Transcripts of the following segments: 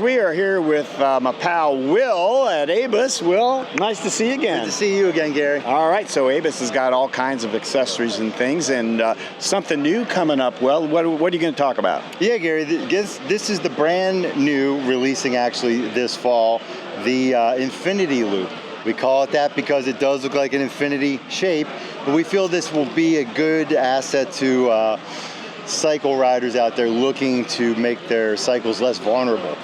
we are here with my pal Will at ABUS. Will, nice to see you again. Good to see you again, Gary. All right, so ABUS has got all kinds of accessories and things, and something new coming up. Well, what are you going to talk about? Yeah, Gary, this is the brand new, releasing actually this fall, the Infinity Loop. We call it that because it does look like an infinity shape, but we feel this will be a good asset to cycle riders out there looking to make their cycles less vulnerable.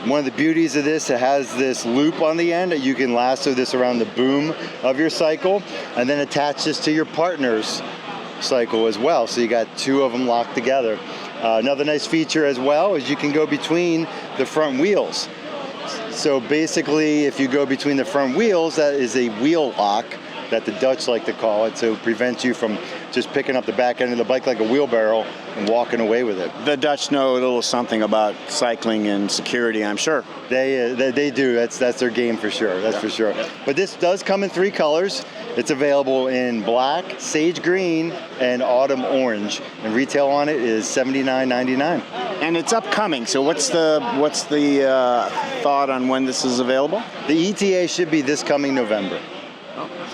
One of the beauties of this, it has this loop on the end that you can lasso this around the boom of your cycle and then attach this to your partner's cycle as well. So you got two of them locked together. Another nice feature as well is you can go between the front wheels. So basically, if you go between the front wheels, that is a wheel lock that the Dutch like to call it, so it prevents you from just picking up the back end of the bike like a wheelbarrow and walking away with it. The Dutch know a little something about cycling and security, I'm sure. They do. That's their game for sure. That's for sure. But this does come in 3 colors. It's available in black, sage green, and autumn orange. And retail on it is $79.99. And it's upcoming. So what's the thought on when this is available? The ETA should be this coming November.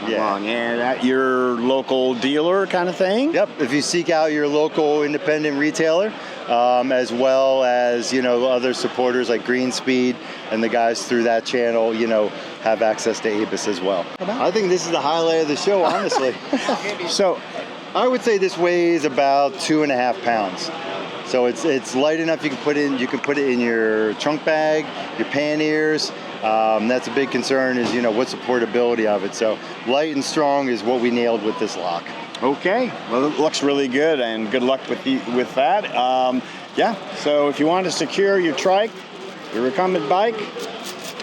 Long. And at your local dealer kind of thing? Yep. If you seek out your local independent retailer, as well as other supporters like Greenspeed and the guys through that channel, have access to ABUS as well. I think this is the highlight of the show, honestly. So, I would say this weighs about 2.5 pounds. So it's light enough you can put it in your trunk bag, your panniers. That's a big concern is, what's the portability of it. So light and strong is what we nailed with this lock. Okay, well, it looks really good, and good luck with that. Yeah, so if you want to secure your trike, your recumbent bike,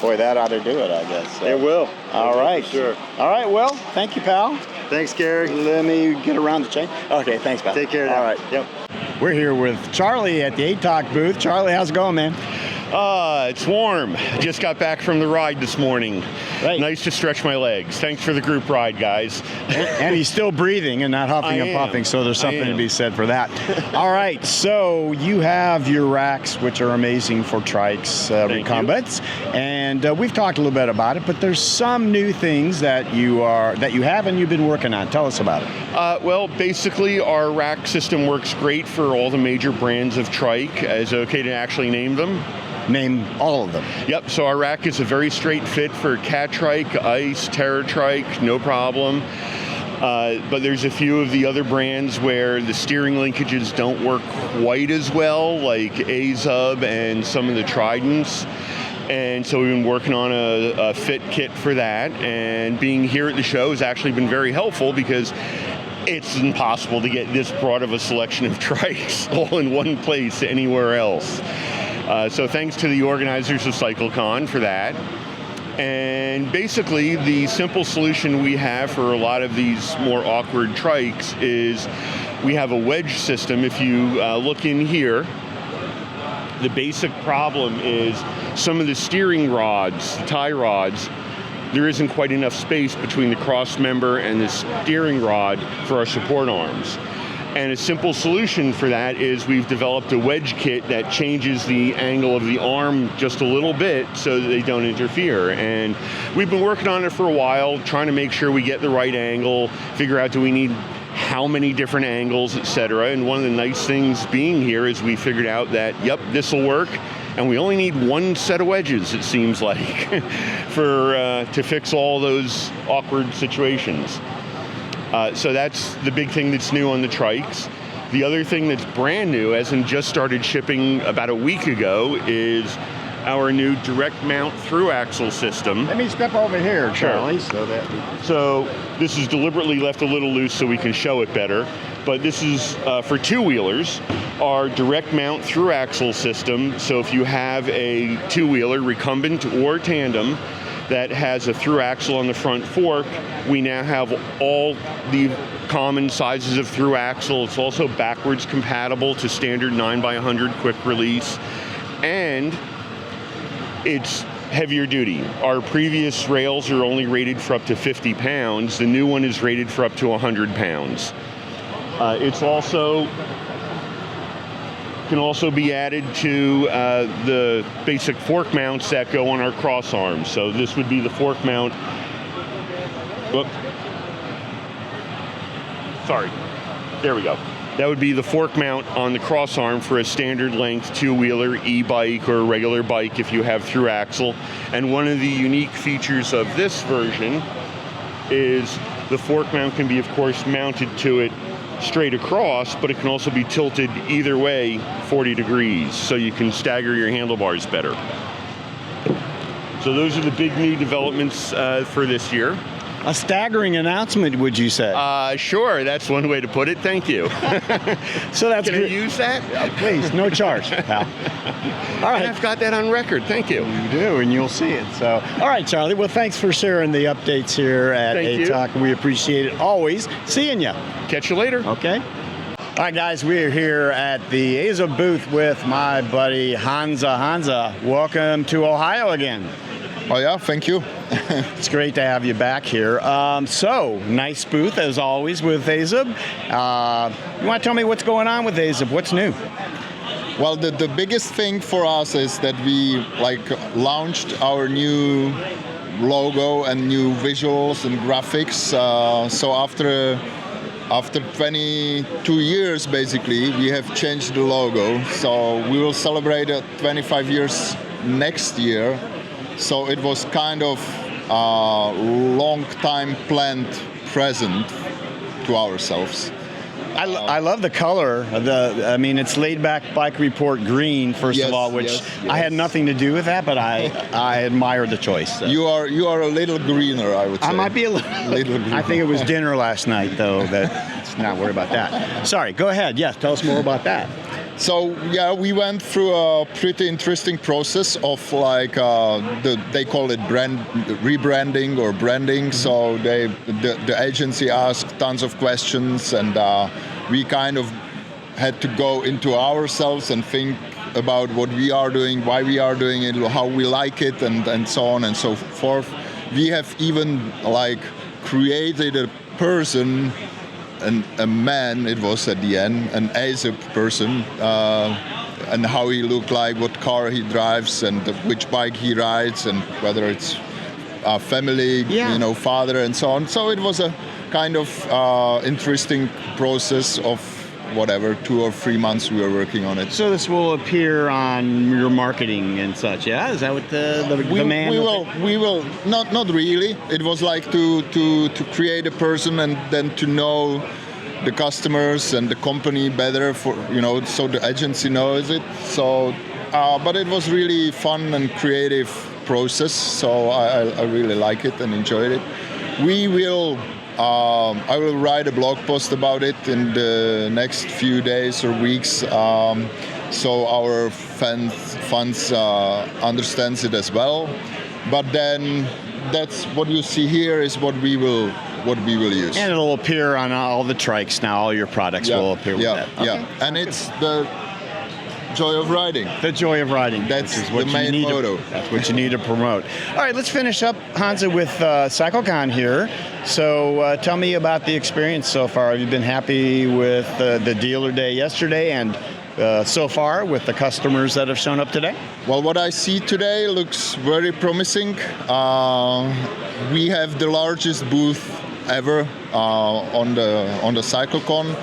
boy, that ought to do it, I guess. So. It will. All right. For sure. All right, Will, thank you, pal. Thanks, Gary. Let me get around the chain. Okay, thanks, pal. Take care now. All right. Yep. We're here with Charlie at the ATOC booth. Charlie, how's it going, man? It's warm. Just got back from the ride this morning. Right. Nice to stretch my legs. Thanks for the group ride, guys. And he's still breathing and not huffing and puffing, so there's something to be said for that. All right, so you have your racks, which are amazing for trikes, recumbents, and we've talked a little bit about it, but there's some new things that you have and you've been working on. Tell us about it. Well, basically, our rack system works great for all the major brands of trike. Is it okay to actually name them? Name all of them. Yep, so our rack is a very straight fit for Catrike, Ice, Trike, no problem. But there's a few of the other brands where the steering linkages don't work quite as well, like AZUB and some of the Tridents. And so we've been working on a fit kit for that. And being here at the show has actually been very helpful because it's impossible to get this broad of a selection of trikes all in one place anywhere else. So thanks to the organizers of CycleCon for that. And basically, the simple solution we have for a lot of these more awkward trikes is we have a wedge system. If you look in here, the basic problem is some of the steering rods, the tie rods, there isn't quite enough space between the cross member and the steering rod for our support arms. And a simple solution for that is we've developed a wedge kit that changes the angle of the arm just a little bit so that they don't interfere. And we've been working on it for a while, trying to make sure we get the right angle, figure out do we need how many different angles, etc. And one of the nice things being here is we figured out that, yep, this will work. And we only need one set of wedges, it seems like, to fix all those awkward situations. So that's the big thing that's new on the trikes. The other thing that's brand new, as in just started shipping about a week ago, is our new direct mount through axle system. Let me step over here, Charlie. Sure. So this is deliberately left a little loose so we can show it better. But this is for two-wheelers, our direct mount through axle system. So if you have a two-wheeler, recumbent or tandem, that has a through axle on the front fork, we now have all the common sizes of through axle. It's also backwards compatible to standard 9x100 quick release, and it's heavier duty. Our previous rails are only rated for up to 50 pounds. The new one is rated for up to 100 pounds. It's also can also be added to the basic fork mounts that go on our cross arms. So this would be the fork mount. Whoop. Sorry, there we go. That would be the fork mount on the cross arm for a standard length two-wheeler, e-bike, or a regular bike if you have through axle. And one of the unique features of this version is the fork mount can be, of course, mounted to it straight across, but it can also be tilted either way 40 degrees, so you can stagger your handlebars better. So those are the big new developments for this year. A staggering announcement, would you say? Sure, that's one way to put it. Thank you. So that's Can I use that? Please, no charge, pal. All right. And I've got that on record. Thank you. You do, and you'll see it. So, all right, Charlie. Well, thanks for sharing the updates here at ATOC. We appreciate it always. Seeing you. Catch you later. Okay. All right, guys, we are here at the AZUB booth with my buddy Hansa. Hansa, welcome to Ohio again. Oh yeah, thank you. It's great to have you back here. So, nice booth as always with AZUB. You want to tell me what's going on with AZUB? What's new? Well, the biggest thing for us is that we launched our new logo and new visuals and graphics. So after 22 years, basically, we have changed the logo. So we will celebrate 25 years next year. So it was kind of a long time planned present to ourselves. I love the color. I mean, it's Laidback Bike Report green, first of all, which I had nothing to do with that, but I admire the choice. So. You are a little greener, I would say. I might be a little greener. I think it was dinner last night, though. Let's not worry about that. Sorry, go ahead. Yes, tell us more about that. So yeah, we went through a pretty interesting process of they call it rebranding or branding. So the agency asked tons of questions, and we kind of had to go into ourselves and think about what we are doing, why we are doing it, how we like it, and so on and so forth. We have even created a person. And a man, it was at the end, an AZUB person, and how he looked like, what car he drives, and which bike he rides, and whether it's a family, father, and so on. So it was a kind of interesting process of 2 or 3 months we were working on it. So this will appear on your marketing and such, yeah? Is that what the man? We will not really. It was to create a person and then to know the customers and the company better so the agency knows it. So, but it was really fun and creative process. So I really like it and enjoyed it. I will write a blog post about it in the next few days or weeks, so our fans understands it as well. But then that's what you see here is what we will use. And it'll appear on all the trikes now. All your products will appear with that. Okay. Yeah, and it's the joy of riding. The joy of riding. That's the main motto. That's what you need to promote. All right, let's finish up, Hansa, with CycleCon here. So tell me about the experience so far. Have you been happy with the dealer day yesterday and so far with the customers that have shown up today? Well, what I see today looks very promising. We have the largest booth ever on the CycleCon.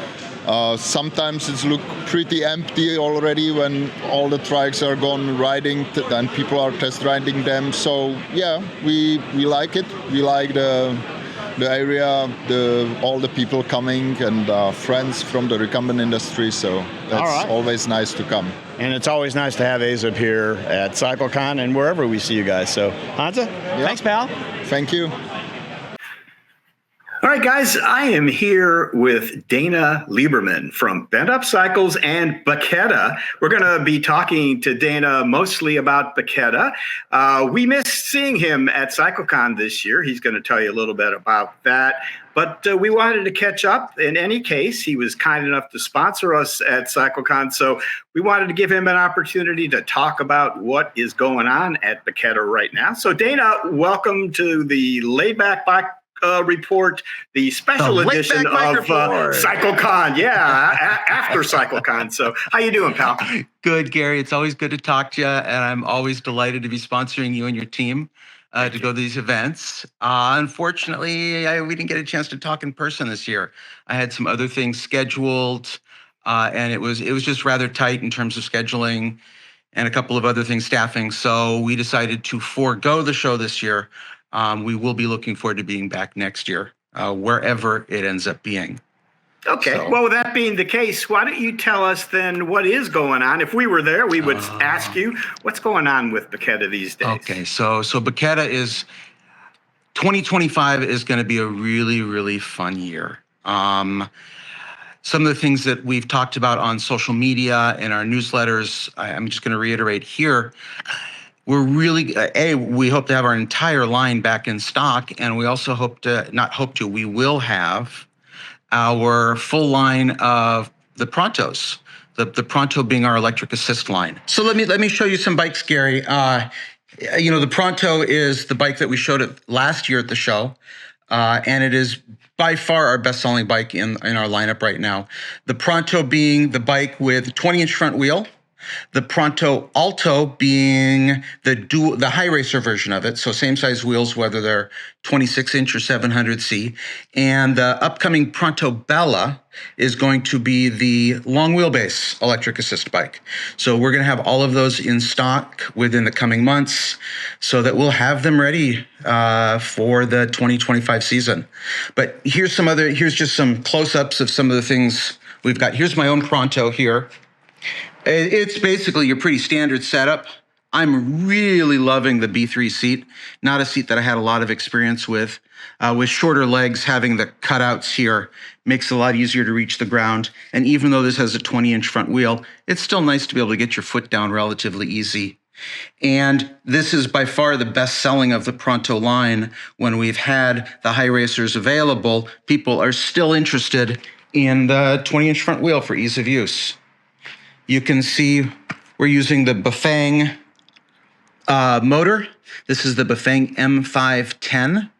Sometimes it's look pretty empty already when all the trikes are gone riding and people are test riding them. So yeah, we like it. We like the area, all the people coming and friends from the recumbent industry. So that's always nice to come. And it's always nice to have AZUB here at CycleCon and wherever we see you guys. So Hansa, thanks, pal. Thank you. All right, guys, I am here with Dana Lieberman from Bent Up Cycles and Bacchetta. We're going to be talking to Dana mostly about Bacchetta. We missed seeing him at CycleCon this year. He's going to tell you a little bit about that. But we wanted to catch up. In any case, he was kind enough to sponsor us at CycleCon, so we wanted to give him an opportunity to talk about what is going on at Bacchetta right now. So, Dana, welcome to the Laidback Bike Report, the special edition of CycleCon. Yeah, after CycleCon. So how you doing, pal? Good, Gary. It's always good to talk to you, and I'm always delighted to be sponsoring you and your team to go to these events. Unfortunately, we didn't get a chance to talk in person this year. I had some other things scheduled, and it was just rather tight in terms of scheduling and a couple of other things, staffing. So we decided to forego the show this year. We will be looking forward to being back next year, wherever it ends up being. Okay. So, well, with that being the case, why don't you tell us then what is going on? If we were there, we would ask you what's going on with Bacchetta these days. Okay. So Bacchetta 2025 is going to be a really, really fun year. Some of the things that we've talked about on social media and our newsletters, I'm just going to reiterate here. We're really, we hope to have our entire line back in stock, and we also we will have our full line of the Prontos, the Pronto being our electric assist line. So let me show you some bikes, Gary. The Pronto is the bike that we showed it last year at the show, and it is by far our best-selling bike in our lineup right now. The Pronto being the bike with 20-inch front wheel, the Pronto Alto being the high racer version of it, so same size wheels, whether they're 26-inch or 700C, and the upcoming Pronto Bella is going to be the long wheelbase electric assist bike. So we're going to have all of those in stock within the coming months, so that we'll have them ready for the 2025 season. But here's just some close-ups of some of the things we've got. Here's my own Pronto here. It's basically your pretty standard setup. I'm really loving the B3 seat, not a seat that I had a lot of experience with. With shorter legs, having the cutouts here makes it a lot easier to reach the ground. And even though this has a 20-inch front wheel, it's still nice to be able to get your foot down relatively easy. And this is by far the best selling of the Pronto line. When we've had the high racers available, people are still interested in the 20-inch front wheel for ease of use. You can see we're using the Bafang motor. This is the Bafang M510.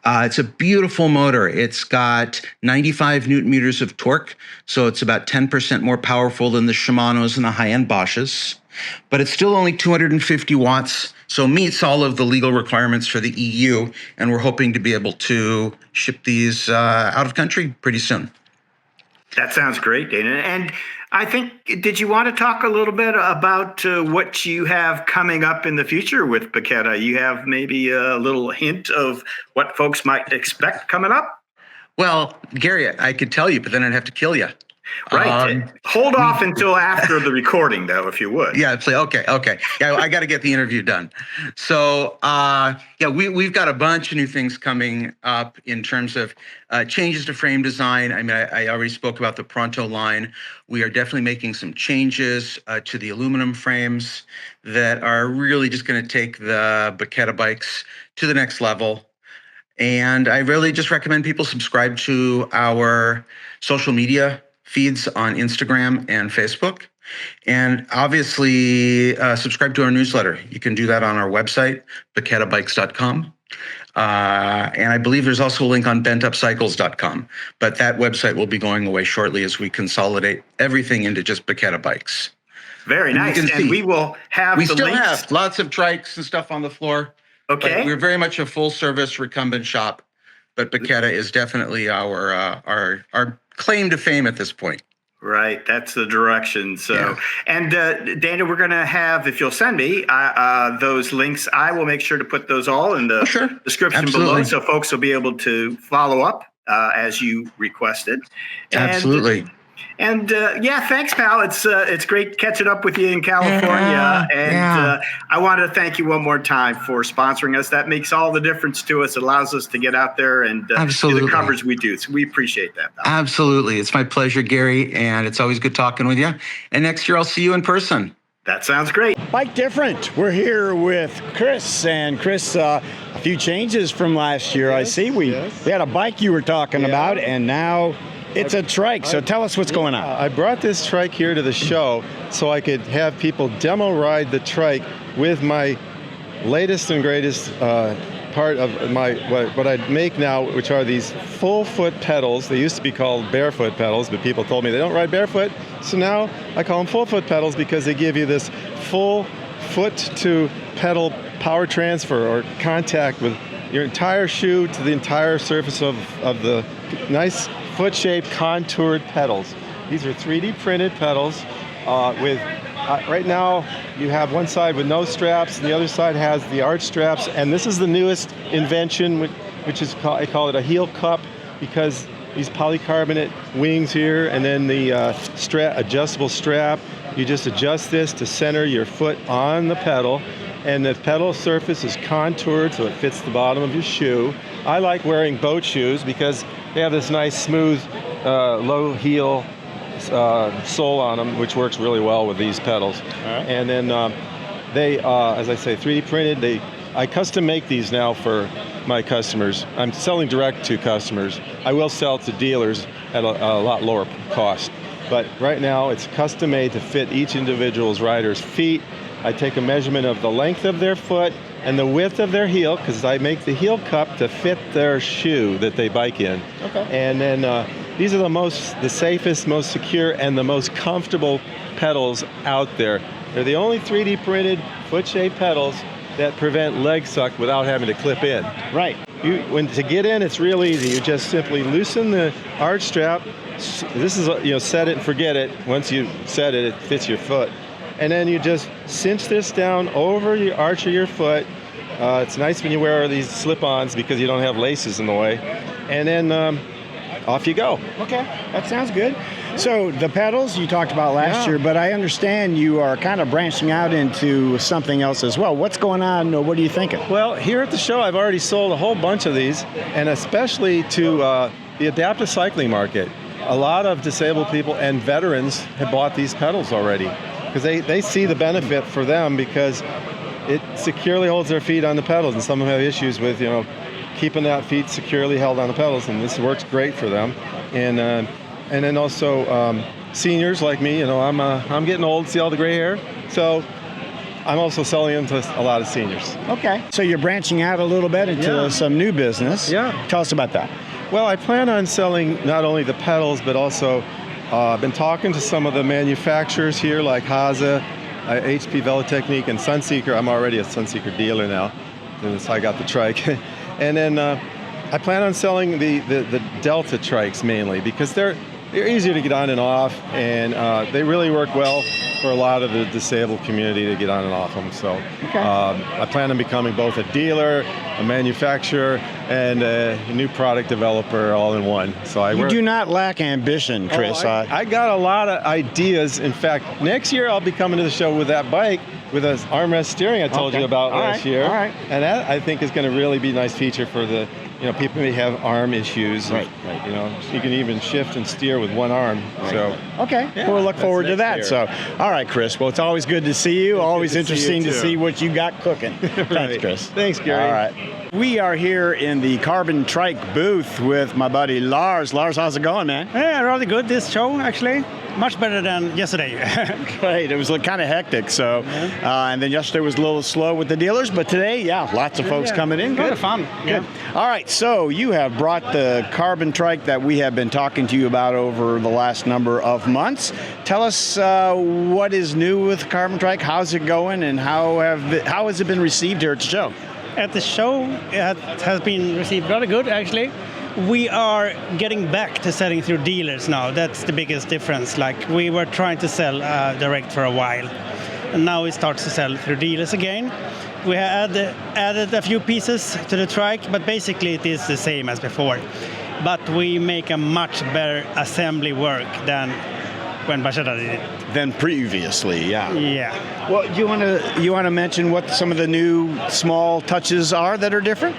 It's a beautiful motor. It's got 95 Newton meters of torque, so it's about 10% more powerful than the Shimanos and the high-end Bosches. But it's still only 250 watts, so meets all of the legal requirements for the EU, and we're hoping to be able to ship these out of country pretty soon. That sounds great, Dana. And I think, did you want to talk a little bit about what you have coming up in the future with Bacchetta? You have maybe a little hint of what folks might expect coming up? Well, Gary, I could tell you, but then I'd have to kill you. Right. Hold off until after the recording, though, if you would. Yeah, okay. Yeah, I got to get the interview done. So, we've got a bunch of new things coming up in terms of changes to frame design. I mean, I already spoke about the Pronto line. We are definitely making some changes to the aluminum frames that are really just going to take the Bacchetta bikes to the next level. And I really just recommend people subscribe to our social media feeds on Instagram and Facebook. And obviously, subscribe to our newsletter. You can do that on our website, bacchettabikes.com. And I believe there's also a link on bentupcycles.com. But that website will be going away shortly as we consolidate everything into just Bacchetta bikes. Very nice. And we will have we still have lots of trikes and stuff on the floor. Okay. We're very much a full-service recumbent shop, but Bacchetta is definitely our claim to fame at this point. Right, that's the direction. So, yeah. And Dana, we're going to have, if you'll send me those links, I will make sure to put those all in the description below, so folks will be able to follow up as you requested. Absolutely. And thanks, pal. It's great catching up with you in California. I want to thank you one more time for sponsoring us. That makes all the difference to us. It allows us to get out there and do the coverage we do. So we appreciate that, pal. Absolutely. It's my pleasure, Gary, and it's always good talking with you. And next year I'll see you in person. That sounds great. Bike Different. We're here with Chris. And Chris, a few changes from last year. I see we had a bike you were talking about, and now it's a trike. So tell us what's going on. I brought this trike here to the show so I could have people demo ride the trike with my latest and greatest part of what I make now, which are these full foot pedals. They used to be called barefoot pedals, but people told me they don't ride barefoot. So now I call them full foot pedals because they give you this full foot to pedal power transfer or contact with your entire shoe to the entire surface of the nice foot-shaped contoured pedals. These are 3D printed pedals with right now you have one side with no straps and the other side has the arch straps, and this is the newest invention, which is I call it a heel cup, because these polycarbonate wings here and then the adjustable strap, you just adjust this to center your foot on the pedal, and the pedal surface is contoured so it fits the bottom of your shoe. I like wearing boat shoes because they have this nice smooth low heel sole on them, which works really well with these pedals. Right. And then they, as I say, 3D printed. I custom make these now for my customers. I'm selling direct to customers. I will sell to dealers at a lot lower cost. But right now it's custom made to fit each individual's rider's feet. I take a measurement of the length of their foot and the width of their heel, because I make the heel cup to fit their shoe that they bike in. Okay. And then these are the safest, most secure, and the most comfortable pedals out there. They're the only 3D printed foot-shaped pedals that prevent leg suck without having to clip in. Right. To get in, it's real easy. You just simply loosen the arch strap. This is, set it and forget it. Once you set it, it fits your foot. And then you just cinch this down over the arch of your foot. It's nice when you wear these slip-ons because you don't have laces in the way. And then off you go. Okay, that sounds good. So the pedals you talked about last year, but I understand you are kind of branching out into something else as well. What's going on? What are you thinking? Well, here at the show, I've already sold a whole bunch of these, and especially to the adaptive cycling market. A lot of disabled people and veterans have bought these pedals already because they see the benefit for them, because it securely holds their feet on the pedals, and some of them have issues with keeping that feet securely held on the pedals, and this works great for them. And then also seniors like me, I'm getting old, see all the gray hair, so I'm also selling them to a lot of seniors. Okay, so you're branching out a little bit into some new business. Yeah. Tell us about that. Well, I plan on selling not only the pedals, but also I've been talking to some of the manufacturers here, like HASE, HP Velotechnik, and Sunseeker. I'm already a Sunseeker dealer now, since I got the trike. And then I plan on selling the Delta trikes mainly, because they're easier to get on and off, and they really work well for a lot of the disabled community to get on and off them. So I plan on becoming both a dealer, a manufacturer, and a new product developer all in one. So you do not lack ambition, Chris. I got a lot of ideas. In fact, next year I'll be coming to the show with that bike with an armrest steering I told you about last year. All right. And that, I think, is going to really be a nice feature for the people who may have arm issues. Right. You can even shift and steer with one arm. Right. So okay, we'll look forward to that. So, all right, Chris. Well, it's always good to see you. Always interesting to see what you got cooking. Thanks, Chris. Thanks, Gary. All right. We are here in the Carbontrike booth with my buddy Lars. Lars, how's it going, man? Yeah, really good, this show, actually. Much better than yesterday. Great. It was kind of hectic. So, and then yesterday was a little slow with the dealers, but today, lots of folks coming in. Good. Fun. Good. All right. So you have brought the Carbontrike that we have been talking to you about over the last number of months. Tell us what is new with Carbontrike, how's it going, and how has it been received here at the show? At the show, it has been received very good, actually. We are getting back to selling through dealers now. That's the biggest difference. Like, we were trying to sell direct for a while, and now we start to sell through dealers again. We have added a few pieces to the trike, but basically it is the same as before. But we make a much better assembly work than when Bacchetta did it. Than previously, yeah. Yeah. Well, you want to mention what some of the new small touches are that are different?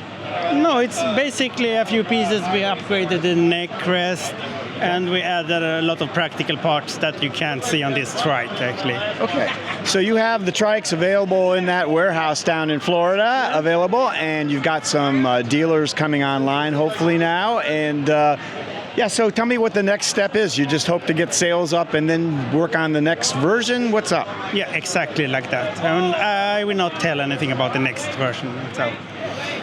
No, it's basically a few pieces. We upgraded the neck rest, and we added a lot of practical parts that you can't see on this trike, actually. Okay. So you have the trikes available in that warehouse down in Florida, available, and you've got some dealers coming online, hopefully now. And so tell me what the next step is. You just hope to get sales up and then work on the next version? What's up? Yeah, exactly like that. I will not tell anything about the next version. So.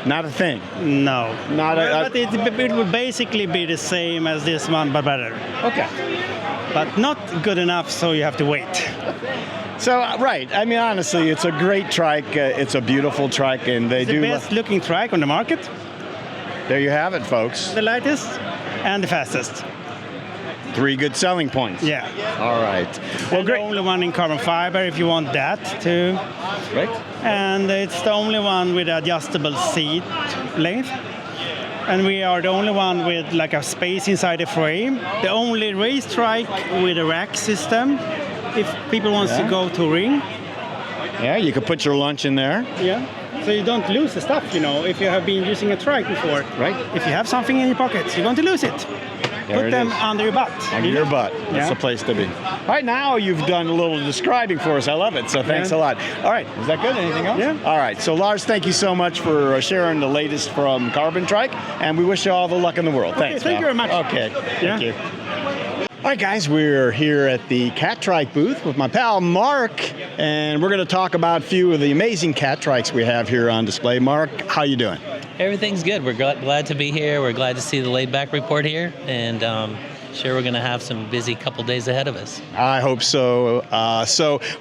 Not a thing. No. But it would basically be the same as this one, but better. Okay. But not good enough, so you have to wait. So, right. I mean, honestly, it's a great trike. It's a beautiful trike, and they It's do... the best looking trike on the market. There you have it, folks. The lightest and the fastest. 3 good selling points. Yeah. All right. Well, And great. the only one in carbon fiber if you want that too. Right. And it's the only one with adjustable seat length. And we are the only one with like a space inside the frame. The only race trike with a rack system. If people wants to go touring. Yeah, you could put your lunch in there. Yeah. So you don't lose the stuff, you know, if you have been using a trike before. Right. If you have something in your pockets, you're going to lose it. There Put it them is. under your butt. Under your butt. That's Yeah. the place to be. Right now, you've done a little describing for us. I love it. So thanks a lot. All right. Is that good? Anything else? Yeah. All right. So Lars, thank you so much for sharing the latest from Carbontrike, and we wish you all the luck in the world. Thanks. thank you pal. very much. Okay. Yeah. Thank you. All right, guys, we're here at the Catrike booth with my pal Mark, and we're going to talk about a few of the amazing Catrikes we have here on display. Mark, how you doing? Everything's good. We're glad to be here. We're glad to see the Laidback report here, and sure we're going to have some busy couple days ahead of us. I hope so.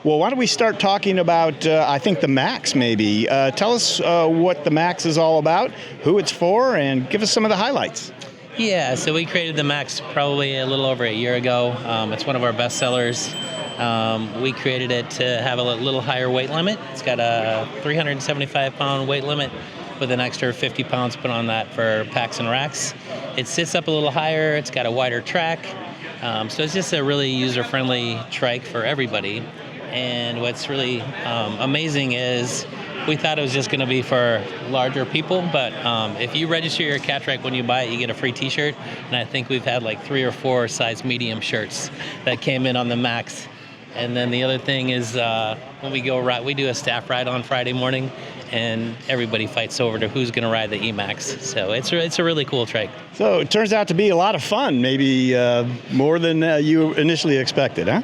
Well, why don't we start talking about, I think, the Max, maybe. Tell us what the Max is all about, who it's for, and give us some of the highlights. Yeah, so we created the Max probably a little over a year ago. It's one of our best sellers. We created it to have a little higher weight limit. It's got a 375-pound weight limit with an extra 50 pounds put on that for packs and racks. It sits up a little higher. It's got a wider track. So it's just a really user-friendly trike for everybody. And what's really amazing is we thought it was just going to be for larger people, but if you register your Catrike when you buy it, you get a free t-shirt. And I think we've had like 3 or 4 size medium shirts that came in on the Max. And then the other thing is when we go ride, we do a staff ride on Friday morning, and everybody fights over to who's going to ride the E-Max. So it's a really cool trike. So it turns out to be a lot of fun, maybe more than you initially expected, huh?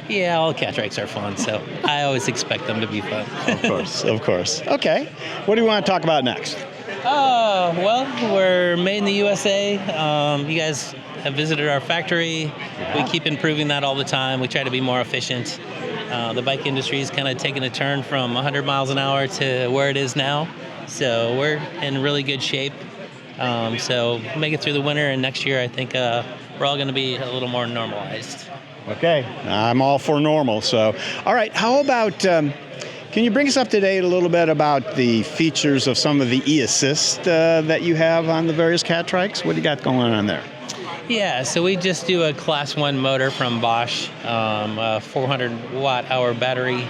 Yeah, all Catrikes are fun, so I always expect them to be fun. Of course, of course. Okay, what do you want to talk about next? Well, we're made in the USA. You guys have visited our factory. We keep improving that all the time. We try to be more efficient. The bike industry is kind of taking a turn from 100 miles an hour to where it is now. So we're in really good shape. So make it through the winter, and next year I think we're all going to be a little more normalized. Okay, I'm all for normal. So, all right, how about, can you bring us up to date a little bit about the features of some of the e-assist that you have on the various Catrikes? What do you got going on there? Yeah, so we just do a Class 1 motor from Bosch, a 400 watt-hour battery.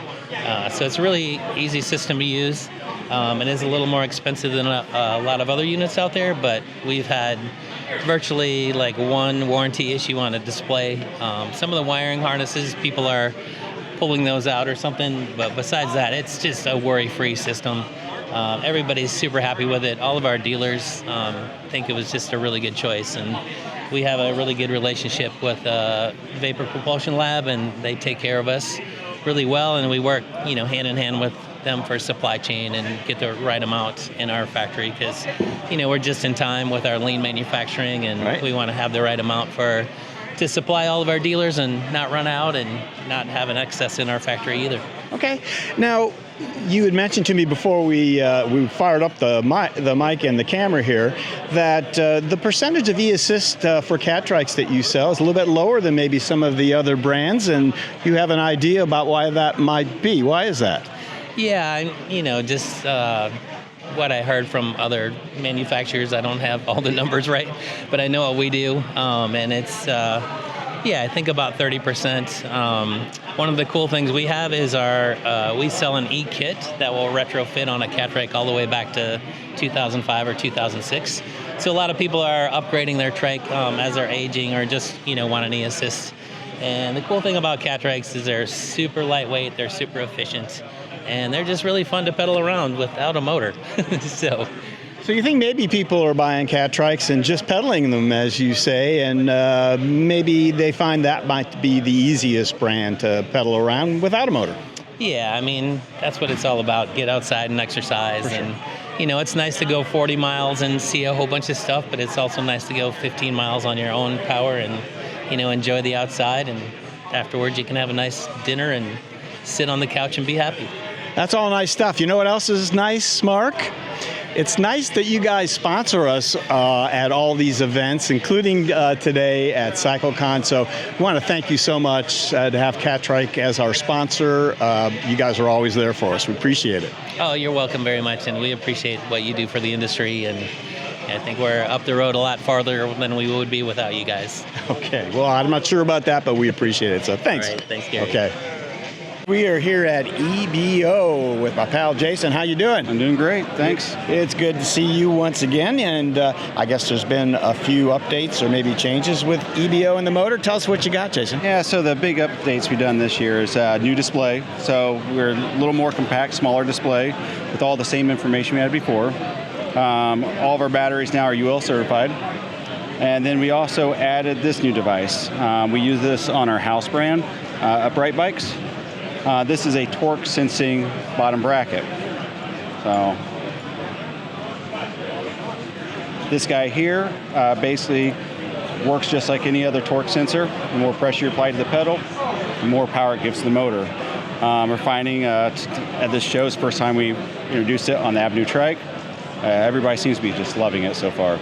So it's a really easy system to use. It is a little more expensive than a lot of other units out there, but we've had virtually like 1 warranty issue on a display. Some of the wiring harnesses, people are pulling those out or something, but besides that, it's just a worry-free system. Everybody's super happy with it. All of our dealers think it was just a really good choice, and we have a really good relationship with Vapor Propulsion Lab, and they take care of us really well, and we work, hand in hand with them for supply chain and get the right amount in our factory, because we're just in time with our lean manufacturing, and we want to have the right amount to supply all of our dealers and not run out and not have an excess in our factory either. Okay. Now, you had mentioned to me before we fired up the mic and the camera here that the percentage of e-assist for Catrikes that you sell is a little bit lower than maybe some of the other brands, and you have an idea about why that might be. Why is that? Yeah, just what I heard from other manufacturers. I don't have all the numbers right, but I know what we do, and it's, I think about 30%. One of the cool things we have is we sell an e-kit that will retrofit on a Catrike all the way back to 2005 or 2006. So a lot of people are upgrading their trike as they're aging, or just want an e-assist. And the cool thing about Catrikes is they're super lightweight, they're super efficient, and they're just really fun to pedal around without a motor. So you think maybe people are buying Catrikes and just pedaling them, as you say, and maybe they find that might be the easiest brand to pedal around without a motor? Yeah, I mean, that's what it's all about. Get outside and exercise. Sure. And, you know, it's nice to go 40 miles and see a whole bunch of stuff, but it's also nice to go 15 miles on your own power and, you know, enjoy the outside. And afterwards, you can have a nice dinner and sit on the couch and be happy. That's all nice stuff. You know what else is nice, Mark? It's nice that you guys sponsor us at all these events, including today at CycleCon. So we want to thank you so much to have Catrike as our sponsor. You guys are always there for us. We appreciate it. Oh, you're welcome very much, and we appreciate what you do for the industry, and I think we're up the road a lot farther than we would be without you guys. Okay, well, I'm not sure about that, but we appreciate it, so thanks. All right, thanks, Gary. Okay. We are here at EBO with my pal Jason. How you doing? I'm doing great, thanks. It's good to see you once again, and I guess there's been a few updates or maybe changes with EBO and the motor. Tell us what you got, Jason. Yeah, so the big updates we've done this year is new display. So we're a little more compact, smaller display with all the same information we had before. All of our batteries now are UL certified. And then we also added this new device. We use this on our house brand, upright bikes. This is a torque sensing bottom bracket. So this guy here basically works just like any other torque sensor. The more pressure you apply to the pedal, the more power it gives to the motor. We're finding at this show, it's the first time we introduced it on the Avenue Trike. Everybody seems to be just loving it so far.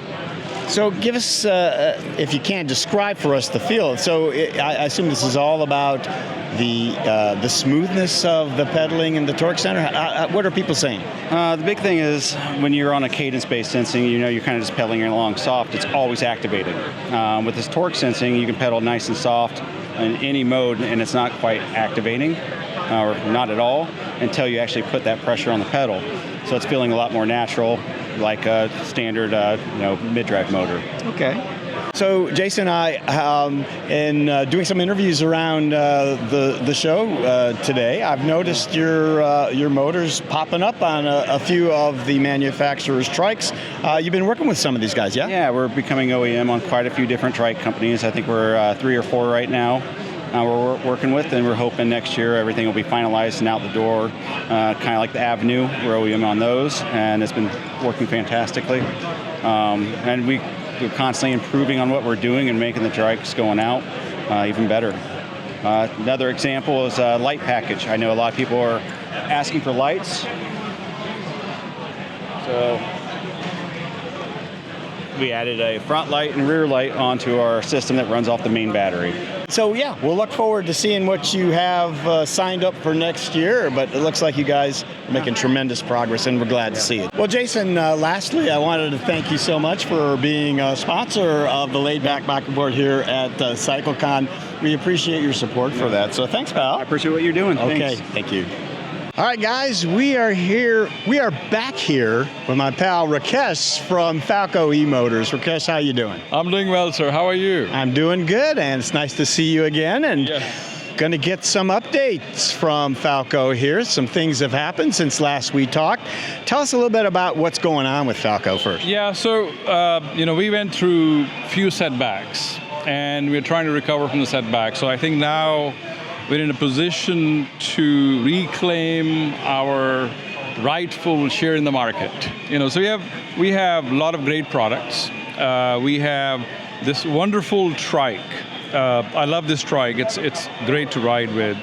So give us, if you can, describe for us the feel. So I assume this is all about the smoothness of the pedaling and the torque center. What are people saying? The big thing is when you're on a cadence-based sensing, you know you're kind of just pedaling along soft. It's always activated. With this torque sensing, you can pedal nice and soft in any mode, and it's not quite activating, or not at all, until you actually put that pressure on the pedal. So it's feeling a lot more natural, like a standard, mid-drive motor. Okay. So Jason and I, in doing some interviews around the show today, I've noticed your motors popping up on a few of the manufacturers' trikes. You've been working with some of these guys, yeah? Yeah, we're becoming OEM on quite a few different trike companies. I think we're 3 or 4 right now. We're working with, and we're hoping next year everything will be finalized and out the door, kind of like the Avenue. We're OEM on those, and it's been working fantastically. And we're constantly improving on what we're doing and making the trikes going out even better. Another example is light package. I know a lot of people are asking for lights. So we added a front light and rear light onto our system that runs off the main battery. So yeah, we'll look forward to seeing what you have signed up for next year, but it looks like you guys are making tremendous progress, and we're glad to see it. Well, Jason, lastly, I wanted to thank you so much for being a sponsor of the Laidback Bike Report here at CycleCon. We appreciate your support for that, so thanks, pal. I appreciate what you're doing. Okay, Thanks. Thank you. All right, guys, we are back here with my pal Rakesh from Falco eMotors. Rakesh, how you doing? I'm doing well, sir. How are you? I'm doing good, and it's nice to see you again. And Yes. going to get some updates from Falco here. Some things have happened since last we talked. Tell us a little bit about what's going on with Falco first. Yeah, so, we went through few setbacks, and we're trying to recover from the setbacks. So I think now we're in a position to reclaim our rightful share in the market. So we have a lot of great products. We have this wonderful trike. I love this trike. It's great to ride with,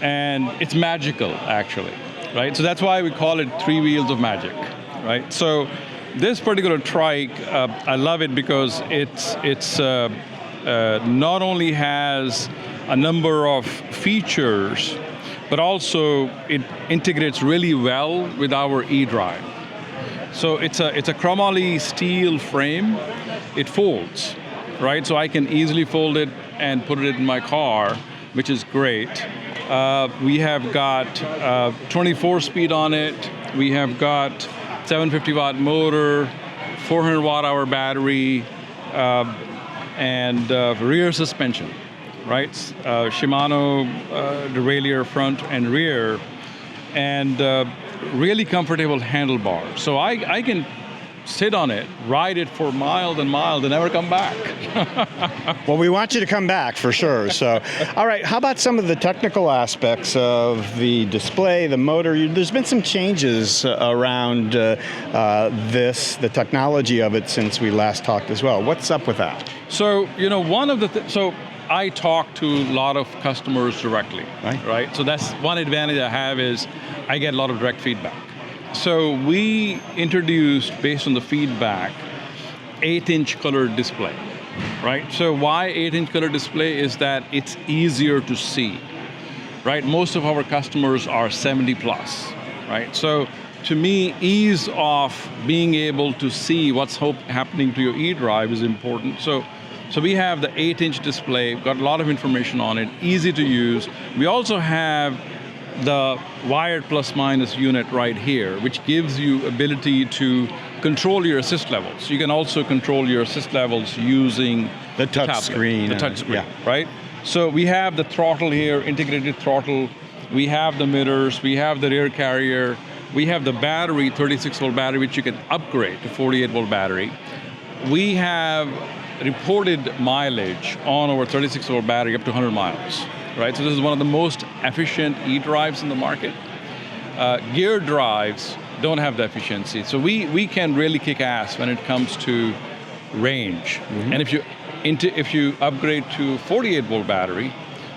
and it's magical actually, right? So that's why we call it 3 wheels of magic, right? So this particular trike, I love it because it's not only has a number of features, but also it integrates really well with our eDrive. So it's a chromoly steel frame. It folds, right? So I can easily fold it and put it in my car, which is great. We have got 24 speed on it. We have got 750 watt motor, 400 watt hour battery, and rear suspension. Right, Shimano derailleur front and rear, and really comfortable handlebars. So I can sit on it, ride it for miles and miles, and never come back. Well, we want you to come back for sure. So, all right, how about some of the technical aspects of the display, the motor? There's been some changes around the technology of it since we last talked as well. What's up with that? So, one of the so I talk to a lot of customers directly, right? So that's one advantage I have is I get a lot of direct feedback. So we introduced, based on the feedback, 8-inch color display, right? So why 8-inch color display is that it's easier to see, right? Most of our customers are 70 plus, right? So to me, ease of being able to see what's happening to your eDrive is important. So we have the 8-inch display, got a lot of information on it, easy to use. We also have the wired plus minus unit right here, which gives you ability to control your assist levels. You can also control your assist levels using the touch screen. Right? So we have the throttle here, integrated throttle. We have the mirrors, we have the rear carrier, we have the battery, 36-volt battery, which you can upgrade to 48-volt battery. We have reported mileage on our 36-volt battery up to 100 miles. Right, so this is one of the most efficient eDrives in the market. Gear drives don't have the efficiency, so we can really kick ass when it comes to range. Mm-hmm. And if you upgrade to 48-volt battery,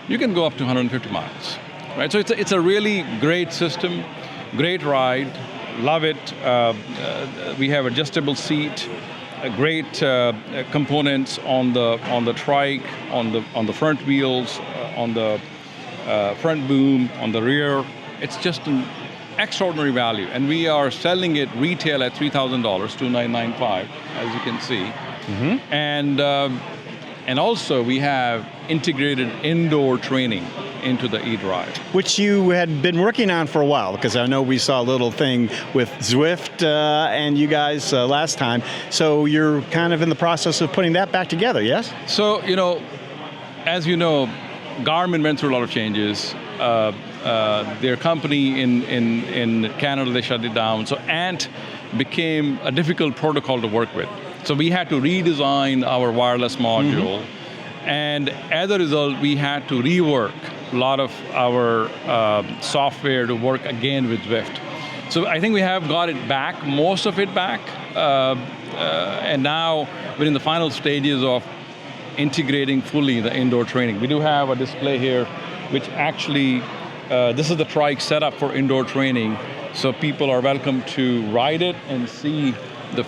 you can go up to 150 miles. Right, so it's a really great system, great ride, love it. We have adjustable seat, great components on the trike, on the front wheels, on the front boom, on the rear. It's just an extraordinary value, and we are selling it retail at $3,000, $2,995, as you can see. Mm-hmm. And also we have integrated indoor training into the eDrive. Which you had been working on for a while, because I know we saw a little thing with Zwift and you guys last time. So you're kind of in the process of putting that back together, yes? So, as you know, Garmin went through a lot of changes. Their company in Canada, they shut it down. So ANT became a difficult protocol to work with. So we had to redesign our wireless module. Mm-hmm. And as a result, we had to rework a lot of our software to work again with Zwift. So I think we have got it back, most of it back. And now we're in the final stages of integrating fully the indoor training. We do have a display here, which actually, this is the trike set up for indoor training. So people are welcome to ride it and see the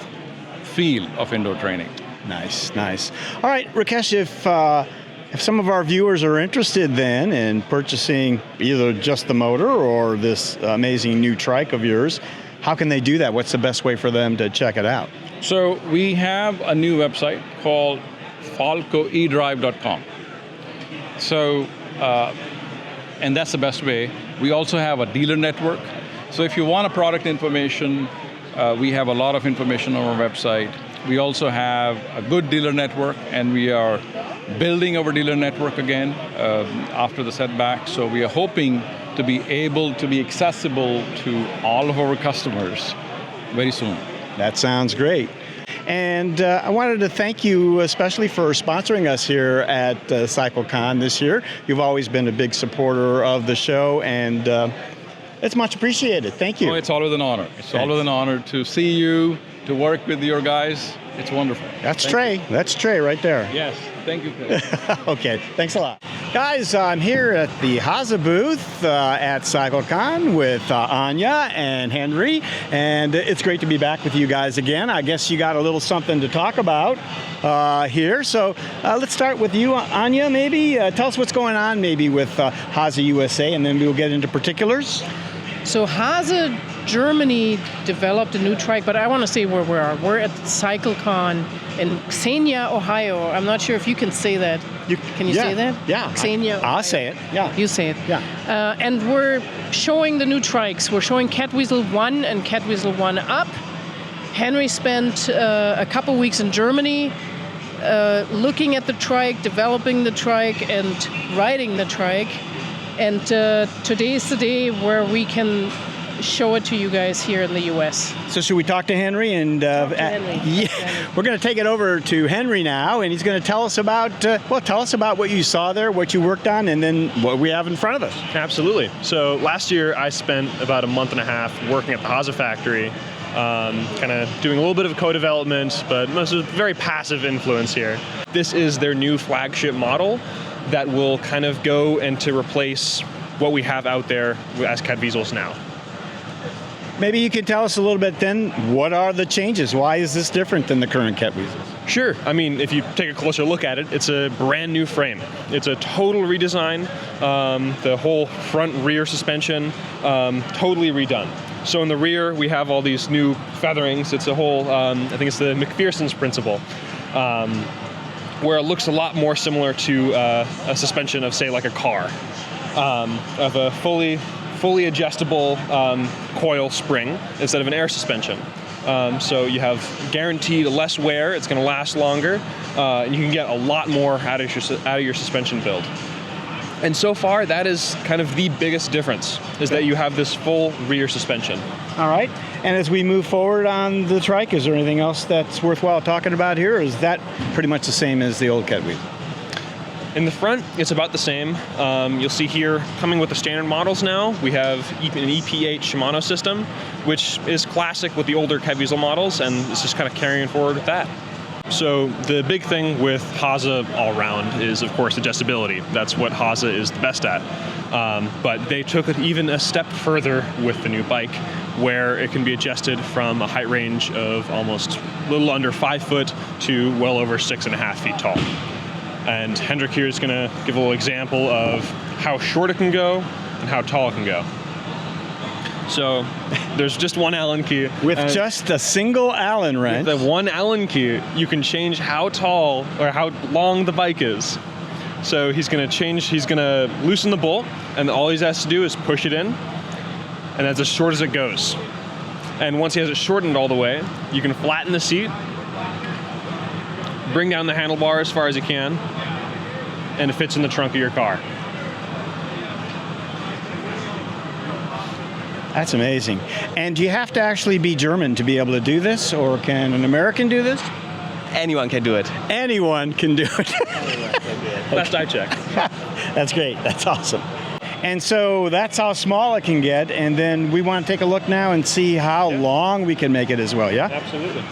feel of indoor training. Nice, nice. All right, Rakesh, if some of our viewers are interested then in purchasing either just the motor or this amazing new trike of yours, how can they do that? What's the best way for them to check it out? So we have a new website called falcoedrive.com. So, and that's the best way. We also have a dealer network. So if you want a product information, we have a lot of information on our website. We also have a good dealer network, and we are building our dealer network again after the setback. So we are hoping to be able to be accessible to all of our customers very soon. That sounds great. And I wanted to thank you especially for sponsoring us here at CycleCon this year. You've always been a big supporter of the show, and it's much appreciated. Thank you. Oh, it's always an honor. It's always an honor to see you, to work with your guys. It's wonderful. That's Trey. That's Trey right there. Yes. Thank you. Okay. Thanks a lot. Guys, I'm here at the HASE booth at CycleCon with Anya and Henry, and it's great to be back with you guys again. I guess you got a little something to talk about here. So let's start with you, Anya, maybe. Tell us what's going on maybe with HASE USA, and then we'll get into particulars. So HASE Germany developed a new trike, but I want to say where we are. We're at CycleCon in Xenia, Ohio. I'm not sure if you can say that. Can you say that? Yeah. Xenia. I'll say it. Yeah. You say it. Yeah. And we're showing the new trikes. We're showing Catweasel 1 and Catweasel 1 Up. Henry spent a couple weeks in Germany looking at the trike, developing the trike, and riding the trike. And today is the day where we can show it to you guys here in the U.S. So should we talk to Henry? And Henry. Yeah, we're going to take it over to Henry now, and he's going to tell us about what you saw there, what you worked on, and then what we have in front of us. Absolutely. So last year I spent about a month and a half working at the HASE factory, kind of doing a little bit of co-development, but most of very passive influence here. This is their new flagship model that will kind of go and to replace what we have out there as Catweasels now. Maybe you could tell us a little bit then, what are the changes? Why is this different than the current Catweasels? Sure. I mean, if you take a closer look at it, it's a brand new frame. It's a total redesign. The whole front rear suspension, totally redone. So in the rear, we have all these new featherings. It's a whole, I think it's the McPherson's principle, where it looks a lot more similar to a suspension of, say, like a car, of a fully adjustable coil spring instead of an air suspension. So you have guaranteed less wear. It's going to last longer, and you can get a lot more out of your suspension build. And so far, that is kind of the biggest difference, is that you have this full rear suspension. All right. And as we move forward on the trike, is there anything else that's worthwhile talking about here, or is that pretty much the same as the old Catweasel? In the front, it's about the same. You'll see here, coming with the standard models now, we have an EPH Shimano system, which is classic with the older Catweasel models, and it's just kind of carrying forward with that. So the big thing with HASE all around is, of course, adjustability. That's what HASE is the best at. But they took it even a step further with the new bike, where it can be adjusted from a height range of almost a little under 5 foot to well over 6.5 feet tall. And Hendrik here is going to give a little example of how short it can go and how tall it can go. So there's just one Allen key. With just a single Allen wrench. With the one Allen key, you can change how tall or how long the bike is. So he's going to loosen the bolt, and all he has to do is push it in, and that's as short as it goes. And once he has it shortened all the way, you can flatten the seat, bring down the handlebar as far as you can, and it fits in the trunk of your car. That's amazing. And do you have to actually be German to be able to do this, or can an American do this? Anyone can do it. Anyone can do it. Last I checked. That's great. That's awesome. And so that's how small it can get. And then we want to take a look now and see how long we can make it as well, yeah? Absolutely.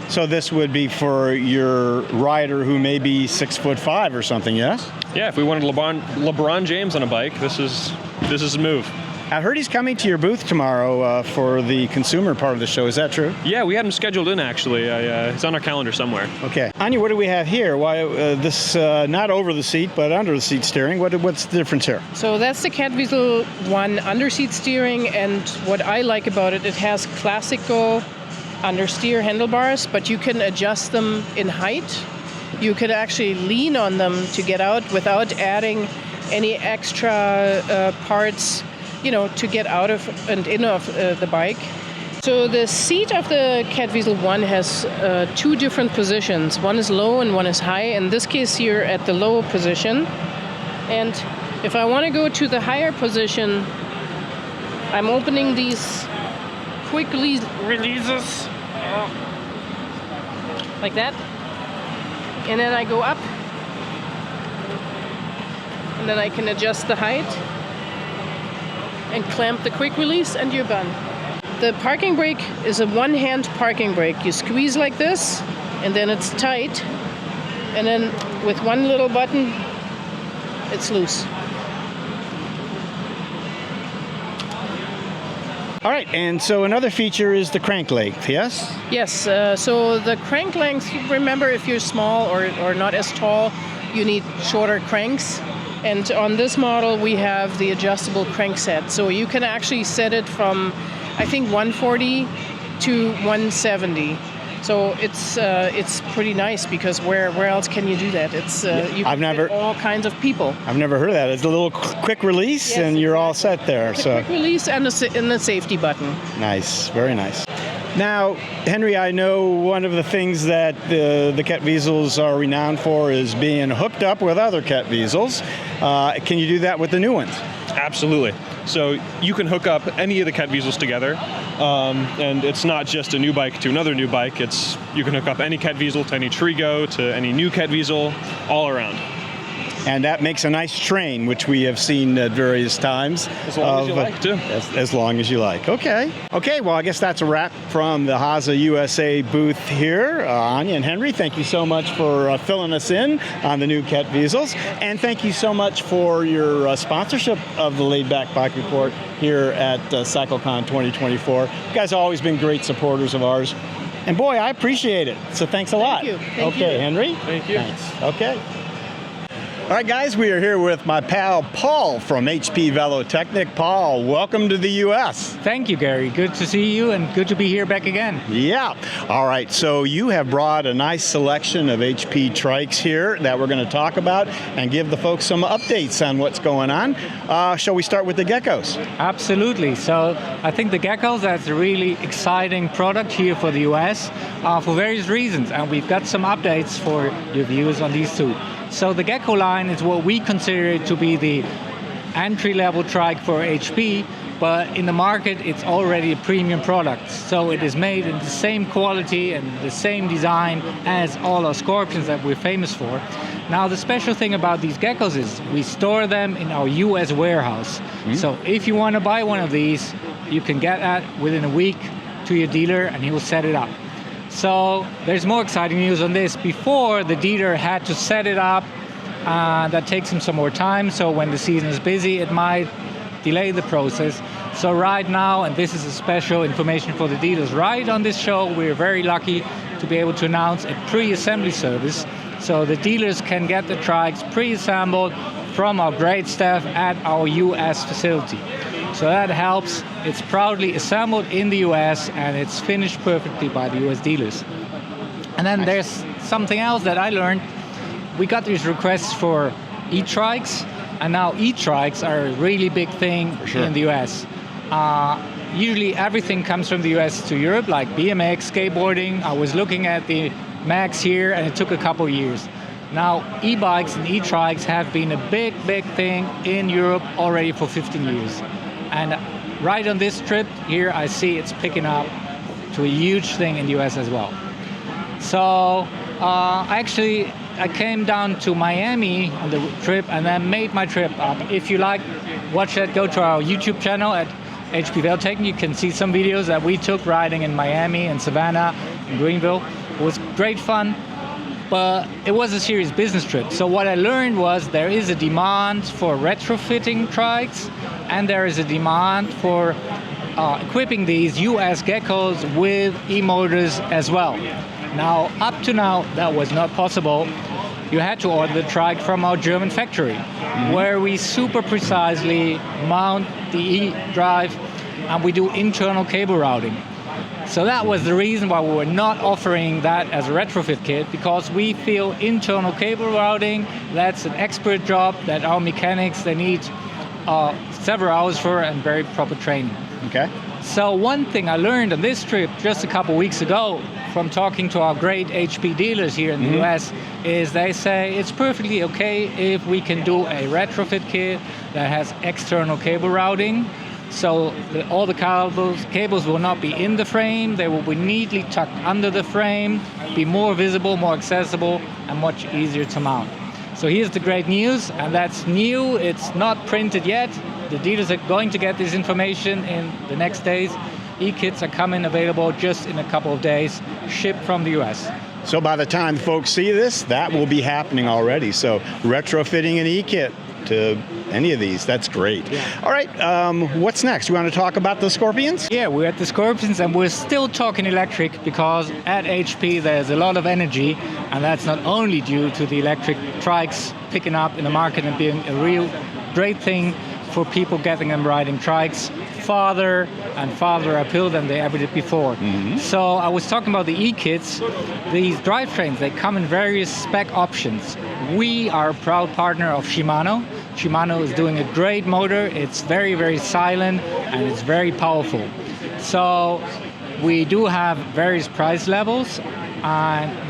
So this would be for your rider who may be 6'5" or something, yes? Yeah, if we wanted LeBron James on a bike, this is a move. I heard he's coming to your booth tomorrow for the consumer part of the show. Is that true? Yeah, we had him scheduled in, actually. It's on our calendar somewhere. Okay. Anya, what do we have here? Why this not over the seat, but under the seat steering? What's the difference here? So that's the Catweasel 1 underseat steering, and what I like about it, it has classical understeer handlebars, but you can adjust them in height. You could actually lean on them to get out without adding any extra parts, to get out of and in of the bike. So the seat of the Catweasel 1 has two different positions. One is low and one is high. In this case here at the low position. And if I want to go to the higher position, I'm opening these quick releases like that, and then I go up, and then I can adjust the height and clamp the quick release, and you're done. The parking brake is a one-hand parking brake. You squeeze like this, and then it's tight, and then with one little button it's loose. All right, and so another feature is the crank length, yes? Yes, so the crank length, remember, if you're small or not as tall, you need shorter cranks. And on this model, we have the adjustable crank set. So you can actually set it from, I think, 140 to 170. So it's pretty nice, because where else can you do that? It's you can fit all kinds of people. I've never heard of that. It's a little quick release, yes, and you're all set there. So quick release and the safety button. Nice, very nice. Now, Henry, I know one of the things that the Kettwiesels are renowned for is being hooked up with other Kettwiesels. Can you do that with the new ones? Absolutely. So you can hook up any of the Kettwiesels together, and it's not just a new bike to another new bike. You can hook up any Kettwiesel to any Trigo to any new Kettwiesel, all around. And that makes a nice train, which we have seen at various times. As long as you like, too. As long as you like. Okay. Okay, well, I guess that's a wrap from the HASE USA booth here. Anya and Henry, thank you so much for filling us in on the new Kettwiesels. And thank you so much for your sponsorship of the Laidback Bike Report here at CycleCon 2024. You guys have always been great supporters of ours. And boy, I appreciate it. So thanks a lot. Thank you. Thank okay, you. Henry? Thank you. Thanks. Okay. All right, guys, we are here with my pal Paul from HP Velotechnik. Paul, welcome to the U.S. Thank you, Gary. Good to see you and good to be here back again. Yeah. All right, so you have brought a nice selection of HP trikes here that we're going to talk about and give the folks some updates on what's going on. Shall we start with the Gekkos? Absolutely. So I think the Gekkos, that's a really exciting product here for the U.S. For various reasons, and we've got some updates for your viewers on these two. So the Gekko line is what we consider to be the entry-level trike for HP, but in the market it's already a premium product. So it is made in the same quality and the same design as all our Scorpions that we're famous for. Now the special thing about these Gekkos is we store them in our US warehouse. So if you want to buy one of these, you can get that within a week to your dealer and he will set it up. So there's more exciting news on this. Before, the dealer had to set it up. That takes him some more time. So when the season is busy, it might delay the process. So right now, and this is a special information for the dealers, right on this show, we're very lucky to be able to announce a pre-assembly service. So the dealers can get the trikes pre-assembled from our great staff at our US facility. So that helps. It's proudly assembled in the US and it's finished perfectly by the US dealers. And then there's something else that I learned. We got these requests for e-trikes, and now e-trikes are a really big thing in the US. Usually everything comes from the US to Europe, like BMX, skateboarding. I was looking at the mags here and it took a couple years. Now e-bikes and e-trikes have been a big, big thing in Europe already for 15 years. And right on this trip here, I see it's picking up to a huge thing in the US as well. So I came down to Miami on the trip and then made my trip up. If you like, watch that, go to our YouTube channel at HP Velotechnik. You can see some videos that we took riding in Miami and Savannah and Greenville. It was great fun, but it was a serious business trip. So what I learned was there is a demand for retrofitting trikes, and there is a demand for equipping these US Gekkos with eMotors as well. Now, up to now, that was not possible. You had to order the trike from our German factory, where we super precisely mount the e-drive and we do internal cable routing. So that was the reason why we were not offering that as a retrofit kit, because we feel internal cable routing, that's an expert job that our mechanics, they need several hours for and very proper training. Okay. So one thing I learned on this trip just a couple weeks ago from talking to our great HP dealers here in the US is they say it's perfectly okay if we can do a retrofit kit that has external cable routing. So all the cables will not be in the frame, they will be neatly tucked under the frame, be more visible, more accessible, and much easier to mount. So here's the great news, and that's new, it's not printed yet. The dealers are going to get this information in the next days. E-kits are coming available just in a couple of days, shipped from the US. So by the time folks see this, that will be happening already. So retrofitting an e-kit to any of these, that's great. Yeah. All right, what's next? You want to talk about the Scorpions? Yeah, we're at the Scorpions and we're still talking electric because at HP there's a lot of energy, and that's not only due to the electric trikes picking up in the market and being a real great thing for people getting them riding trikes farther and farther uphill than they ever did before. So I was talking about the e-kits. These drivetrains, they come in various spec options. We are a proud partner of Shimano. Shimano is doing a great motor. It's very, very silent and it's very powerful. So We do have various price levels.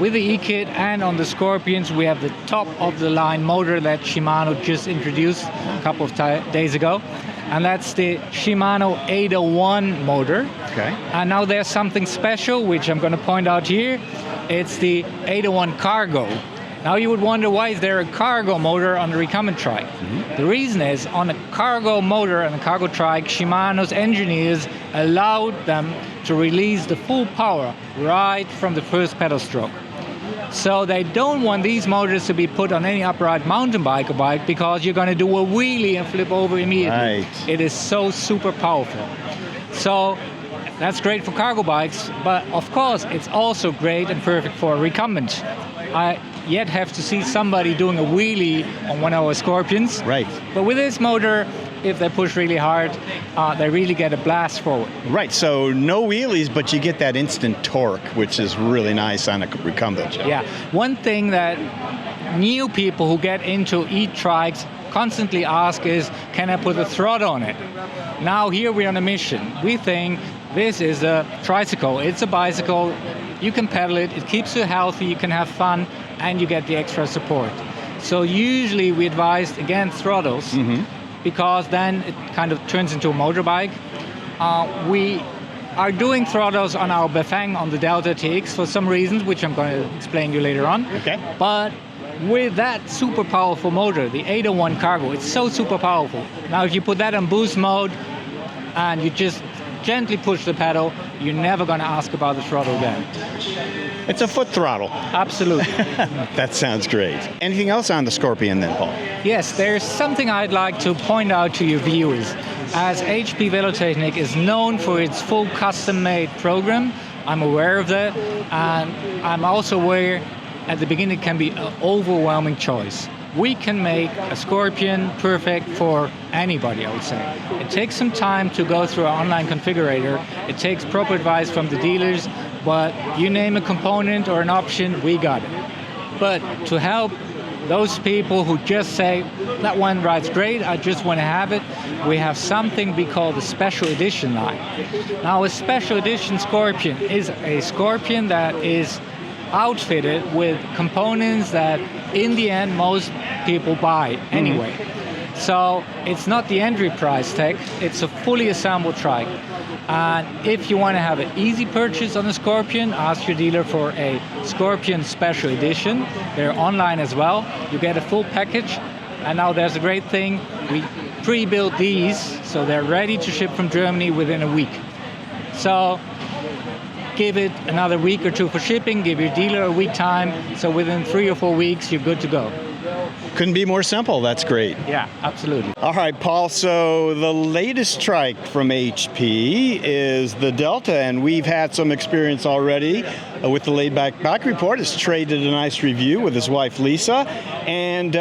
With the E-Kit and on the Scorpions, we have the top-of-the-line motor that Shimano just introduced a couple of days ago. And that's the Shimano 801 motor. Okay. And now there's something special, which I'm going to point out here. It's the 801 Cargo. Now you would wonder, why is there a cargo motor on the Recumbent trike? The reason is, on a cargo motor and a cargo trike, Shimano's engineers allowed them to release the full power right from the first pedal stroke. So they don't want these motors to be put on any upright mountain bike or bike, because you're going to do a wheelie and flip over immediately. Right. It is so super powerful. So that's great for cargo bikes, but of course it's also great and perfect for a recumbent. I yet have to see somebody doing a wheelie on one of our Scorpions. Right. But with this motor, if they push really hard, they really get a blast forward. Right, so no wheelies, but you get that instant torque, which is really nice on a recumbent. Yeah, one thing that new people who get into e-trikes constantly ask is, can I put a throttle on it? Now here we're on a mission. We think this is a tricycle. It's a bicycle. You can pedal it. It keeps you healthy. You can have fun, and you get the extra support. So usually we advise against throttles, because then it kind of turns into a motorbike. We are doing throttles on our Bafang on the Delta TX for some reasons, which I'm going to explain to you later on. Okay. But with that super powerful motor, the 801 Cargo, it's so super powerful. Now if you put that on boost mode and you just gently push the pedal, you're never going to ask about the throttle again. It's a foot throttle. Absolutely. That sounds great. Anything else on the Scorpion then, Paul? Yes, there's something I'd like to point out to your viewers. As HP Velotechnik is known for its full custom-made program, I'm aware of that, and I'm also aware at the beginning it can be an overwhelming choice. We can make a Scorpion perfect for anybody, I would say. It takes some time to go through our online configurator. It takes proper advice from the dealers, but you name a component or an option, we got it. But to help those people who just say, that one rides great, I just want to have it, we have something we call the Special Edition line. Now, a Special Edition Scorpion is a Scorpion that is outfitted with components that in the end most people buy anyway. So it's not the entry price tag, it's a fully assembled trike. And if you want to have an easy purchase on a Scorpion, ask your dealer for a Scorpion Special Edition. They're online as well. You get a full package. And now there's a great thing, we pre-built these so they're ready to ship from Germany within a week. So give it another week or two for shipping, give your dealer a week time, so within 3 or 4 weeks, you're good to go. Couldn't be more simple. That's great. Yeah, absolutely. All right, Paul, so the latest trike from HP is the Delta, and we've had some experience already with the Laidback Bike Report. It's traded a nice review with his wife, Lisa, and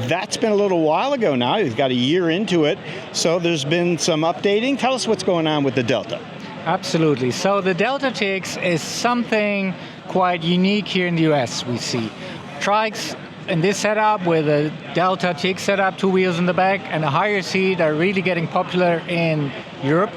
that's been a little while ago now. He's got a year into it, so there's been some updating. Tell us what's going on with the Delta. Absolutely. So the Delta TX is something quite unique here in the US, we see. Trikes in this setup with a Delta TX setup, 2 wheels in the back and a higher seat are really getting popular in Europe.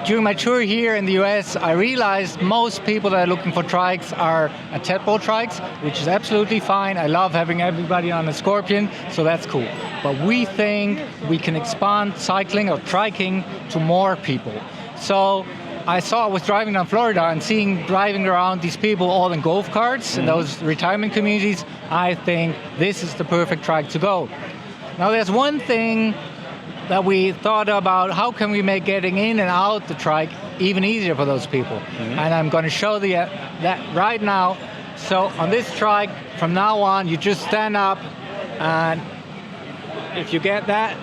During my tour here in the US, I realized most people that are looking for trikes are at tadpole trikes, which is absolutely fine. I love having everybody on a Scorpion, so that's cool. But we think we can expand cycling or triking to more people. So I was driving down Florida and driving around these people all in golf carts in those retirement communities. I think this is the perfect trike to go. Now there's one thing that we thought about, how can we make getting in and out the trike even easier for those people? And I'm going to show that right now. So on this trike, from now on, you just stand up, and if you get that.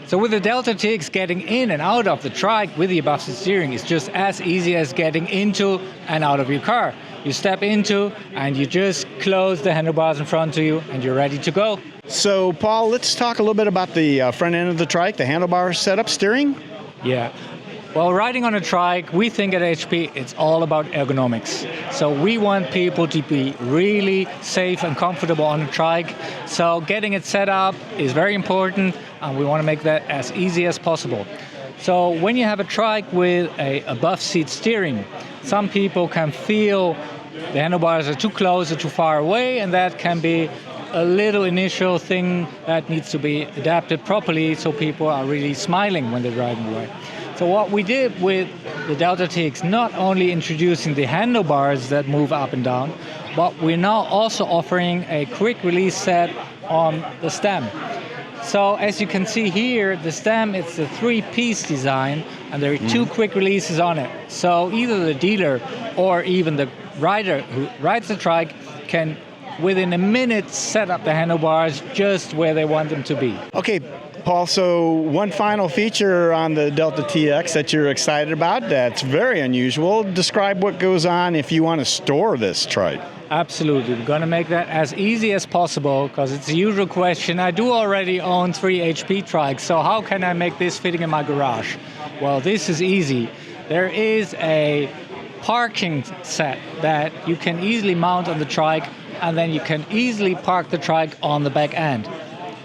So with the Delta TX, getting in and out of the trike with the above seat steering is just as easy as getting into and out of your car. You step into and you just close the handlebars in front of you and you're ready to go. So Paul, let's talk a little bit about the front end of the trike, the handlebar setup, steering. Yeah. Well, riding on a trike, we think at HP it's all about ergonomics. So we want people to be really safe and comfortable on a trike. So getting it set up is very important, and we want to make that as easy as possible. So when you have a trike with a above seat steering, some people can feel the handlebars are too close or too far away, and that can be a little initial thing that needs to be adapted properly so people are really smiling when they're driving away. So what we did with the Delta TX, not only introducing the handlebars that move up and down, but we're now also offering a quick release set on the stem. So as you can see here, the stem, it's a 3-piece design, and there are 2 quick releases on it. So either the dealer or even the rider who rides the trike can, within a minute, set up the handlebars just where they want them to be. Okay, Paul, so one final feature on the Delta TX that you're excited about that's very unusual. Describe what goes on if you want to store this trike. Absolutely. We're going to make that as easy as possible because it's the usual question. I do already own 3 HP trikes, so how can I make this fitting in my garage? Well, this is easy. There is a parking set that you can easily mount on the trike, and then you can easily park the trike on the back end.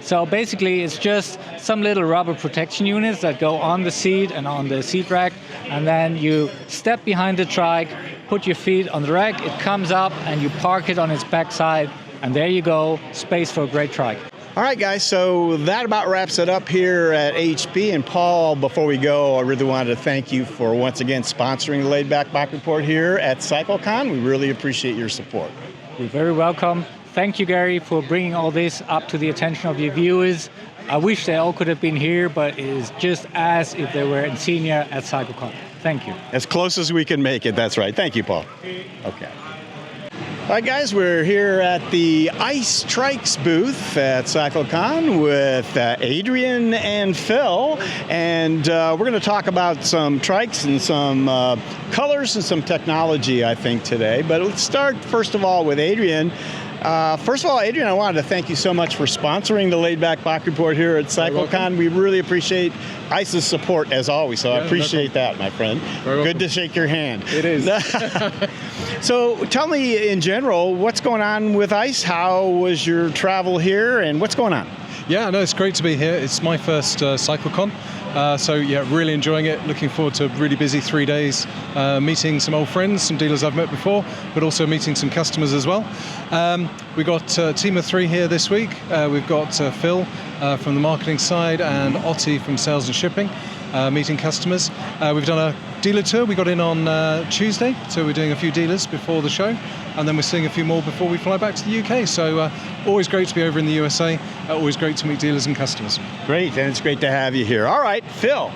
So basically it's just some little rubber protection units that go on the seat and on the seat rack, and then you step behind the trike, put your feet on the rack, it comes up and you park it on its backside, and there you go, space for a great trike. All right, guys, so that about wraps it up here at HP. And Paul, before we go, I really wanted to thank you for once again sponsoring the Laidback Bike Report here at CycleCon. We really appreciate your support. You're very welcome. Thank you, Gary, for bringing all this up to the attention of your viewers. I wish they all could have been here, but it is just as if they were in Xenia at CycleCon. Thank you. As close as we can make it, that's right. Thank you, Paul. Okay. All right, guys, we're here at the ICE Trikes booth at CycleCon with Adrian and Phil, and we're going to talk about some trikes and some colors and some technology, I think, today. But let's start, first of all, with Adrian. First of all, Adrian, I wanted to thank you so much for sponsoring the Laidback Bike Report here at CycleCon. We really appreciate ICE's support, as always, so I appreciate that, my friend. Good to shake your hand. It is. So tell me, in general, what's going on with ICE? How was your travel here, and what's going on? Yeah, no, it's great to be here. It's my first CycleCon. So yeah, really enjoying it. Looking forward to a really busy 3 days, meeting some old friends, some dealers I've met before, but also meeting some customers as well. We've got a team of 3 here this week. We've got Phil from the marketing side and Otti from sales and shipping, meeting customers. We've done a dealer tour. We got in on Tuesday, so we're doing a few dealers before the show, and then we're seeing a few more before we fly back to the UK. So always great to be over in the USA, always great to meet dealers and customers. Great, and it's great to have you here. All right, Phil,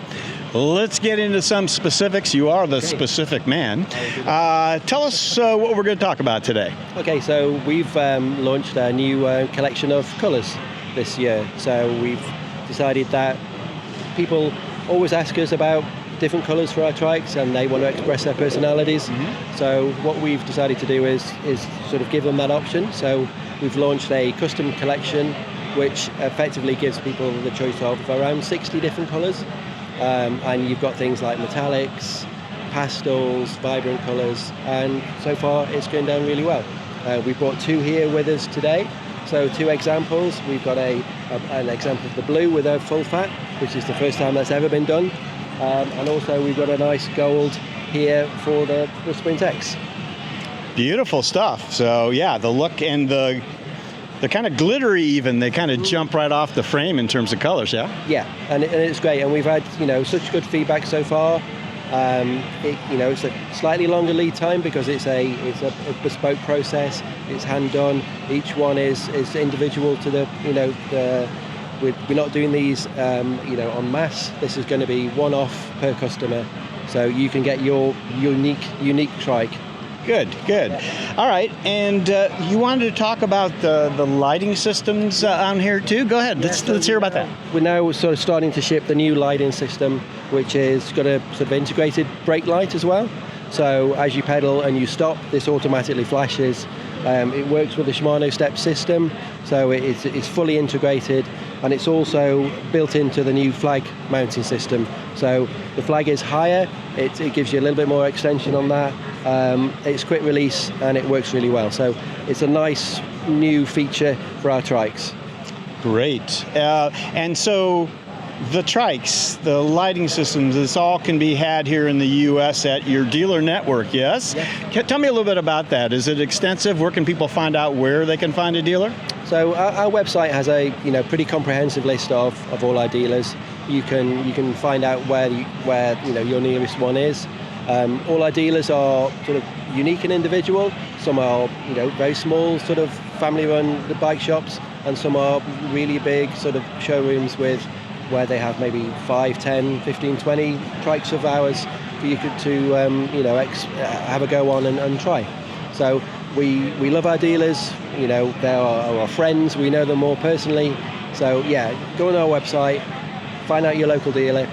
let's get into some specifics. You are the specific man. Tell us what we're going to talk about today. Okay, so we've launched a new collection of colours this year. So we've decided that people always ask us about different colours for our trikes, and they want to express their personalities. So what we've decided to do is sort of give them that option. So we've launched a custom collection which effectively gives people the choice of around 60 different colours. And you've got things like metallics, pastels, vibrant colours, and so far it's going down really well. We've brought 2 here with us today. So 2 examples. We've got an example of the blue with a full fat, which is the first time that's ever been done. And also we've got a nice gold here for the Sprint X. Beautiful stuff. So yeah, the look and the kind of glittery even, they kind of jump right off the frame in terms of colors, yeah? Yeah, and it's great. And we've had, such good feedback so far. It's a slightly longer lead time because it's a bespoke process. It's hand done. Each one is individual to the, we're not doing these, en masse. This is going to be one-off per customer, so you can get your unique trike. Good. All right, and you wanted to talk about the lighting systems on here too. Go ahead. Let's hear about that. We're now sort of starting to ship the new lighting system, which is got a sort of integrated brake light as well. So as you pedal and you stop, this automatically flashes. It works with the Shimano step system, so it's fully integrated, and it's also built into the new flag mounting system. So the flag is higher, it gives you a little bit more extension on that. It's quick release and it works really well. So it's a nice new feature for our trikes. Great. And so the trikes, the lighting systems, this all can be had here in the U.S. at your dealer network, yes? Tell me a little bit about that. Is it extensive? Where can people find out where they can find a dealer? So our website has a pretty comprehensive list of all our dealers. You can find out where your nearest one is. All our dealers are sort of unique and individual. Some are very small sort of family-run bike shops, and some are really big sort of showrooms where they have maybe 5, 10, 15, 20 trikes of ours for you to have a go on and try. So we love our dealers. They are our friends. We know them more personally. So yeah, go on our website, find out your local dealer,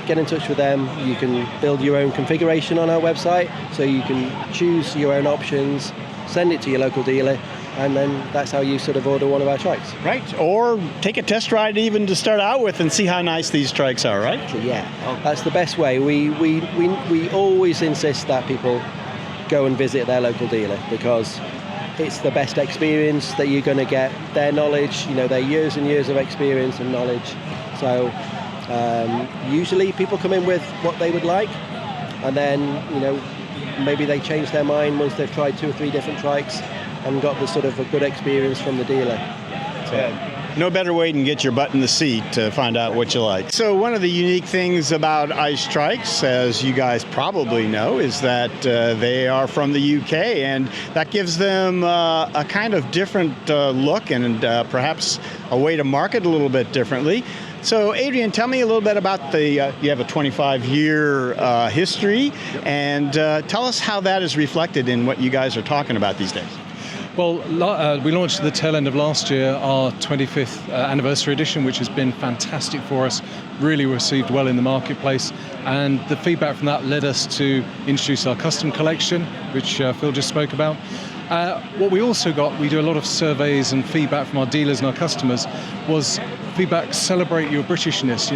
get in touch with them. You can build your own configuration on our website, so you can choose your own options, send it to your local dealer, and then that's how you sort of order one of our trikes. Right, or take a test ride even to start out with and see how nice these trikes are, right? Yeah, that's the best way. We always insist that people go and visit their local dealer, because it's the best experience that you're going to get. Their knowledge, their years and years of experience and knowledge. So usually people come in with what they would like, and then maybe they change their mind once they've tried 2 or 3 different trikes and got the sort of a good experience from the dealer. So, no better way than get your butt in the seat to find out what you like. So one of the unique things about ICE trikes, as you guys probably know, is that they are from the UK, and that gives them a kind of different look and perhaps a way to market a little bit differently. So Adrian, tell me a little bit about you have a 25-year history, and tell us how that is reflected in what you guys are talking about these days. Well, we launched at the tail end of last year our 25th anniversary edition, which has been fantastic for us, really received well in the marketplace, and the feedback from that led us to introduce our custom collection, which Phil just spoke about. What we also got, we do a lot of surveys and feedback from our dealers and our customers, was feedback, celebrate your Britishness.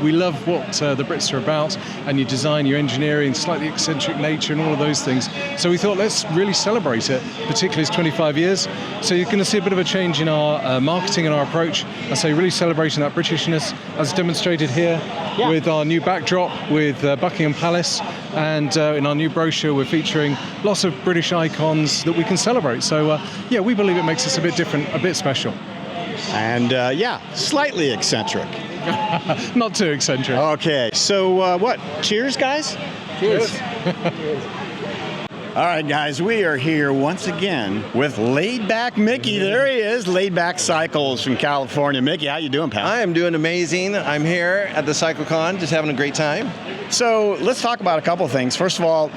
We love what the Brits are about, and your design, your engineering, slightly eccentric nature and all of those things. So we thought, let's really celebrate it, particularly as 25 years. So you're going to see a bit of a change in our marketing and our approach. I say really celebrating that Britishness, as demonstrated here with our new backdrop with Buckingham Palace, and in our new brochure we're featuring lots of British icons that we can celebrate. So we believe it makes us a bit different, a bit special. And slightly eccentric. Not too eccentric. Okay, so what? Cheers, guys? Cheers. All right, guys, we are here once again with Laidback Mickey. There he is, Laidback Cycles from California. Mickey, how you doing, pal? I am doing amazing. I'm here at the CycleCon, just having a great time. So let's talk about a couple things. First of all,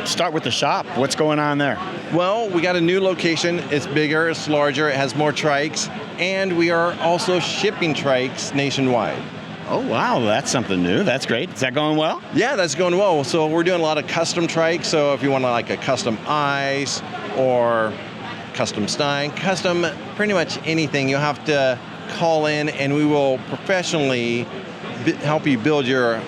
start with the shop. What's going on there? Well, we got a new location. It's bigger, it's larger, it has more trikes, and we are also shipping trikes nationwide. Oh, wow, that's something new. That's great. Is that going well? Yeah, that's going well. So we're doing a lot of custom trikes. So if you want like a custom ICE or custom Stein, custom pretty much anything, you'll have to call in and we will professionally help you build your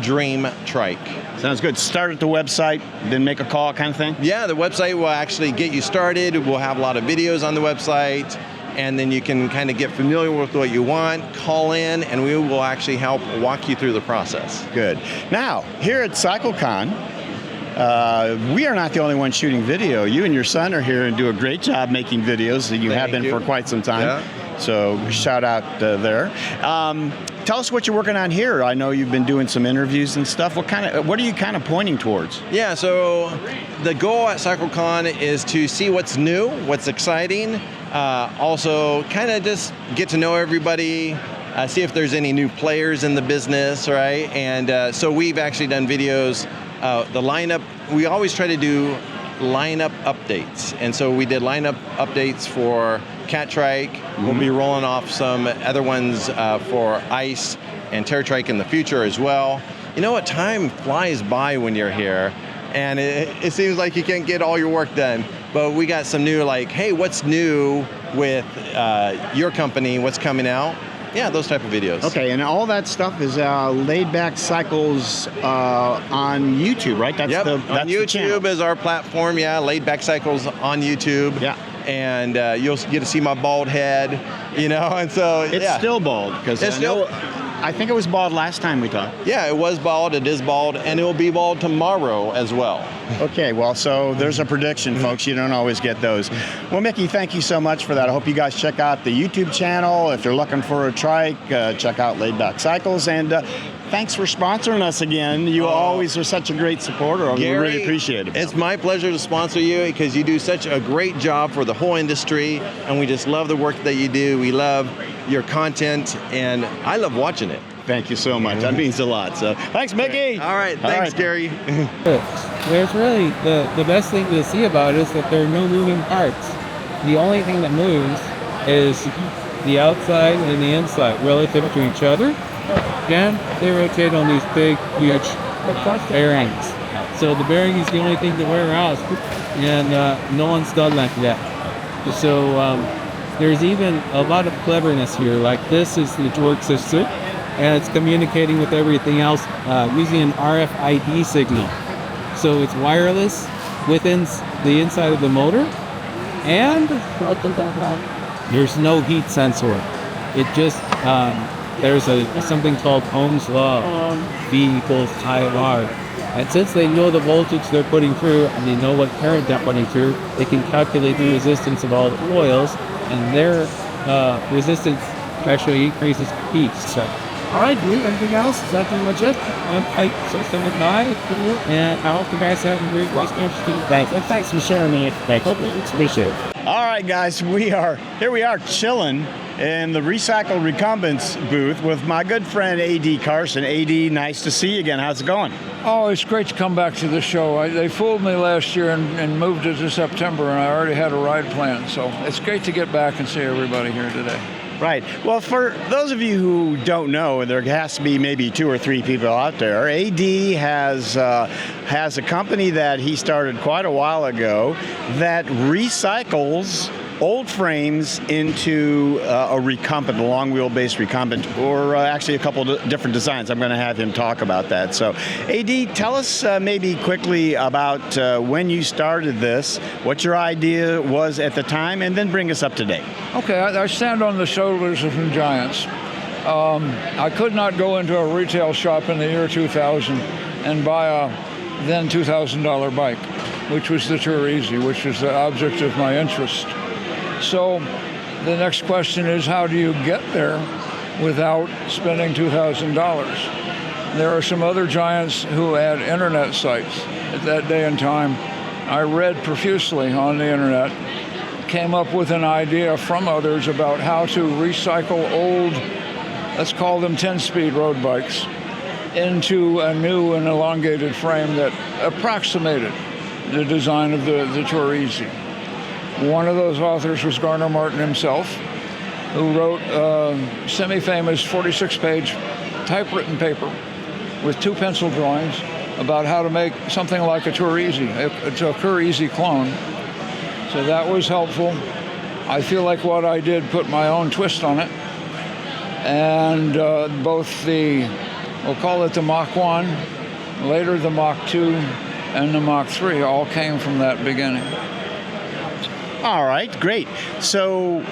dream trike. Sounds good. Start at the website, then make a call kind of thing? Yeah, the website will actually get you started. We'll have a lot of videos on the website, and then you can kind of get familiar with what you want, call in, and we will actually help walk you through the process. Good. Now, here at CycleCon, we are not the only ones shooting video. You and your son are here and do a great job making videos. You have been for quite some time. Yeah. So shout out there. Tell us what you're working on here. I know you've been doing some interviews and stuff. What are you kind of pointing towards? Yeah, so the goal at CycleCon is to see what's new, what's exciting. Also, kind of just get to know everybody, see if there's any new players in the business, right? And so we've actually done videos. The lineup, we always try to do lineup updates. And so we did lineup updates for Catrike. We'll be rolling off some other ones for ICE and Ti-Trike in the future as well. You know what? Time flies by when you're here, and it seems like you can't get all your work done. But we got some new, like, hey, what's new with your company? What's coming out? Yeah, those type of videos. Okay, and all that stuff is Laidback Cycles on YouTube, right? That's on YouTube is our platform. Yeah, Laidback Cycles on YouTube. Yeah. and you'll get to see my bald head, and so It's still bald, because I think it was bald last time we talked. Yeah, it was bald, it is bald, and it will be bald tomorrow as well. Okay, well, so there's a prediction, folks. You don't always get those. Well, Mickey, thank you so much for that. I hope you guys check out the YouTube channel. If you're looking for a trike, check out Laidback Cycles. And thanks for sponsoring us again. You always are such a great supporter. We really appreciate it. It's my pleasure to sponsor you because you do such a great job for the whole industry, and we just love the work that you do. We love your content, and I love watching it. Thank you so much. That means a lot. So thanks, Mickey. All right. Thanks, Gary. There's really the best thing to see about it is that there are no moving parts. The only thing that moves is the outside and the inside relative to each other. And they rotate on these big, huge bearings. So the bearing is the only thing that wear out, and no one's done like that. So there's even a lot of cleverness here. Like this is the torque system, and it's communicating with everything else using an RFID signal. So it's wireless within the inside of the motor, and there's no heat sensor. It just there's something called Ohm's law, V equals I/R. And since they know the voltage they're putting through and they know what current they're putting through, they can calculate the resistance of all the coils, and their resistance actually increases heat. So, all right, dude, anything else? Is that pretty much it? And I hope you guys have a great interesting day. And thanks for sharing me. Thanks. Appreciate it. All right, guys, we are chilling in the Recycle Recumbents booth with my good friend A.D. Carson. A.D., nice to see you again. How's it going? Oh, it's great to come back to the show. They fooled me last year and moved it to September, and I already had a ride planned. So it's great to get back and see everybody here today. Right. Well, for those of you who don't know, and there has to be maybe 2 or 3 people out there, AD has a company that he started quite a while ago that recycles old frames into a recumbent, a long wheelbase recumbent, or actually a couple of different designs. I'm going to have him talk about that. So, AD, tell us maybe quickly about when you started this, what your idea was at the time, and then bring us up to date. Okay, I stand on the shoulders of some giants. I could not go into a retail shop in the year 2000 and buy a then $2,000 bike, which was the Tour Easy, which was the object of my interest. So the next question is, how do you get there without spending $2,000? There are some other giants who had internet sites at that day and time. I read profusely on the internet, came up with an idea from others about how to recycle old, let's call them 10-speed road bikes, into a new and elongated frame that approximated the design of the Tour Easy. One of those authors was Garner Martin himself, who wrote a semi-famous 46-page typewritten paper with 2 pencil drawings about how to make something like a Tour Easy. It's a Tour Easy clone. So that was helpful. I feel like what I did put my own twist on it. And both we'll call it the Mach 1, later the Mach 2, and the Mach 3 all came from that beginning. All right, great. So,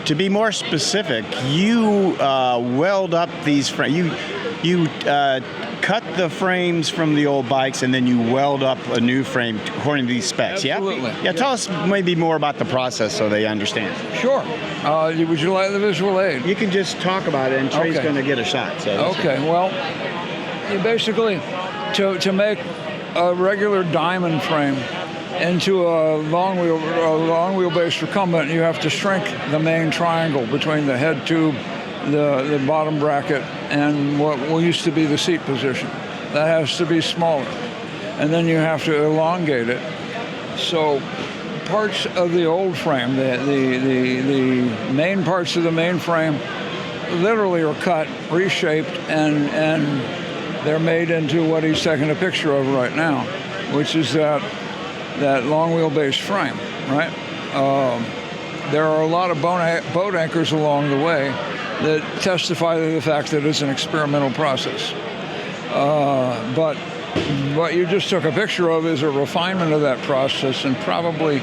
to be more specific, you weld up these frames. You cut the frames from the old bikes, and then you weld up a new frame according to these specs. Absolutely. Yeah. Tell us maybe more about the process so they understand. Sure. Would you like the visual aid? You can just talk about it, and Trey's going to get a shot. So okay. Well, you basically to make a regular diamond frame into a long wheelbase recumbent, you have to shrink the main triangle between the head tube, the bottom bracket, and what used to be the seat position. That has to be smaller. And then you have to elongate it. So parts of the old frame, the main parts of the main frame literally are cut, reshaped, and they're made into what he's taking a picture of right now, which is that long wheelbase frame, right? There are a lot of boat anchors along the way that testify to the fact that it's an experimental process. But what you just took a picture of is a refinement of that process, and probably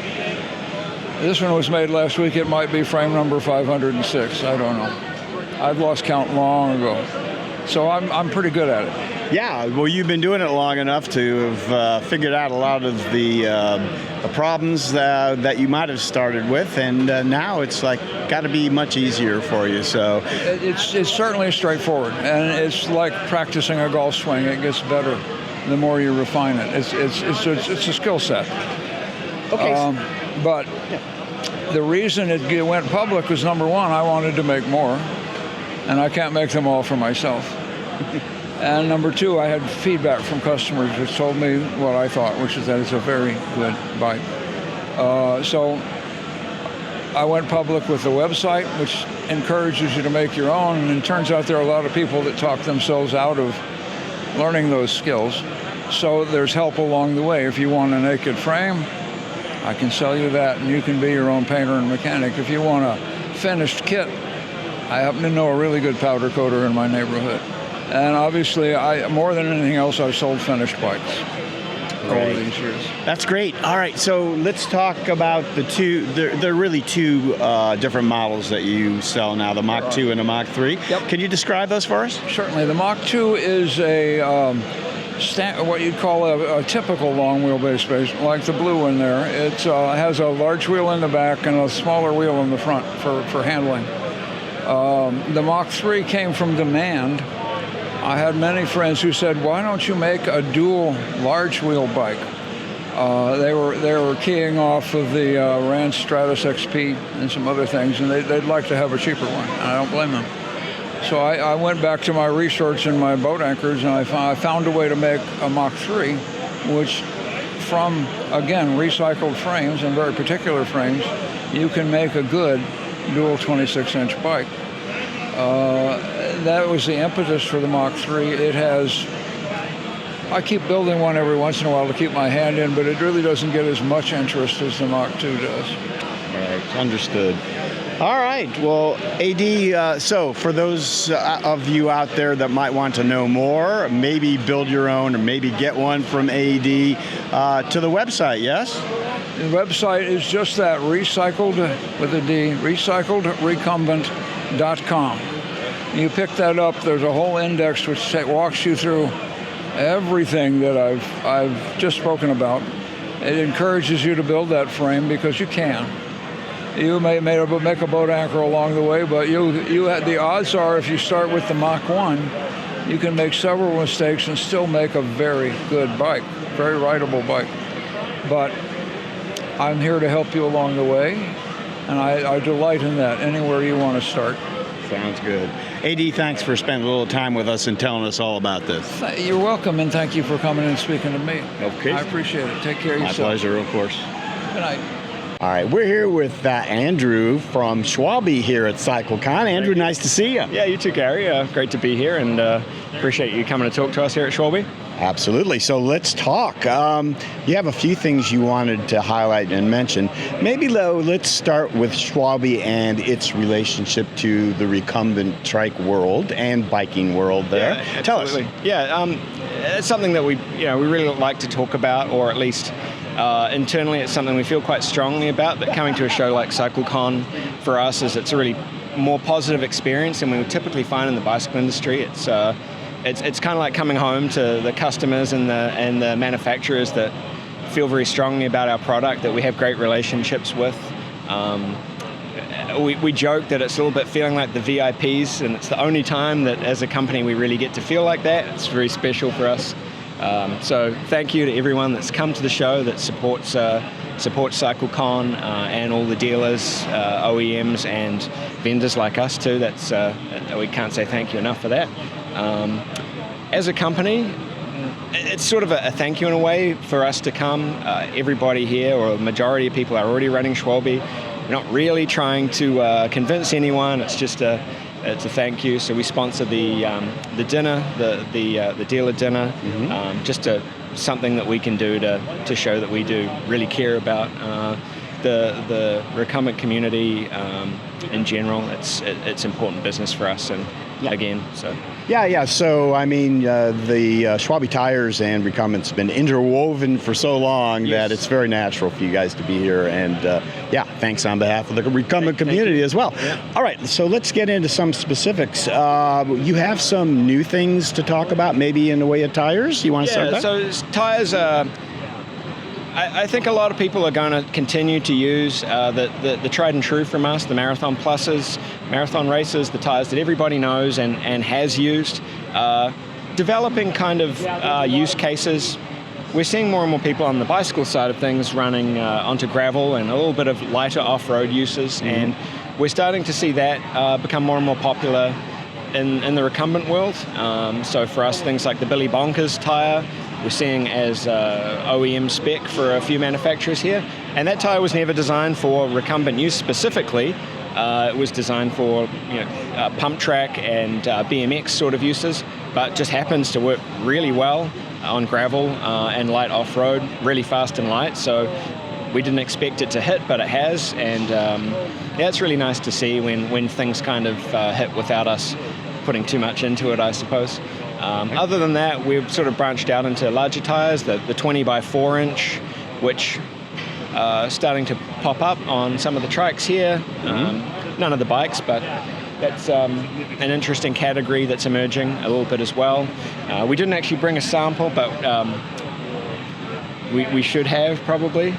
This one was made last week. It might be frame number 506. I don't know. I've lost count long ago. So I'm pretty good at it. Yeah, well, you've been doing it long enough to have figured out a lot of the problems that you might have started with, and now it's like got to be much easier for you. So it's certainly straightforward, and it's like practicing a golf swing. It gets better the more you refine it. It's a skill set. Okay. But the reason it went public was, number one, I wanted to make more, and I can't make them all for myself. And number two, I had feedback from customers which told me what I thought, which is that it's a very good bike. So I went public with the website, which encourages you to make your own, and it turns out there are a lot of people that talk themselves out of learning those skills. So there's help along the way. If you want a naked frame, I can sell you that, and you can be your own painter and mechanic. If you want a finished kit, I happen to know a really good powder coater in my neighborhood. And obviously, more than anything else, I've sold finished bikes over these years. That's great. All right, so let's talk about the two. There are really two different models that you sell now, the Mach 2 and the Mach 3. Yep. Can you describe those for us? Certainly. The Mach 2 is a what you'd call a typical long wheelbase base, like the blue one there. It has a large wheel in the back and a smaller wheel in the front for handling. The Mach 3 came from demand. I had many friends who said, "Why don't you make a dual large wheel bike?" They were keying off of the Rand Stratus XP and some other things, and they'd like to have a cheaper one. And I don't blame them. So I went back to my research in my boat anchors, and I found a way to make a Mach 3, which from, again, recycled frames and very particular frames, you can make a good dual 26-inch bike. That was the impetus for the Mach 3. It has, I keep building one every once in a while to keep my hand in, but it really doesn't get as much interest as the Mach 2 does. All right, understood. All right, well, AD, so for those of you out there that might want to know more, maybe build your own or maybe get one from AD, to the website, yes? The website is just that, recycled, with a D, recumbent.com. You pick that up, there's a whole index which walks you through everything that I've just spoken about. It encourages you to build that frame because you can. You may make a boat anchor along the way, but the odds are if you start with the Mach 1, you can make several mistakes and still make a very good bike, very rideable bike. But I'm here to help you along the way, and I delight in that, anywhere you want to start. Sounds good. AD, thanks for spending a little time with us and telling us all about this. You're welcome, and thank you for coming and speaking to me. Okay. I appreciate it. Take care of yourself. My pleasure, of course. Good night. All right, we're here with Andrew from Schwalbe here at CycleCon. Andrew, nice to see you. Yeah, you too, Gary. Great to be here, and appreciate you coming to talk to us here at Schwalbe. Absolutely. So let's talk. You have a few things you wanted to highlight and mention. Maybe, though, let's start with Schwalbe and its relationship to the recumbent trike world and biking world there. Yeah, tell us. Yeah, it's something that we really like to talk about, or at least internally it's something we feel quite strongly about, that coming to a show like CycleCon for us it's a really more positive experience than we would typically find in the bicycle industry. It's kind of like coming home to the customers and the manufacturers that feel very strongly about our product, that we have great relationships with. We joke that it's a little bit feeling like the VIPs, and it's the only time that as a company we really get to feel like that. It's very special for us. So thank you to everyone that's come to the show, that supports CycleCon and all the dealers, OEMs and vendors like us too. We can't say thank you enough for that. As a company, it's sort of a thank you in a way for us to come. Everybody here, or a majority of people, are already running Schwalbe. We're not really trying to convince anyone. It's just a thank you. So we sponsor the dinner, the dealer dinner, just something that we can do to show that we do really care about the recumbent community in general. It's important business for us, and again, so. Yeah. So, I mean, the Schwalbe Tires and Recumbents have been interwoven for so long that it's very natural for you guys to be here. And, thanks on behalf of the Recumbent community as well. Yeah. All right, so let's get into some specifics. You have some new things to talk about, maybe in the way of tires? You want to start that? So tires I think a lot of people are going to continue to use the tried and true from us, the Marathon Pluses, Marathon Racers, the tires that everybody knows and has used. Developing kind of use cases. We're seeing more and more people on the bicycle side of things running onto gravel and a little bit of lighter off-road uses, and we're starting to see that become more and more popular in the recumbent world. So for us, things like the Billy Bonkers tire, we're seeing as OEM spec for a few manufacturers here. And that tire was never designed for recumbent use specifically. It was designed for pump track and BMX sort of uses, but just happens to work really well on gravel and light off-road, really fast and light. So we didn't expect it to hit, but it has. And yeah, it's really nice to see when things kind of hit without us putting too much into it, I suppose. Other than that, we've sort of branched out into larger tires, the 20 by 4 inch, which starting to pop up on some of the trikes here. None of the bikes, but that's an interesting category that's emerging a little bit as well. We didn't actually bring a sample, but we should have probably.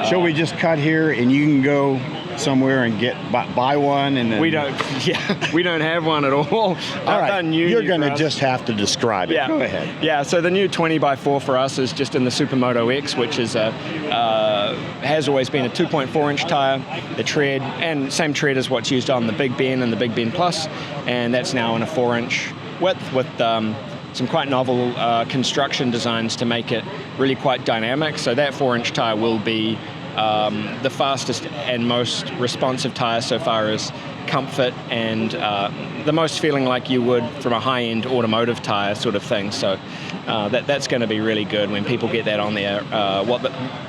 Shall we just cut here and you can go somewhere and buy one? And then we don't have one at all. All right, you're going to just have to describe it. Yeah. Go ahead. Yeah, so the new 20 by 4 for us is just in the Supermoto X, which is has always been a 2.4 inch tire. The tread, and same tread as what's used on the Big Ben and the Big Ben Plus, and that's now in a 4 inch width with some quite novel construction designs to make it really quite dynamic. So that 4 inch tire will be the fastest and most responsive tire so far as comfort and the most feeling like you would from a high-end automotive tire sort of thing. So that's going to be really good when people get that on their,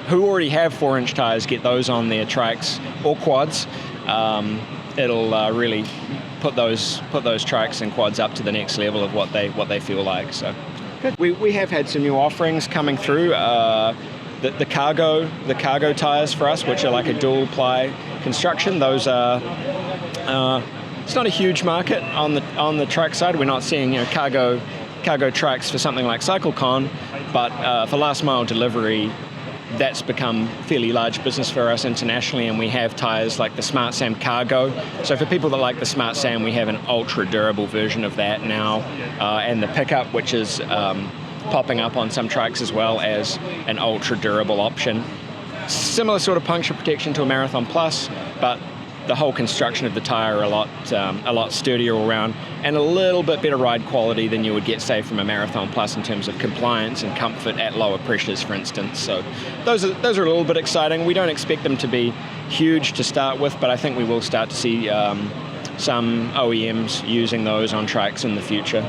who already have 4 inch tires, get those on their trikes or quads. It'll really put those trikes and quads up to the next level of what they feel like. So good. We have had some new offerings coming through. The cargo tires for us, which are like a dual ply construction. Those are it's not a huge market on the trike side. We're not seeing cargo trikes for something like CycleCon, but for last mile delivery, that's become fairly large business for us internationally, and we have tires like the Smart Sam Cargo. So for people that like the Smart Sam, we have an ultra durable version of that now, and the pickup, which is popping up on some trikes as well as an ultra durable option. Similar sort of puncture protection to a Marathon Plus, but the whole construction of the tire a lot sturdier all around, and a little bit better ride quality than you would get, say, from a Marathon Plus in terms of compliance and comfort at lower pressures, for instance. So those are a little bit exciting. We don't expect them to be huge to start with, but I think we will start to see some OEMs using those on trikes in the future.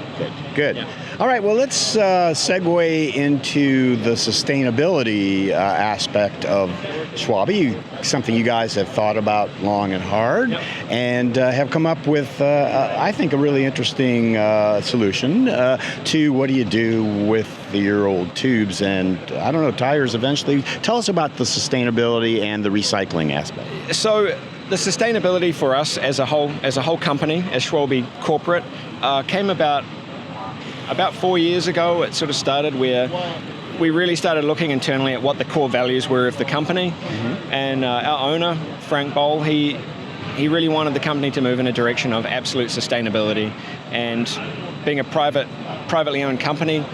Good. Yeah. All right, well, let's segue into the sustainability aspect of Schwalbe, something you guys have thought about long and hard, and have come up with, I think, a really interesting solution to what do you do with your old tubes and, I don't know, tires eventually. Tell us about the sustainability and the recycling aspect. So the sustainability for us as a whole company, as Schwalbe Corporate, came about 4 years ago. It sort of started where we really started looking internally at what the core values were of the company. And our owner, Frank Boll, he really wanted the company to move in a direction of absolute sustainability. And being a privately owned company,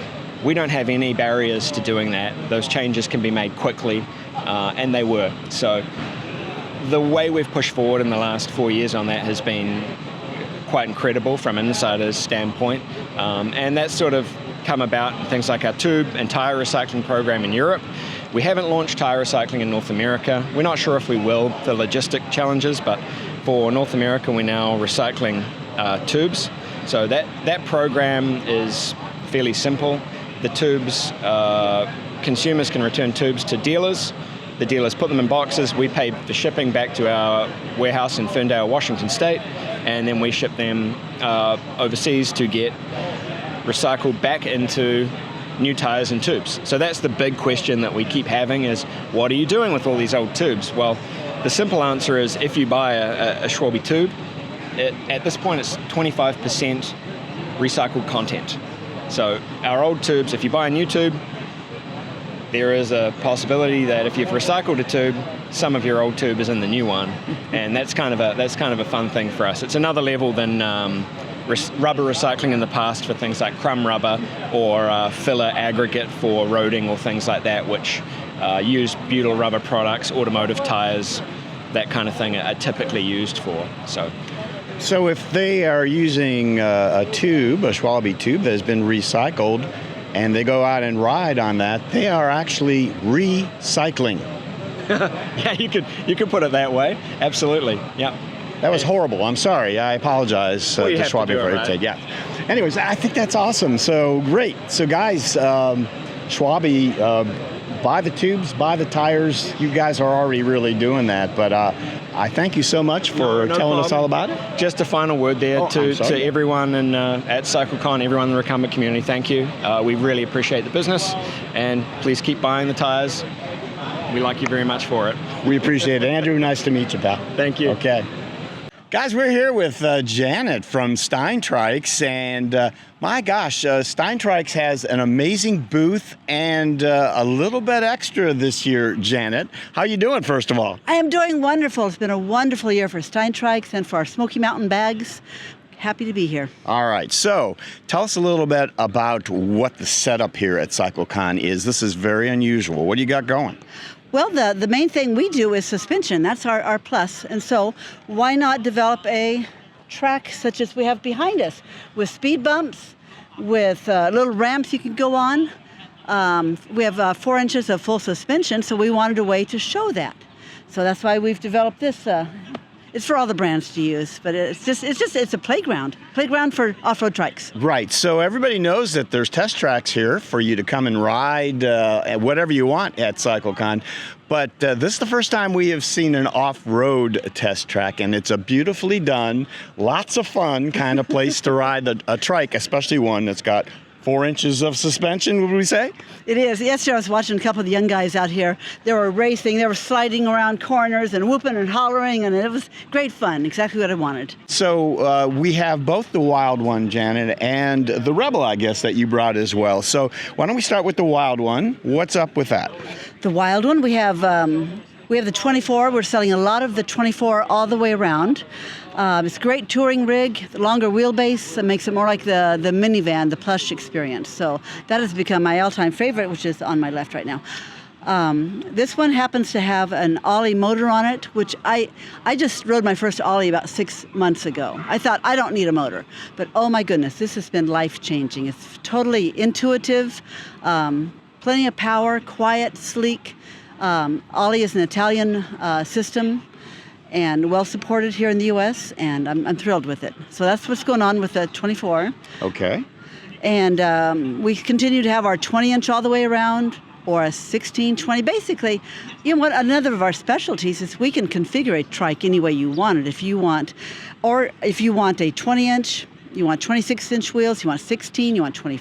we don't have any barriers to doing that. Those changes can be made quickly, and they were. So the way we've pushed forward in the last 4 years on that has been quite incredible from an insider's standpoint. And that's sort of come about in things like our tube and tire recycling program in Europe. We haven't launched tire recycling in North America. We're not sure if we will for logistic challenges, but for North America, we're now recycling tubes. So that program is fairly simple. The tubes, consumers can return tubes to dealers. The dealers put them in boxes. We pay for shipping back to our warehouse in Ferndale, Washington State, and then we ship them overseas to get recycled back into new tires and tubes. So that's the big question that we keep having is, what are you doing with all these old tubes? Well, the simple answer is if you buy a Schwalbe tube, at this point it's 25% recycled content. So our old tubes, if you buy a new tube, there is a possibility that if you've recycled a tube, some of your old tube is in the new one, and that's kind of a fun thing for us. It's another level than rubber recycling in the past for things like crumb rubber or filler aggregate for roading or things like that, which use butyl rubber products, automotive tires, that kind of thing are typically used for. So if they are using a tube, a Schwalbe tube that has been recycled, and they go out and ride on that, they are actually recycling. Yeah, you could put it that way. Absolutely. Yeah. That was horrible. I'm sorry. I apologize to Schwalbe for it. Right? Yeah. Anyways, I think that's awesome. So great. So guys, Schwalbe, buy the tubes, buy the tires. You guys are already really doing that, but I thank you so much for telling us all about it. Just a final word there to everyone at CycleCon, everyone in the recumbent community. Thank you. We really appreciate the business, and please keep buying the tires. We like you very much for it. We appreciate it. Andrew, nice to meet you, pal. Thank you. Okay. Guys, we're here with Janet from Steintrikes, and my gosh, Steintrikes has an amazing booth and a little bit extra this year, Janet. How you doing, first of all? I am doing wonderful. It's been a wonderful year for Steintrikes and for our Smoky Mountain bags. Happy to be here. All right, so tell us a little bit about what the setup here at CycleCon is. This is very unusual. What do you got going? Well, the main thing we do is suspension. That's our plus. And so why not develop a track such as we have behind us with speed bumps, with little ramps you can go on. We have 4 inches of full suspension, so we wanted a way to show that. So that's why we've developed this. It's for all the brands to use, but it's a playground for off-road trikes. Right. So everybody knows that there's test tracks here for you to come and ride whatever you want at CycleCon. But this is the first time we have seen an off-road test track, and it's a beautifully done, lots of fun kind of place to ride a trike, especially one that's got 4 inches of suspension, would we say? It is. Yesterday I was watching a couple of the young guys out here. They were racing, they were sliding around corners and whooping and hollering, and it was great fun, exactly what I wanted. So we have both the Wild one, Janet, and the Rebel, I guess, that you brought as well. So why don't we start with the Wild one? What's up with that? The Wild one, we have the 24. We're selling a lot of the 24 all the way around. It's a great touring rig. The longer wheelbase makes it more like the minivan, the plush experience. So that has become my all-time favorite, which is on my left right now. This one happens to have an Ollie motor on it, which I just rode my first Ollie about 6 months ago. I thought, I don't need a motor. But oh my goodness, this has been life-changing. It's totally intuitive, plenty of power, quiet, sleek. Ollie is an Italian system and well supported here in the U.S., and I'm thrilled with it. So that's what's going on with the 24. Okay. And we continue to have our 20-inch all the way around, or a 16-20. Basically, you know what? Another of our specialties is we can configure a trike any way you want it. If you want a 20-inch, you want 26-inch wheels, you want 16, you want 20.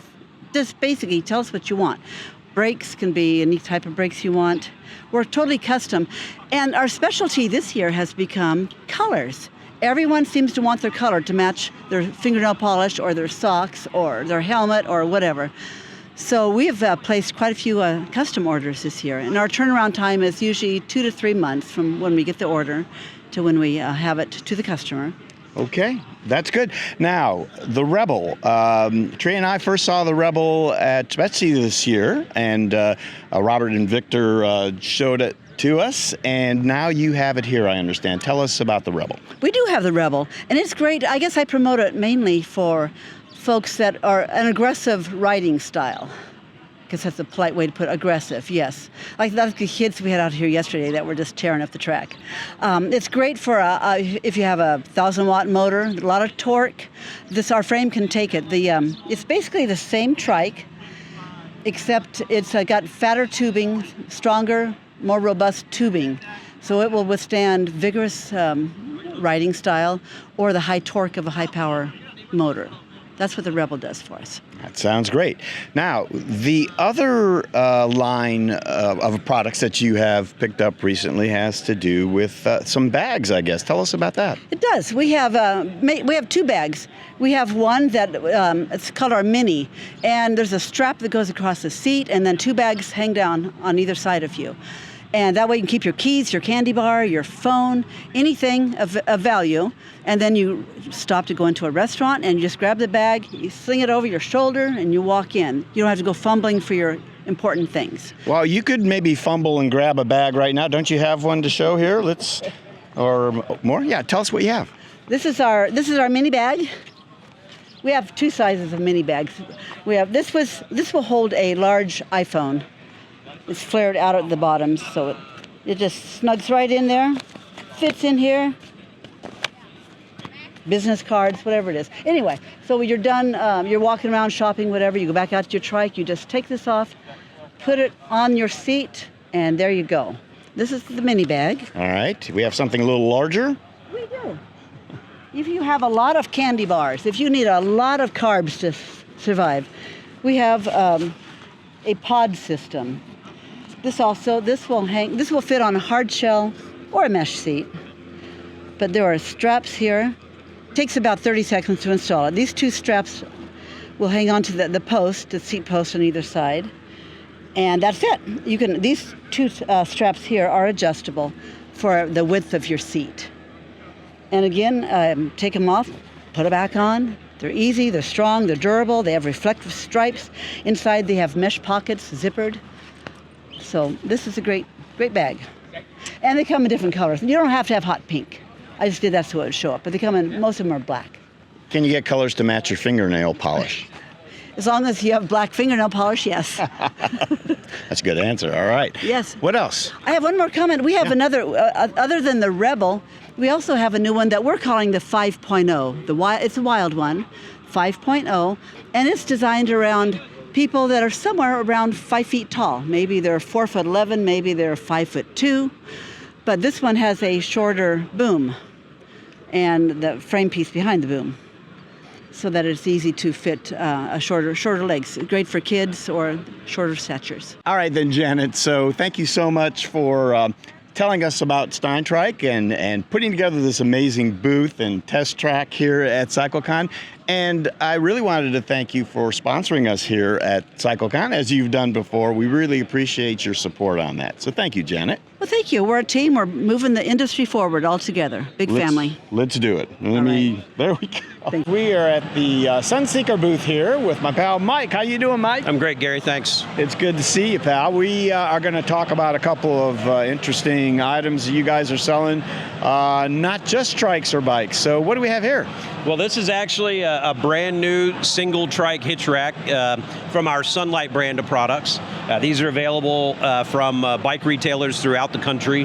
Just basically tell us what you want. Brakes can be any type of brakes you want. We're totally custom. And our specialty this year has become colors. Everyone seems to want their color to match their fingernail polish or their socks or their helmet or whatever. So we have placed quite a few custom orders this year. And our turnaround time is usually 2 to 3 months from when we get the order to when we have it to the customer. Okay, that's good. Now, the Rebel. Trey and I first saw the Rebel at Betsy this year, and Robert and Victor showed it to us, and now you have it here, I understand. Tell us about the Rebel. We do have the Rebel, and it's great. I guess I promote it mainly for folks that are an aggressive riding style. I guess that's a polite way to put aggressive, yes. Like the kids we had out here yesterday that were just tearing up the track. It's great for if you have a 1,000-watt motor, a lot of torque. Our frame can take it. It's basically the same trike, except it's got fatter tubing, stronger, more robust tubing. So it will withstand vigorous riding style or the high torque of a high-power motor. That's what the Rebel does for us. That sounds great. Now, the other line of products that you have picked up recently has to do with some bags, I guess. Tell us about that. It does. We have 2 bags. We have one that it's called our Mini, and there's a strap that goes across the seat, and then 2 bags hang down on either side of you. And that way you can keep your keys, your candy bar, your phone, anything of value. And then you stop to go into a restaurant and you just grab the bag, you sling it over your shoulder, and you walk in. You don't have to go fumbling for your important things. Well, you could maybe fumble and grab a bag right now. Don't you have one to show here? Or more? Yeah, tell us what you have. This is our mini bag. We have 2 sizes of mini bags. We have this will hold a large iPhone. It's flared out at the bottom, so it just snugs right in there, fits in here. Business cards, whatever it is. Anyway, so when you're done, you're walking around shopping, whatever, you go back out to your trike, you just take this off, put it on your seat, and there you go. This is the mini bag. All right, we have something a little larger. We do. If you have a lot of candy bars, if you need a lot of carbs to survive, we have a pod system. This will fit on a hard shell or a mesh seat. But there are straps here. It takes about 30 seconds to install it. These 2 straps will hang on to the post, the seat post on either side. And that's it. These 2 straps here are adjustable for the width of your seat. And again, take them off, put it back on. They're easy, they're strong, they're durable, they have reflective stripes. Inside they have mesh pockets, zippered. So this is a great bag. And they come in different colors. You don't have to have hot pink. I just did that so it would show up. But most of them are black. Can you get colors to match your fingernail polish? As long as you have black fingernail polish, yes. That's a good answer. All right. Yes. What else? I have one more comment. We have another, other than the Rebel, we also have a new one that we're calling the 5.0. It's a wild one, 5.0, and it's designed around people that are somewhere around 5 feet tall. Maybe they're 4'11", maybe they're 5'2", but this one has a shorter boom and the frame piece behind the boom, so that it's easy to fit shorter legs. Great for kids or shorter statures. All right then, Janet. So thank you so much for telling us about Steintrike and putting together this amazing booth and test track here at CycleCon. And I really wanted to thank you for sponsoring us here at CycleCon, as you've done before. We really appreciate your support on that. So thank you, Janet. Well, thank you. We're a team. We're moving the industry forward all together. Big family. Let's do it. There we go. We are at the Sunseeker booth here with my pal Mike. How you doing, Mike? I'm great, Gary. Thanks. It's good to see you, pal. We are going to talk about a couple of interesting items that you guys are selling, not just trikes or bikes. So what do we have here? Well, this is actually a brand new single trike hitch rack from our Sunlight brand of products. These are available from bike retailers throughout the country.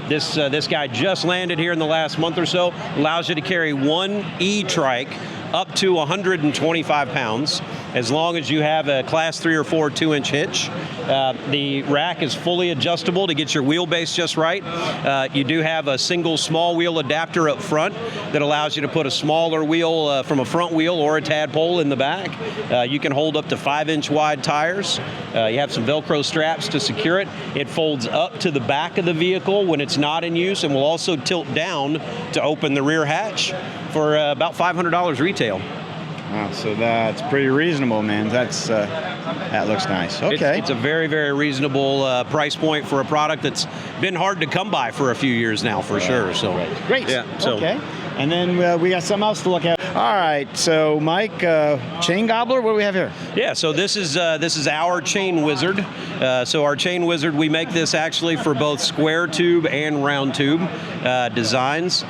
This guy just landed here in the last month or so. Allows you to carry one e-trike up to 125 pounds, as long as you have a class 3 or 4 2-inch hitch. The rack is fully adjustable to get your wheelbase just right. You do have a single small wheel adapter up front that allows you to put a smaller wheel from a front wheel or a tadpole in the back. You can hold up to 5-inch wide tires. You have some Velcro straps to secure it. It folds up to the back of the vehicle when it's not in use, and will also tilt down to open the rear hatch for about $500 retail. Wow, so that's pretty reasonable, man. That looks nice. Okay. It's a very, very reasonable price point for a product that's been hard to come by for a few years now, for sure. So great. Yeah. So. Okay. And then we got something else to look at. All right. So Mike, chain gobbler. What do we have here? Yeah. So this is our chain wizard. So our chain wizard, we make this actually for both square tube and round tube designs.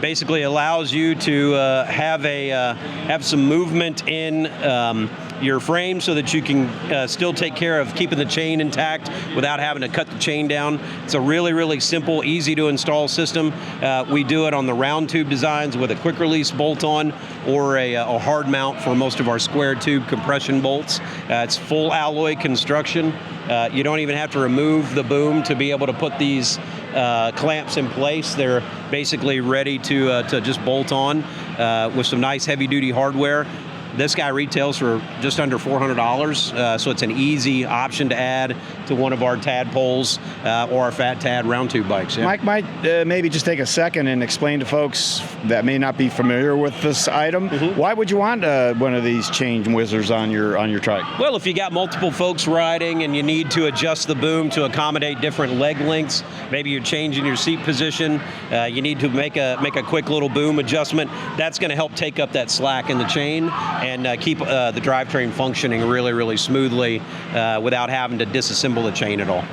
Basically allows you to have some movement in your frame so that you can still take care of keeping the chain intact without having to cut the chain down. It's a really, really simple, easy to install system. We do it on the round tube designs with a quick release bolt on or a hard mount for most of our square tube compression bolts. It's full alloy construction. You don't even have to remove the boom to be able to put these clamps in place. They're basically ready to just bolt on with some nice heavy duty hardware. This guy retails for just under $400, so it's an easy option to add to one of our tadpoles or our fat tad round tube bikes. Yeah. Mike might maybe just take a second and explain to folks that may not be familiar with this item. Why would you want one of these change whizzers on your trike? Well, if you got multiple folks riding and you need to adjust the boom to accommodate different leg lengths, maybe you're changing your seat position, you need to make a quick little boom adjustment, that's going to help take up that slack in the chain and keep the drivetrain functioning really, really smoothly without having to disassemble the chain at all.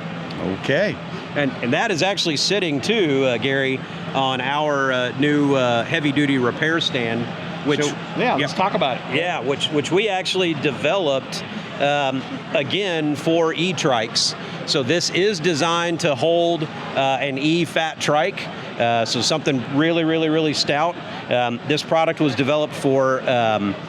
Okay. And that is actually sitting too, Gary, on our new heavy-duty repair stand. Which, let's talk about it. Yeah, which we actually developed again for e-trikes. So this is designed to hold an e-fat trike. So something really, really, really stout. This product was developed for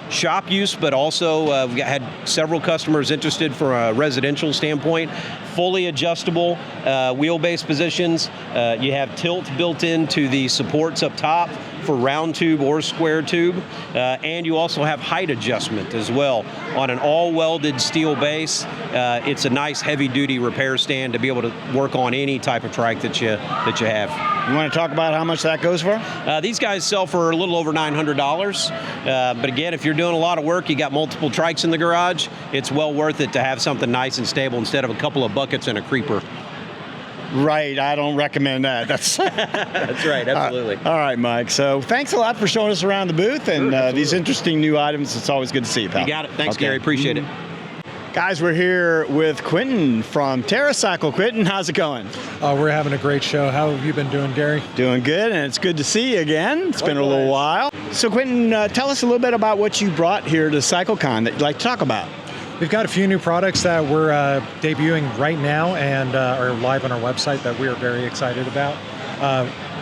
shop use, but also we had several customers interested from a residential standpoint. Fully adjustable wheelbase positions. You have tilt built into the supports up top for round tube or square tube. And you also have height adjustment as well. On an all-welded steel base, it's a nice heavy-duty repair stand to be able to work on any type of trike that you have. You want to talk about how much that goes for? These guys sell for a little over $900. But again, if you're doing a lot of work, you got multiple trikes in the garage, it's well worth it to have something nice and stable instead of a couple of buckets and a creeper. Right, I don't recommend that. That's That's right, absolutely. All right, Mike. So thanks a lot for showing us around the booth and these interesting new items. It's always good to see you, pal. You got it. Thanks, Gary. Appreciate it. Guys, we're here with Quentin from TerraCycle. Quentin, how's it going? We're having a great show. How have you been doing, Gary? Doing good, and it's good to see you again. It's been a little while. So, Quentin, tell us a little bit about what you brought here to CycleCon that you'd like to talk about. We've got a few new products that we're debuting right now and are live on our website that we are very excited about.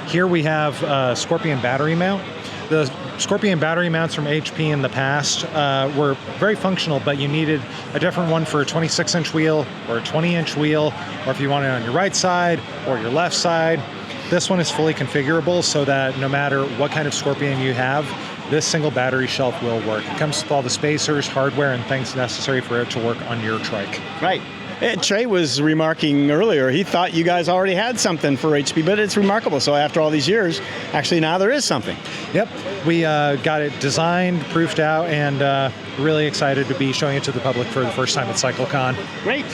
Here we have a Scorpion battery mount. The Scorpion battery mounts from HP in the past were very functional, but you needed a different one for a 26-inch wheel or a 20-inch wheel, or if you want it on your right side or your left side. This one is fully configurable so that no matter what kind of Scorpion you have, this single battery shelf will work. It comes with all the spacers, hardware, and things necessary for it to work on your trike. Right. Trey was remarking earlier, he thought you guys already had something for HP, but it's remarkable. So after all these years, actually now there is something. Yep. We got it designed, proofed out, and really excited to be showing it to the public for the first time at CycleCon. Great.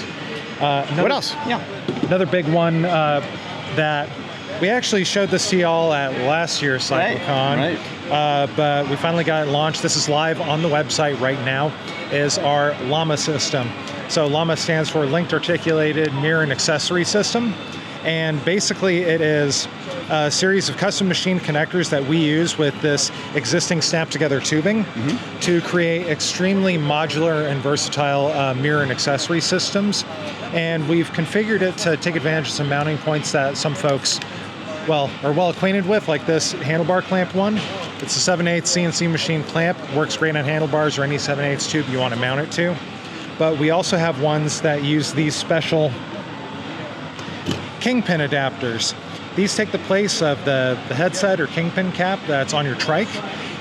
What else? Yeah. Another big one that we actually showed this to y'all at last year's CycleCon. Right. But we finally got it launched. This is live on the website right now, is our LAMA system. So LAMA stands for Linked Articulated Mirror and Accessory System. And basically it is a series of custom machine connectors that we use with this existing snapped together tubing to create extremely modular and versatile mirror and accessory systems. And we've configured it to take advantage of some mounting points that some folks are well acquainted with, like this handlebar clamp one. It's a 7/8 CNC machine clamp, works great on handlebars or any 7/8 tube you want to mount it to. But we also have ones that use these special kingpin adapters. These take the place of the headset or kingpin cap that's on your trike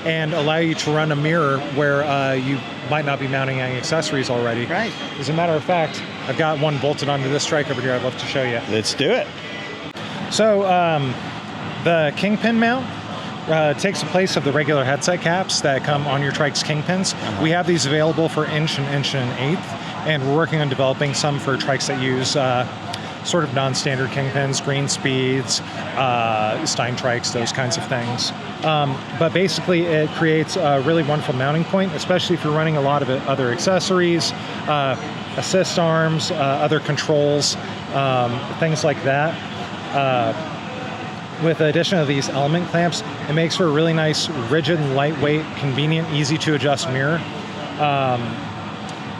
and allow you to run a mirror where you might not be mounting any accessories already. Right. As a matter of fact, I've got one bolted onto this trike over here I'd love to show you. Let's do it. So the kingpin mount takes the place of the regular headset caps that come on your trike's kingpins. We have these available for inch and an eighth, and we're working on developing some for trikes that use sort of non-standard kingpins, green speeds, Steintrikes, those kinds of things. But basically it creates a really wonderful mounting point, especially if you're running a lot of other accessories, assist arms, other controls, things like that. With the addition of these element clamps, it makes for a really nice, rigid and lightweight, convenient, easy to adjust mirror.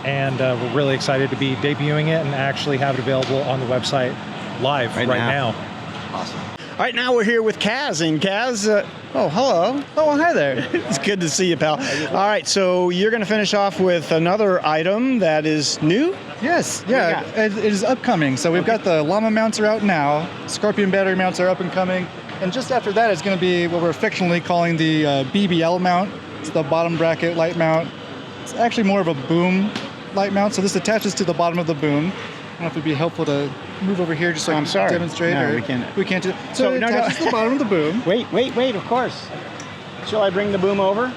And we're really excited to be debuting it and actually have it available on the website live right now. Awesome. All right, now we're here with Kaz, and Kaz, oh, hello. Oh, hi there. It's good to see you, pal. All right, so you're going to finish off with another item that is new? Yes, yeah, it is upcoming. So we've got the LAMA mounts are out now, Scorpion battery mounts are up and coming, and just after that is going to be what we're affectionately calling the BBL mount. It's the bottom bracket light mount. It's actually more of a boom light mount, so this attaches to the bottom of the boom. I don't know if it'd be helpful to move over here just so I can demonstrate. No, or we can't. We can't do. So it attaches to the bottom of the boom. Wait, of course. Shall I bring the boom over?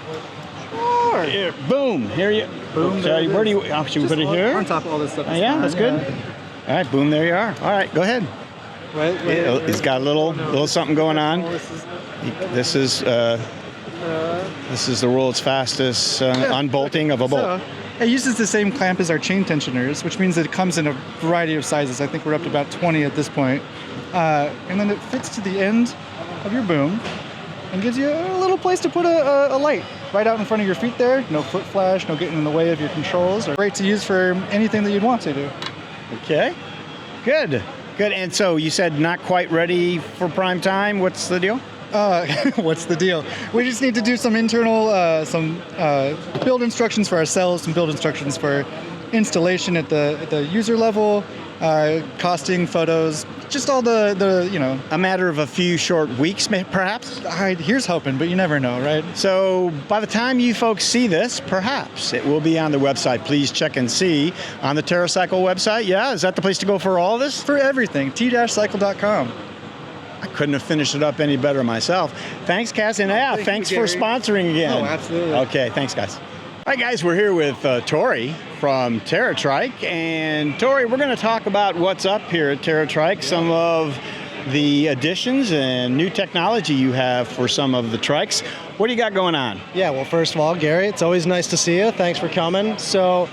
Sure. Here, boom. Here you. Boom. Where do you? Oh, should we put it here? On top of all this stuff. Yeah, that's good. All right, boom. There you are. All right, go ahead. Right. It's got a little something going on. This is the world's fastest unbolting of a bolt. So, it uses the same clamp as our chain tensioners, which means that it comes in a variety of sizes. I think we're up to about 20 at this point. And then it fits to the end of your boom and gives you a little place to put a light right out in front of your feet there. No foot flash, no getting in the way of your controls. Great to use for anything that you'd want to do. Okay, good. And so you said not quite ready for prime time. What's the deal? What's the deal? We just need to do some internal, build instructions for ourselves, some build instructions for installation at the user level, costing, photos, just all the you know. A matter of a few short weeks, perhaps? Here's hoping, but you never know, right? So by the time you folks see this, perhaps it will be on the website. Please check and see on the TerraCycle website. Yeah, is that the place to go for all this? For everything, t-cycle.com. I couldn't have finished it up any better myself. Thanks, Cass, and thanks for sponsoring again. Oh, absolutely. Okay, thanks, guys. All right, guys, we're here with Tori from Trike, and Tori, we're going to talk about what's up here at Trike, some of the additions and new technology you have for some of the trikes. What do you got going on? Yeah, well, first of all, Gary, it's always nice to see you. Thanks for coming. So,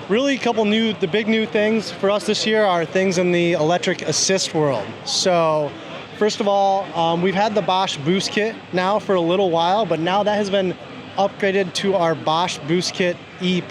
really, the big new things for us this year are things in the electric assist world. So, first of all, we've had the Bosch Boost Kit now for a little while, but now that has been upgraded to our Bosch Boost Kit E+.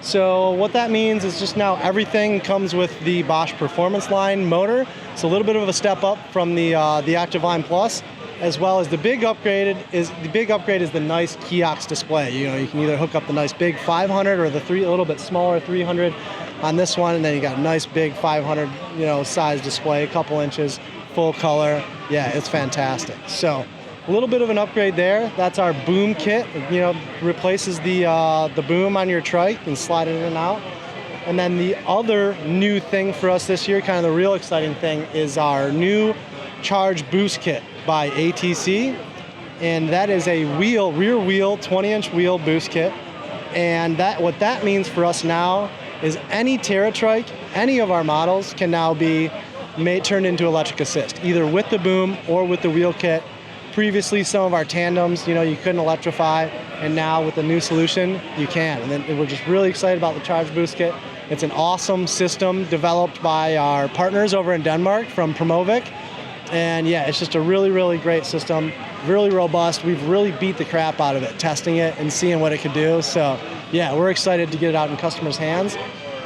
So what that means is just now everything comes with the Bosch Performance Line motor. It's a little bit of a step up from the Active Line Plus, as well as the big upgrade is the nice kiosk display. You know, you can either hook up the nice big 500 or the a little bit smaller 300 on this one, and then you got a nice big 500 size display, a couple inches, full color. Yeah, it's fantastic. So a little bit of an upgrade there. That's our boom kit. Replaces the boom on your trike and slide it in and out. And then the other new thing for us this year, kind of the real exciting thing, is our new Charge Boost Kit by ATC. And that is a rear wheel, 20-inch wheel boost kit. And what that means for us now is any Trike, any of our models can now be turned into electric assist, either with the boom or with the wheel kit. Previously, some of our tandems, you couldn't electrify, and now with the new solution, you can. And then we're just really excited about the Charge Boost Kit. It's an awesome system developed by our partners over in Denmark from Promovic. And yeah, it's just a really, really great system, really robust. We've really beat the crap out of it, testing it and seeing what it could do. So yeah, we're excited to get it out in customers' hands.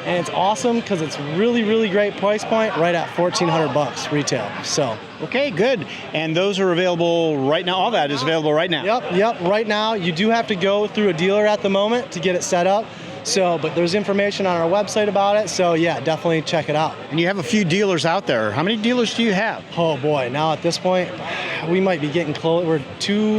And it's awesome because it's really, really great price point, right at $1,400 retail. So okay, good. And those are available right now. All that is available right now. Yep. Right now, you do have to go through a dealer at the moment to get it set up. So, but there's information on our website about it. So yeah, definitely check it out. And you have a few dealers out there. How many dealers do you have? Oh boy, now at this point, we might be getting close. We're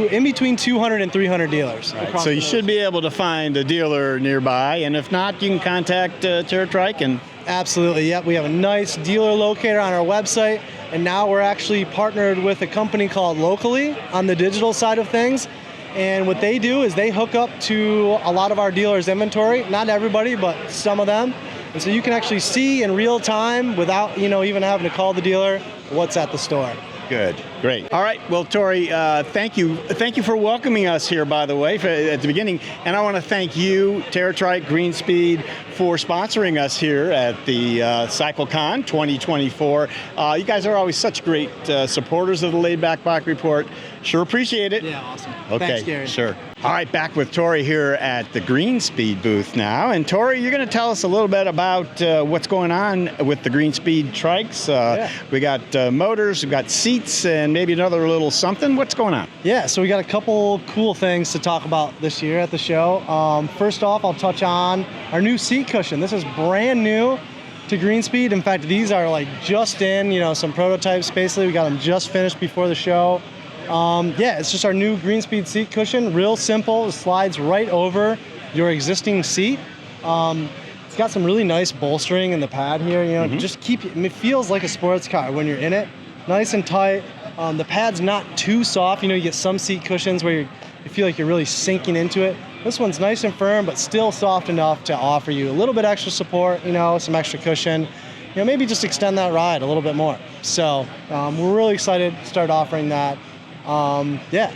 in between 200 and 300 dealers. Right. So you should be able to find a dealer nearby. And if not, you can contact Trike and... Absolutely, yep. We have a nice dealer locator on our website. And now we're actually partnered with a company called Locally on the digital side of things. And what they do is they hook up to a lot of our dealers' inventory. Not everybody, but some of them. And so you can actually see in real time, without even having to call the dealer, what's at the store. Good, great. All right, well, Tori, thank you for welcoming us here, by the way, at the beginning. And I want to thank you, Trike, Greenspeed, for sponsoring us here at the CycleCon 2024. You guys are always such great supporters of the Laidback Bike Report. Sure appreciate it. Yeah, awesome. Okay, thanks, Gary. Sure. All right, back with Tori here at the Greenspeed booth now. And Tori, you're going to tell us a little bit about what's going on with the Greenspeed Trikes. We got motors, we've got seats, and maybe another little something. What's going on? Yeah, so we got a couple cool things to talk about this year at the show. First off, I'll touch on our new seat cushion. This is brand new to Greenspeed. In fact, these are like just in, some prototypes. Basically, we got them just finished before the show. Yeah, it's just our new Greenspeed seat cushion. Real simple. It slides right over your existing seat. It's got some really nice bolstering in the pad here. You know, just it feels like a sports car when you're in it. Nice and tight. The pad's not too soft. You know, you get some seat cushions where you feel like you're really sinking into it. This one's nice and firm, but still soft enough to offer you a little bit extra support, you know, some extra cushion. You know, maybe just extend that ride a little bit more. So we're really excited to start offering that. Yeah.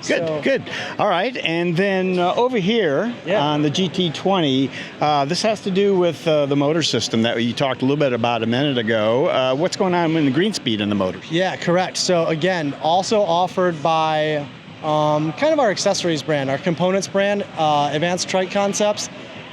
Good. All right, and then over here on the GT20, this has to do with the motor system that you talked a little bit about a minute ago. What's going on in the green speed in the motors? Yeah, correct. So again, also offered by kind of our accessories brand, our components brand, Advanced Trike Concepts,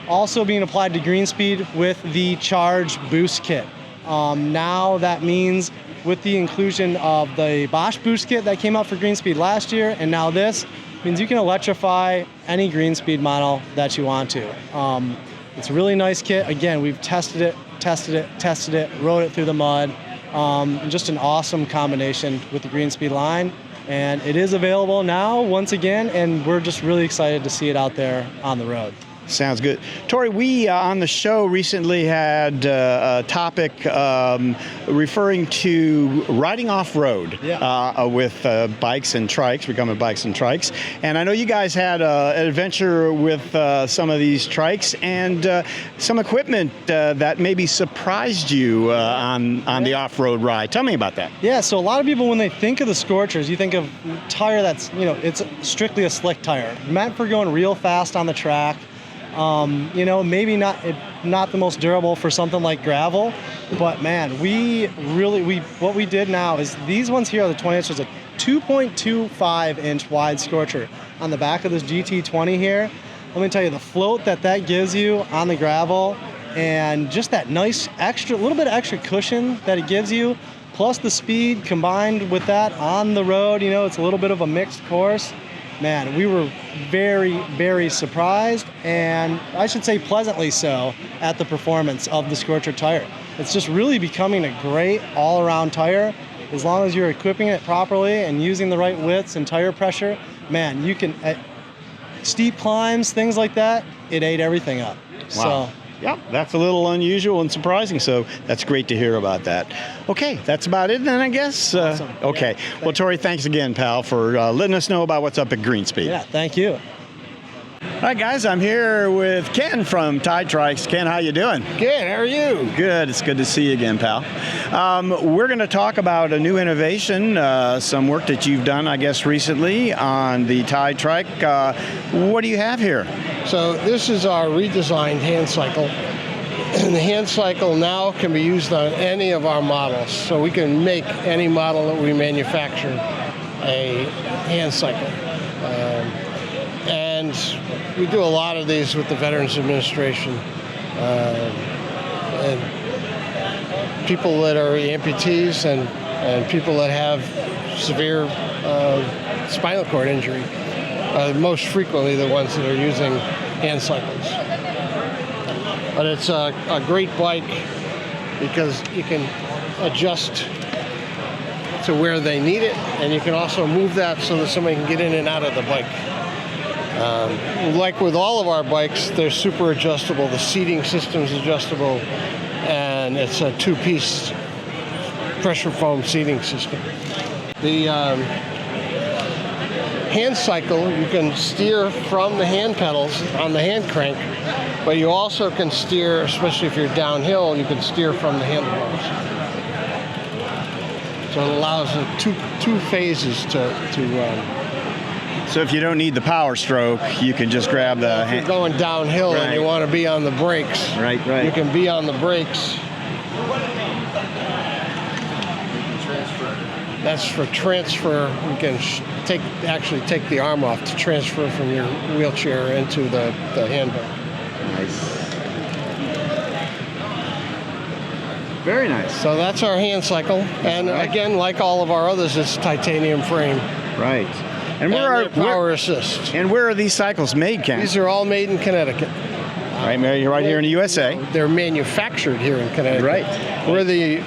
also being applied to green speed with the Charge Boost Kit. Now that means with the inclusion of the Bosch Boost Kit that came out for green speed last year, and now this means you can electrify any green speed model that you want to. It's a really nice kit. Again, we've tested it, rode it through the mud. Just an awesome combination with the green speed line. And it is available now once again, and we're just really excited to see it out there on the road. Sounds good. Tori, we on the show recently had a topic referring to riding off-road with bikes and trikes, Recumbent bikes and trikes. And I know you guys had an adventure with some of these trikes and some equipment that maybe surprised you on the off-road ride. Tell me about that. Yeah, so a lot of people, when they think of the Scorchers, you think of tire that's, you know, it's strictly a slick tire, meant for going real fast on the track. You know, maybe not the most durable for something like gravel, but man, what we did now is these ones here are the 20 inch. There's a 2.25 inch wide Scorcher on the back of this GT20 here. Let me tell you, the float that gives you on the gravel, and just that nice little bit of extra cushion that it gives you, plus the speed combined with that on the road. You know, it's a little bit of a mixed course. Man, we were very, very surprised, and I should say pleasantly so, at the performance of the Scorcher tire. It's just really becoming a great all-around tire. As long as you're equipping it properly and using the right widths and tire pressure, man, you can, at steep climbs, things like that, it ate everything up. Wow. So, yeah, that's a little unusual and surprising, so that's great to hear about that. Okay, that's about it then, I guess. Awesome. Okay. Yeah, well, Tori, thanks again, pal, for letting us know about what's up at Greenspeed. Yeah, thank you. All right, guys, I'm here with Ken from Ti-Trikes. Ken, how you doing? Good, how are you? Good, it's good to see you again, pal. We're going to talk about a new innovation, some work that you've done, I guess, recently on the Ti-Trike. What do you have here? So this is our redesigned hand cycle. And the hand cycle now can be used on any of our models. So we can make any model that we manufacture a hand cycle. And we do a lot of these with the Veterans Administration. And people that are amputees and people that have severe spinal cord injury are most frequently the ones that are using hand cycles. But it's a great bike because you can adjust to where they need it, and you can also move that so that somebody can get in and out of the bike. Like with all of our bikes, they're super adjustable. The seating system's adjustable, and it's a two-piece pressure foam seating system. The hand cycle, you can steer from the hand pedals on the hand crank, but you also can steer, especially if you're downhill, you can steer from the handlebars. So it allows two phases to So if you don't need the power stroke, you can just grab the... If you're going downhill and you want to be on the brakes, right. You can be on the brakes. That's for transfer. You can actually take the arm off to transfer from your wheelchair into the handle. Nice. Very nice. So that's our hand cycle. And again, like all of our others, it's titanium frame. Right. And power assist. And where are these cycles made, Ken? These are all made in Connecticut. Right, right here in the USA. They're manufactured here in Connecticut. Right. We're the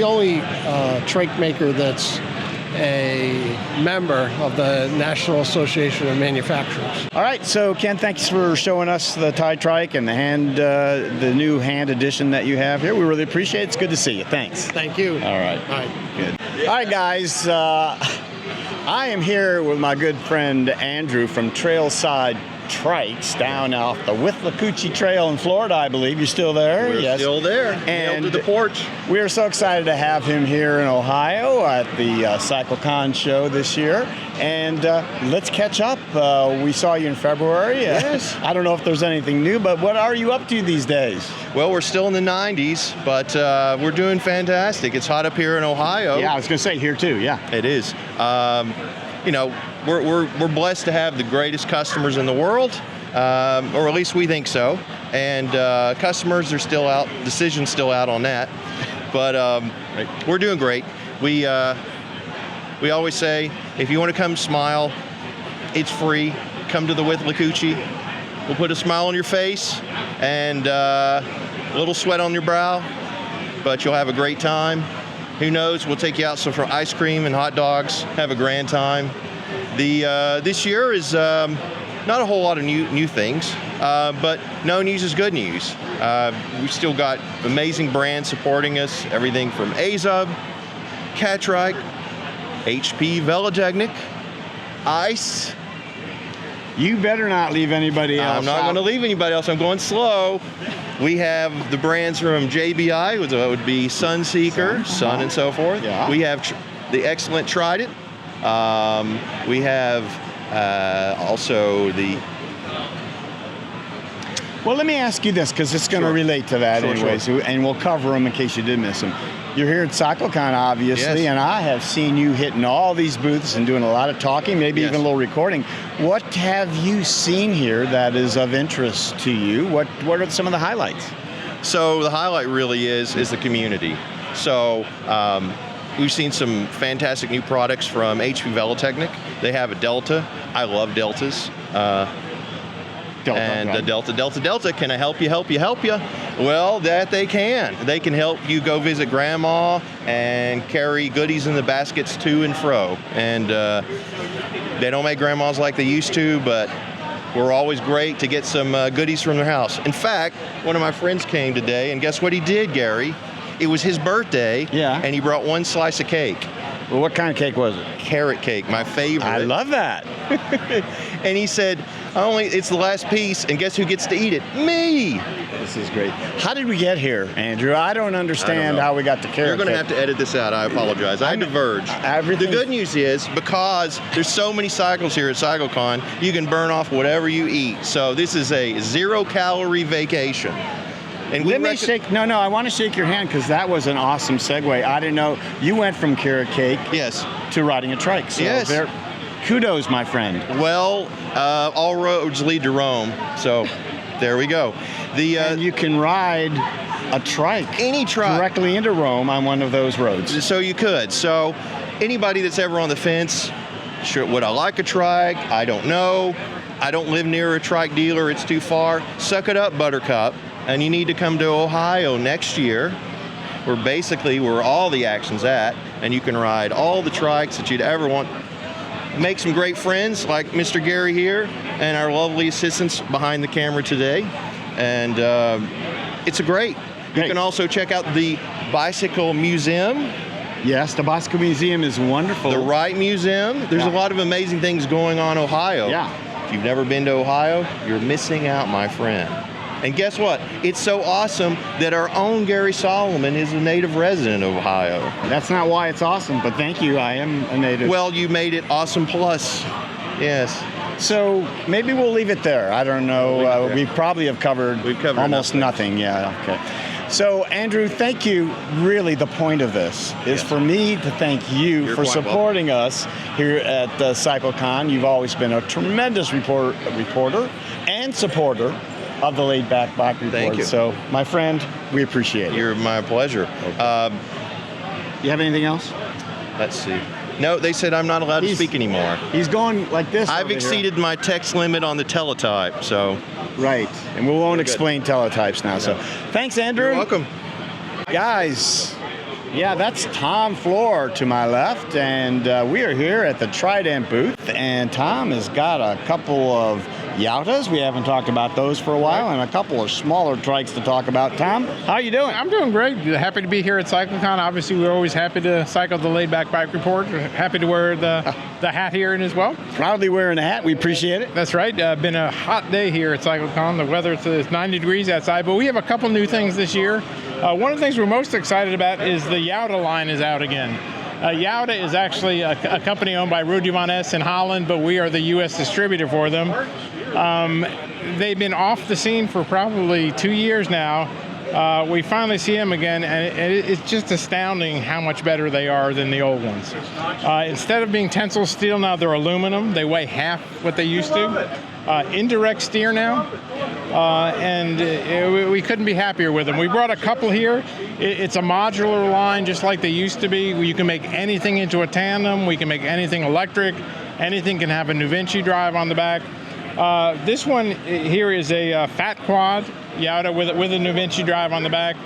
only trike maker that's a member of the National Association of Manufacturers. All right, so Ken, thanks for showing us the Ti-Trike and the new hand edition that you have here. We really appreciate it. It's good to see you. Thanks. Thank you. All right. All right. Good. All right, guys. I am here with my good friend Andrew from Trailside Trikes down off the Withlacoochee Trail in Florida, I believe. You're still there? We're still there. And to the porch. We are so excited to have him here in Ohio at the CycleCon show this year. And let's catch up. We saw you in February. Yes. I don't know if there's anything new, but what are you up to these days? Well, we're still in the 90s, but we're doing fantastic. It's hot up here in Ohio. Yeah, I was going to say here too, yeah. It is. You know, we're blessed to have the greatest customers in the world, or at least we think so. And customers are still out, decisions still out on that. But we're doing great. We always say, if you want to come smile, it's free. Come to the Withlacoochee. We'll put a smile on your face and a little sweat on your brow, but you'll have a great time. Who knows? We'll take you out for ice cream and hot dogs. Have a grand time. This year is not a whole lot of new things, but no news is good news. We've still got amazing brands supporting us. Everything from AZUB, Catrike, HP, Velotechnik, ICE. You better not leave anybody else. I'm not going to leave anybody else. I'm going slow. We have the brands from JBI, which would be Sunseeker, Sun and so forth. Yeah. We have the excellent Trident. We have also the... Well, let me ask you this, because it's going to relate to that anyways, and we'll cover them in case you did miss them. You're here at CycleCon, obviously, and I have seen you hitting all these booths and doing a lot of talking, maybe even a little recording. What have you seen here that is of interest to you? What are some of the highlights? So the highlight really is the community. So we've seen some fantastic new products from HP Velotechnik. They have a Delta. I love Deltas. Delta, can I help you? Well, that they can. They can help you go visit grandma and carry goodies in the baskets to and fro. And they don't make grandmas like they used to, but we're always great to get some goodies from their house. In fact, one of my friends came today, and guess what he did, Gary? It was his birthday, and he brought one slice of cake. Well, what kind of cake was it? Carrot cake, my favorite. I love that. And he said, it's the last piece, and guess who gets to eat it? Me! This is great. How did we get here, Andrew? I don't understand how we got to carrot cake. You're going to have to edit this out. I apologize. I diverged. The good news is, because there's so many cycles here at CycleCon, you can burn off whatever you eat. So this is a zero-calorie vacation. And I want to shake your hand, because that was an awesome segue. I didn't know you went from carrot cake to riding a trike. So kudos, my friend. Well, all roads lead to Rome, so there we go. And you can ride a trike, any trike, directly into Rome on one of those roads. So you could. So anybody that's ever on the fence, would I like a trike? I don't know. I don't live near a trike dealer. It's too far. Suck it up, Buttercup. And you need to come to Ohio next year, where all the action's at, and you can ride all the trikes that you'd ever want. Make some great friends like Mr. Gary here and our lovely assistants behind the camera today. And it's great. You can also check out the Bicycle Museum. Yes, the Bicycle Museum is wonderful. The Wright Museum. There's a lot of amazing things going on in Ohio. Yeah. If you've never been to Ohio, you're missing out, my friend. And guess what? It's so awesome that our own Gary Solomon is a native resident of Ohio. That's not why it's awesome, but thank you. I am a native. Well, you made it awesome plus. Yes. So maybe we'll leave it there. I don't know. We probably have covered almost nothing. Yeah, okay. So, Andrew, thank you. Really, the point of this is for me to thank you for supporting us here at CycleCon. You've always been a tremendous reporter and supporter of the Laidback Bike Report. Thank you. So, my friend, we appreciate it. You're my pleasure. Okay. You have anything else? Let's see. No, they said I'm not allowed to speak anymore. He's going like this. I've exceeded my text limit on the teletype, so. Right, and we won't explain teletypes now. So, thanks, Andrew. You're welcome. Guys, Yeah, that's Tom Floor to my left, and we are here at the Trident booth, and Tom has got a couple of Yautas. We haven't talked about those for a while, and a couple of smaller trikes to talk about. Tom, how you doing? I'm doing great. Happy to be here at CycleCon. Obviously, we're always happy to cycle the Laidback Bike Report. Happy to wear the hat here as well. Proudly wearing the hat. We appreciate it. That's right. Been a hot day here at CycleCon. The weather is 90 degrees outside, but we have a couple new things this year. One of the things we're most excited about is the Yauta line is out again. Yauta is actually a company owned by Rudy Van Es in Holland, but we are the U.S. distributor for them. They've been off the scene for probably 2 years now. We finally see them again, and it's just astounding how much better they are than the old ones. Instead of being tensile steel, now they're aluminum. They weigh half what they used to. Indirect steer now, and we couldn't be happier with them. We brought a couple here. It's a modular line, just like they used to be. You can make anything into a tandem. We can make anything electric. Anything can have a New Vinci drive on the back. This one here is a fat quad Yauta with a New Vinci drive on the back.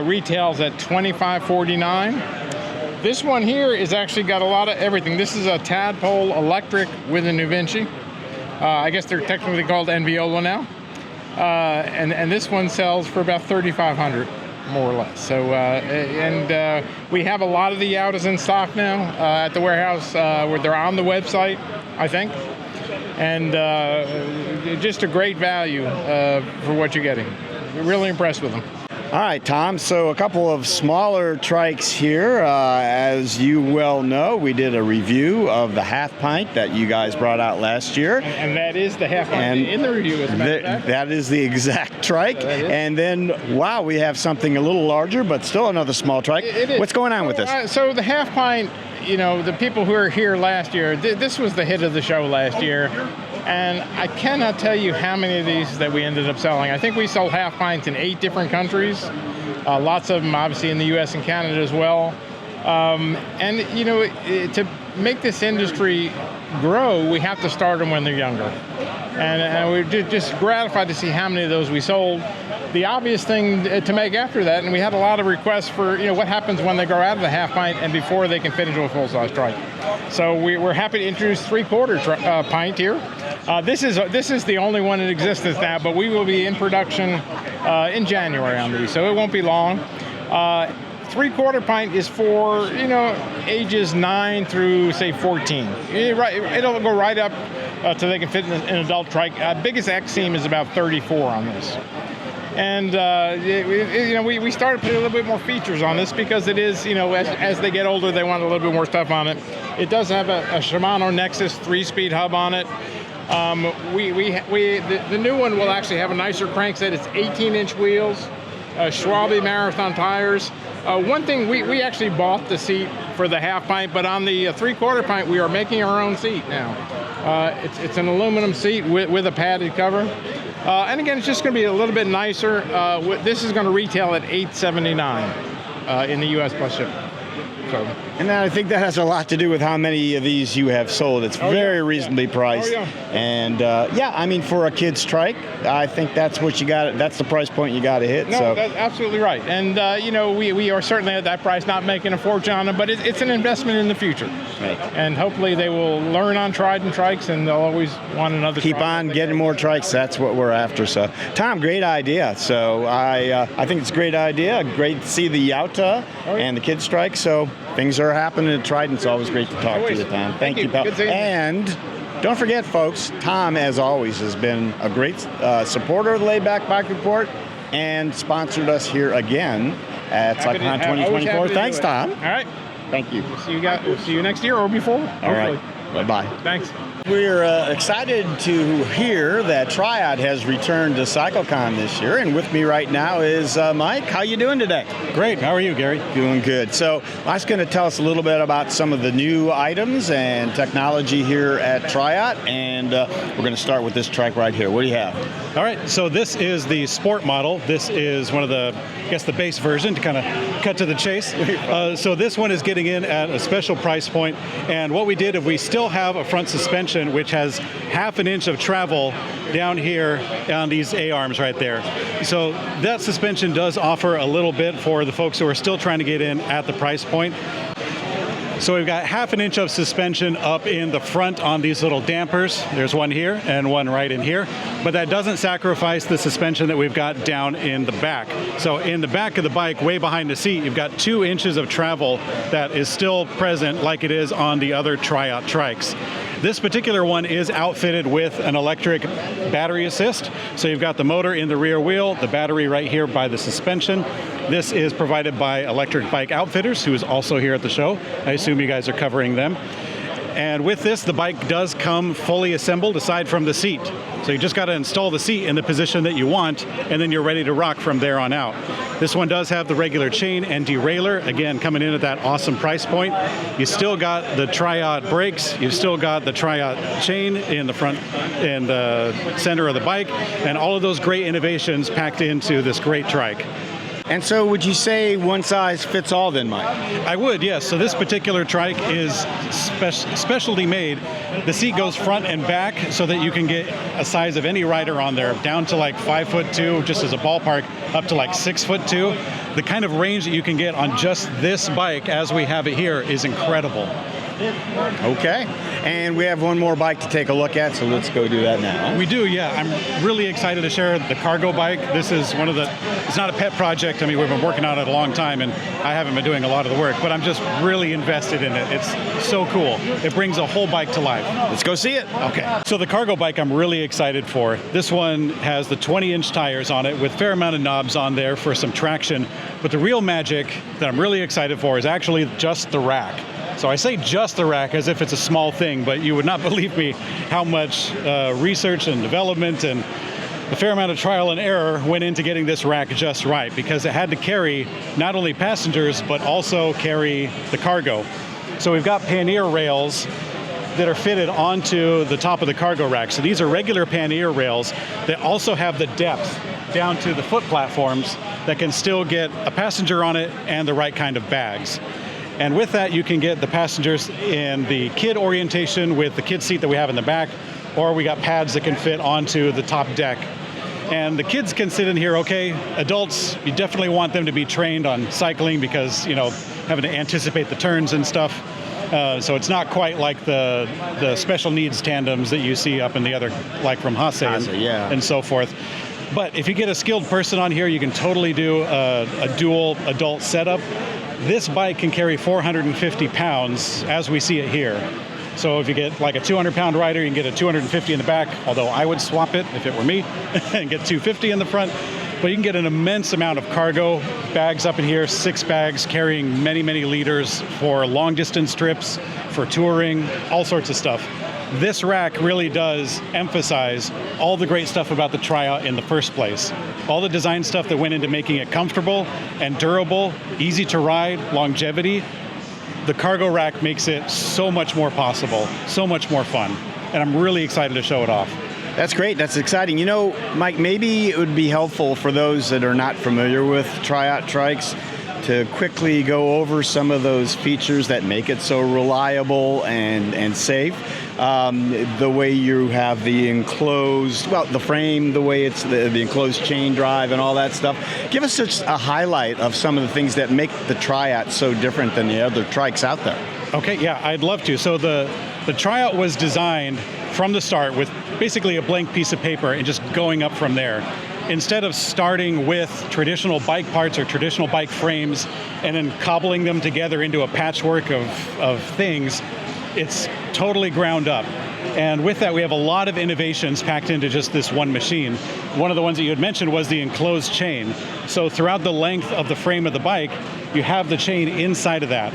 Retails at $25.49. This one here is actually got a lot of everything. This is a Tadpole electric with a New Vinci. I guess they're technically called Enviola now. And this one sells for about $3,500, more or less. So, we have a lot of the Yautas in stock now at the warehouse, where they're on the website, I think. And just a great value for what you're getting. We're really impressed with them. All right, Tom, so a couple of smaller trikes here. As you well know, we did a review of the half pint that you guys brought out last year. And that is the half pint in the review, as a matter of fact. That is the exact trike. And then, wow, we have something a little larger, but still another small trike. It is. What's going on with this? So the half pint, you know, the people who were here last year, this was the hit of the show last year. And I cannot tell you how many of these that we ended up selling. I think we sold half pints in 8 different countries. Lots of them obviously in the U.S. and Canada as well. And, you know, to make this industry grow, we have to start them when they're younger. And we're just gratified to see how many of those we sold. The obvious thing to make after that, and we had a lot of requests for, you know, what happens when they grow out of the half pint and before they can fit into a full-size trike. So we're happy to introduce 3/4 pint here. This is the only one in existence now, but we will be in production in January on these, so it won't be long. 3/4 pint is for, you know, ages 9 through, say, 14. It'll go right up till they can fit in an adult trike. Biggest X seam is about 34 on this. And, you know, we started putting a little bit more features on this because it is, you know, as they get older, they want a little bit more stuff on it. It does have a Shimano Nexus 3-speed hub on it. The new one will actually have a nicer crankset. It's 18-inch wheels, Schwalbe Marathon tires. One thing, we actually bought the seat for the half pint, but on the 3/4 pint, we are making our own seat now. It's an aluminum seat with a padded cover. And again, it's just going to be a little bit nicer. This is going to retail at $879 in the U.S. plus shipping. So. And I think that has a lot to do with how many of these you have sold. It's very reasonably priced. And yeah, I mean, for a kid's trike, I think that's what you got. That's the price point you got to hit. No, so. That's absolutely right. And you know, we are certainly at that price, not making a fortune on them, but it's an investment in the future. Right. And hopefully they will learn on Trident Trikes, and they'll always want another. Keep on getting more trikes. That's what we're after. So, Tom, great idea. So I think it's a great idea. Great to see the Yauta and the kids' trike. So things are happening at Trident. It's always great to talk to you, Tom. Thank you, pal. And don't forget, folks, Tom, as always, has been a great supporter of the Laidback Bike Report and sponsored us here again at CycleCon 2024. Thanks, Tom. All right. Thank you. We'll see you next year or before. All right. Bye-bye. Thanks. We're excited to hear that Triot has returned to CycleCon this year, and with me right now is Mike. How you doing today? Great. How are you, Gary? Doing good. So Mike's going to tell us a little bit about some of the new items and technology here at Triot, and we're going to start with this trike right here. What do you have? All right. So this is the sport model. This is one of the, I guess, the base version to kind of cut to the chase. So this one is getting in at a special price point, and what we did is we still still have a front suspension which has half an inch of travel down here on these A-arms right there. So that suspension does offer a little bit for the folks who are still trying to get in at the price point. So we've got half an inch of suspension up in the front on these little dampers. There's one here and one right in here, but that doesn't sacrifice the suspension that we've got down in the back. So in the back of the bike, way behind the seat, you've got 2 inches of travel that is still present like it is on the other Triot Trikes. This particular one is outfitted with an electric battery assist. So you've got the motor in the rear wheel, the battery right here by the suspension. This is provided by Electric Bike Outfitters, who is also here at the show. I assume you guys are covering them. And with this, the bike does come fully assembled aside from the seat. So you just got to install the seat in the position that you want, and then you're ready to rock from there on out. This one does have the regular chain and derailleur, again, coming in at that awesome price point. You still got the Triot brakes, you've still got the Triot chain in the front and the center of the bike, and all of those great innovations packed into this great trike. And so would you say one size fits all then, Mike? I would, yes. So this particular trike is specialty made. The seat goes front and back so that you can get a size of any rider on there, down to like 5'2", just as a ballpark, up to like 6'2". The kind of range that you can get on just this bike as we have it here is incredible. Okay, and we have one more bike to take a look at, so let's go do that now. We do, yeah. I'm really excited to share the cargo bike. This is one of the, it's not a pet project. I mean, we've been working on it a long time, and I haven't been doing a lot of the work, but I'm just really invested in it. It's so cool. It brings a whole bike to life. Let's go see it. Okay. So the cargo bike I'm really excited for. This one has the 20-inch tires on it with a fair amount of knobs on there for some traction, but the real magic that I'm really excited for is actually just the rack. So I say just the rack as if it's a small thing, but you would not believe me how much research and development and a fair amount of trial and error went into getting this rack just right, because it had to carry not only passengers, but also carry the cargo. So we've got pannier rails that are fitted onto the top of the cargo rack. So these are regular pannier rails that also have the depth down to the foot platforms that can still get a passenger on it and the right kind of bags. And with that, you can get the passengers in the kid orientation with the kid seat that we have in the back, or we got pads that can fit onto the top deck. And the kids can sit in here okay. Adults, you definitely want them to be trained on cycling because, you know, having to anticipate the turns and stuff. So it's not quite like the special needs tandems that you see up in the other, like from HASE and so forth. But if you get a skilled person on here, you can totally do a dual adult setup. This bike can carry 450 pounds as we see it here. So if you get like a 200-pound rider, you can get a 250 in the back, although I would swap it if it were me, and get 250 in the front. But you can get an immense amount of cargo, bags up in here, 6 bags carrying many, many liters for long distance trips, for touring, all sorts of stuff. This rack really does emphasize all the great stuff about the Triot in the first place. All the design stuff that went into making it comfortable and durable, easy to ride, longevity. The cargo rack makes it so much more possible, so much more fun. And I'm really excited to show it off. That's great. That's exciting. You know, Mike, maybe it would be helpful for those that are not familiar with Triot Trikes to quickly go over some of those features that make it so reliable and safe. The way you have the enclosed, well, the frame, the way it's the enclosed chain drive and all that stuff. Give us just a highlight of some of the things that make the Triot so different than the other trikes out there. Okay, yeah, I'd love to. So the Triot was designed from the start with basically a blank piece of paper and just going up from there. Instead of starting with traditional bike parts or traditional bike frames and then cobbling them together into a patchwork of things, it's totally ground up. And with that, we have a lot of innovations packed into just this one machine. One of the ones that you had mentioned was the enclosed chain. So throughout the length of the frame of the bike, you have the chain inside of that.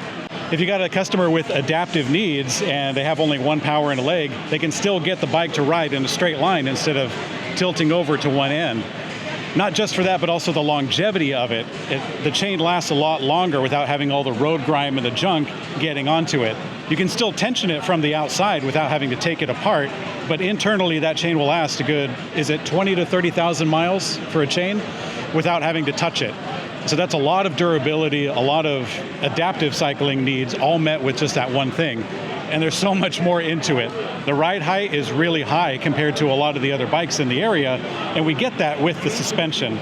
If you got a customer with adaptive needs and they have only one power and a leg, they can still get the bike to ride in a straight line instead of tilting over to one end. Not just for that, but also the longevity of it. The chain lasts a lot longer without having all the road grime and the junk getting onto it. You can still tension it from the outside without having to take it apart, but internally that chain will last a good, is it 20 to 30,000 miles for a chain without having to touch it. So that's a lot of durability, a lot of adaptive cycling needs, all met with just that one thing. and there's so much more into it. The ride height is really high compared to a lot of the other bikes in the area, and we get that with the suspension.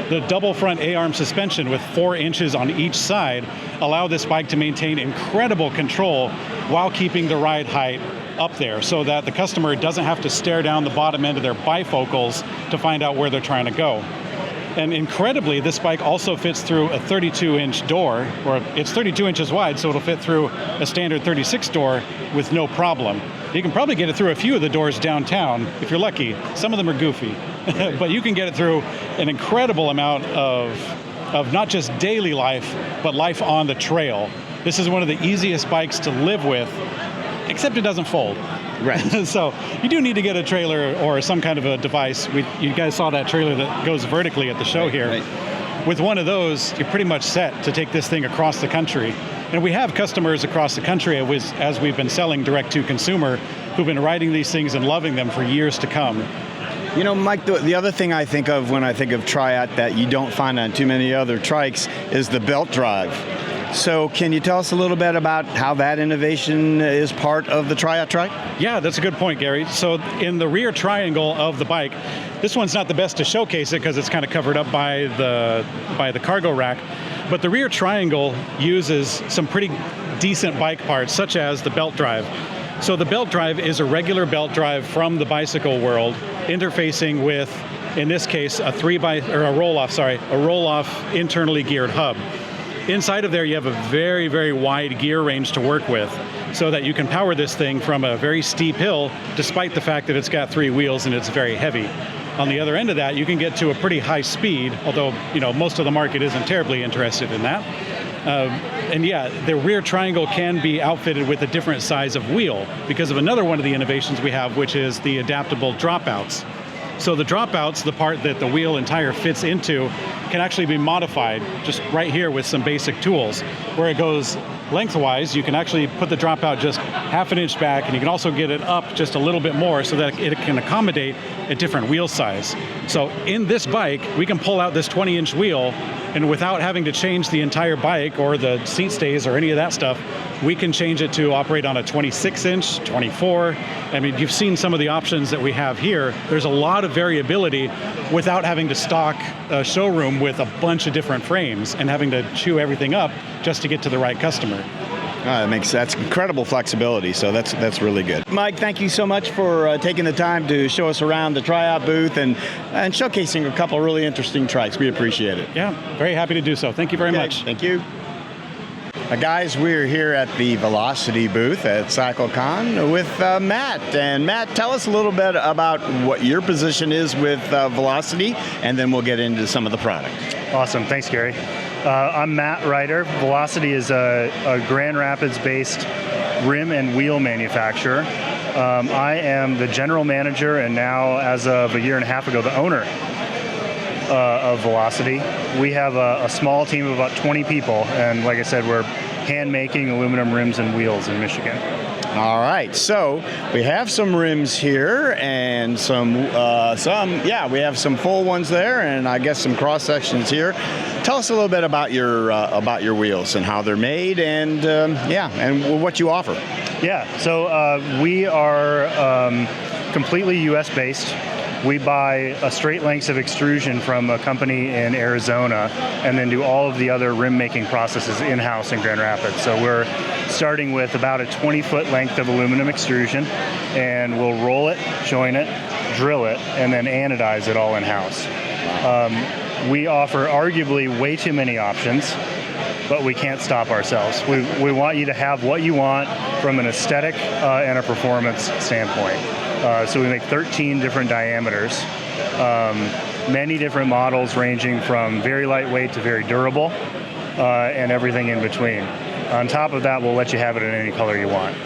The double front A-arm suspension with 4 inches on each side allow this bike to maintain incredible control while keeping the ride height up there, so that the customer doesn't have to stare down the bottom end of their bifocals to find out where they're trying to go. And incredibly, this bike also fits through a 32-inch door, or it's 32 inches wide, so it'll fit through a standard 36 door with no problem. You can probably get it through a few of the doors downtown, if you're lucky. Some of them are goofy, but you can get it through an incredible amount of not just daily life, but life on the trail. This is one of the easiest bikes to live with, except it doesn't fold. Right. So you do need to get a trailer or some kind of a device. You guys saw that trailer that goes vertically at the show here. Right. With one of those, you're pretty much set to take this thing across the country. And we have customers across the country as we've been selling direct to consumer who've been riding these things and loving them for years to come. You know, Mike, the other thing I think of when I think of Triot that you don't find on too many other trikes is the belt drive. So can you tell us a little bit about how that innovation is part of the Triot Trike? Yeah, that's a good point, Gary. So in the rear triangle of the bike, this one's not the best to showcase it because it's kind of covered up by the cargo rack, but the rear triangle uses some pretty decent bike parts, such as the belt drive. So the belt drive is a regular belt drive from the bicycle world, interfacing with, in this case, a roll-off internally geared hub. Inside of there, you have a very, very wide gear range to work with, so that you can power this thing from a very steep hill, despite the fact that it's got 3 wheels and it's very heavy. On the other end of that, you can get to a pretty high speed, although most of the market isn't terribly interested in that. And yeah, the rear triangle can be outfitted with a different size of wheel because of another one of the innovations we have, which is the adaptable dropouts. So the dropouts, the part that the wheel and tire fits into, can actually be modified just right here with some basic tools. Where it goes lengthwise, you can actually put the dropout just half an inch back, and you can also get it up just a little bit more so that it can accommodate a different wheel size. So in this bike, we can pull out this 20-inch wheel, and without having to change the entire bike or the seat stays or any of that stuff, we can change it to operate on a 26-inch, 24. I mean, you've seen some of the options that we have here. There's a lot of variability without having to stock a showroom with a bunch of different frames and having to chew everything up just to get to the right customer. That's incredible flexibility, so that's really good. Mike, thank you so much for taking the time to show us around the Triot booth and showcasing a couple of really interesting trikes. We appreciate it. Yeah, very happy to do so. Thank you very much. Thank you. Guys, we're here at the Velocity booth at CycleCon with Matt. And Matt, tell us a little bit about what your position is with Velocity, and then we'll get into some of the product. Awesome. Thanks, Gary. I'm Matt Ryder. Velocity is a Grand Rapids-based rim and wheel manufacturer. I am the general manager and now, as of a year and a half ago, the owner of Velocity. We have a small team of about 20 people, and like I said, we're hand-making aluminum rims and wheels in Michigan. All right, so we have some rims here and we have some full ones there, and I guess some cross sections here. Tell us a little bit about your wheels and how they're made, and and what you offer. Yeah, so we are completely U.S. based. We buy straight lengths of extrusion from a company in Arizona and then do all of the other rim making processes in-house in Grand Rapids. So we're starting with about a 20-foot length of aluminum extrusion, and we'll roll it, join it, drill it, and then anodize it all in-house. We offer arguably way too many options, but we can't stop ourselves. We want you to have what you want from an aesthetic and a performance standpoint. So we make 13 different diameters, many different models ranging from very lightweight to very durable, and everything in between. On top of that, we'll let you have it in any color you want.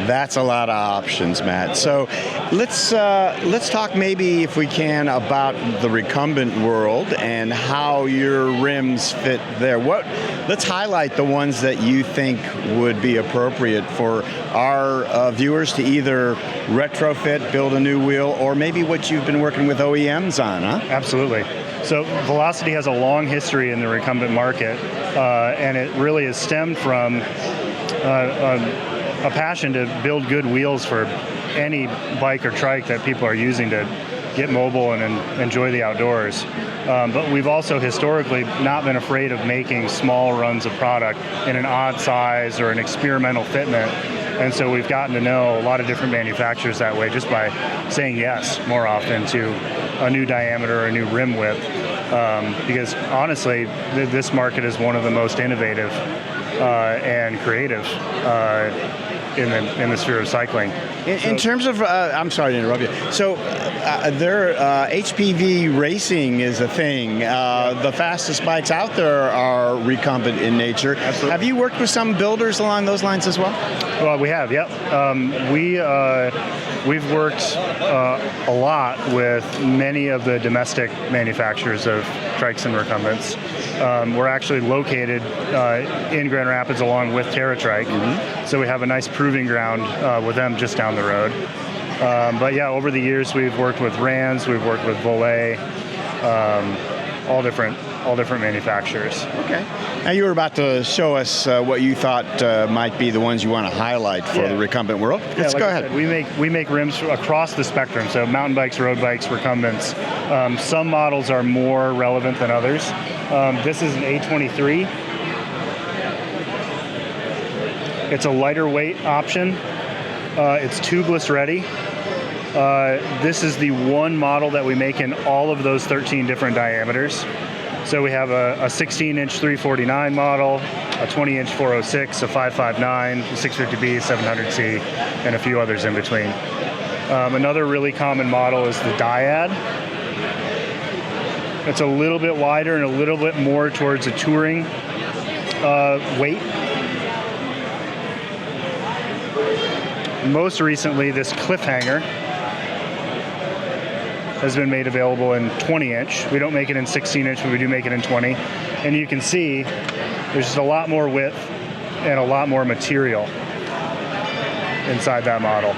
That's a lot of options, Matt. So let's talk maybe, if we can, about the recumbent world and how your rims fit there. Let's highlight the ones that you think would be appropriate for our viewers to either retrofit, build a new wheel, or maybe what you've been working with OEMs on, huh? Absolutely. So Velocity has a long history in the recumbent market, and it really has stemmed from a passion to build good wheels for any bike or trike that people are using to get mobile and enjoy the outdoors. But we've also historically not been afraid of making small runs of product in an odd size or an experimental fitment. And so we've gotten to know a lot of different manufacturers that way just by saying yes more often to a new diameter or a new rim width. Because honestly, this market is one of the most innovative and creative in the sphere of cycling. In terms of, I'm sorry to interrupt you. So, HPV racing is a thing. The fastest bikes out there are recumbent in nature. Absolutely. Have you worked with some builders along those lines as well? Well, we have, yep. We've worked a lot with many of the domestic manufacturers of trikes and recumbents. We're actually located in Grand Rapids along with Tri-Trike, so we have a nice proving ground with them just down the road. But yeah, over the years we've worked with Rands, we've worked with Volet, all different manufacturers. Okay. Now you were about to show us what you thought might be the ones you want to highlight for the recumbent world. Let's go ahead. We make rims across the spectrum, so mountain bikes, road bikes, recumbents. Some models are more relevant than others. This is an A23. It's a lighter weight option. It's tubeless ready. This is the one model that we make in all of those 13 different diameters. So we have a 16-inch 349 model, a 20-inch 406, a 559, a 650B, 700C, and a few others in between. Another really common model is the Dyad. It's a little bit wider and a little bit more towards a touring weight. Most recently, this Cliffhanger has been made available in 20-inch. We don't make it in 16-inch, but we do make it in 20. And you can see there's just a lot more width and a lot more material inside that model.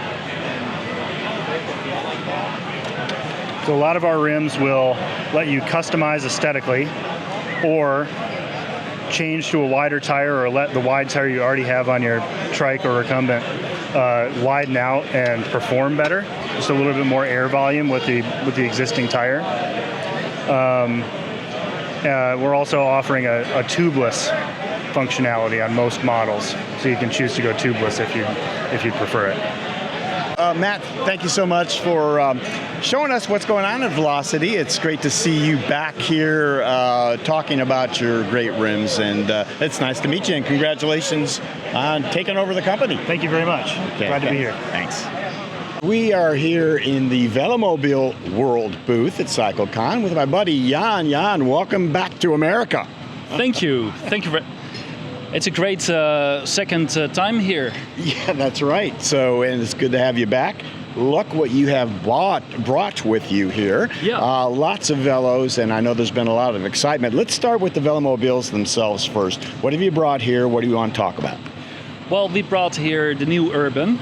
So a lot of our rims will let you customize aesthetically or change to a wider tire or let the wide tire you already have on your trike or recumbent widen out and perform better. Just a little bit more air volume with the existing tire. We're also offering a tubeless functionality on most models, so you can choose to go tubeless if you prefer it. Matt, thank you so much for showing us what's going on at Velocity. It's great to see you back here talking about your great rims, and it's nice to meet you, and congratulations on taking over the company. Thank you very much. Okay, Glad to be here. Thanks. We are here in the Velomobile World booth at CycleCon with my buddy Jan. Jan, welcome back to America. Thank you. Thank you. It's a great second time here. Yeah, that's right. So, and it's good to have you back. Look what you have brought with you here. Yeah. Lots of velos, and I know there's been a lot of excitement. Let's start with the Velomobiles themselves first. What have you brought here? What do you want to talk about? Well, we brought here the new Urban.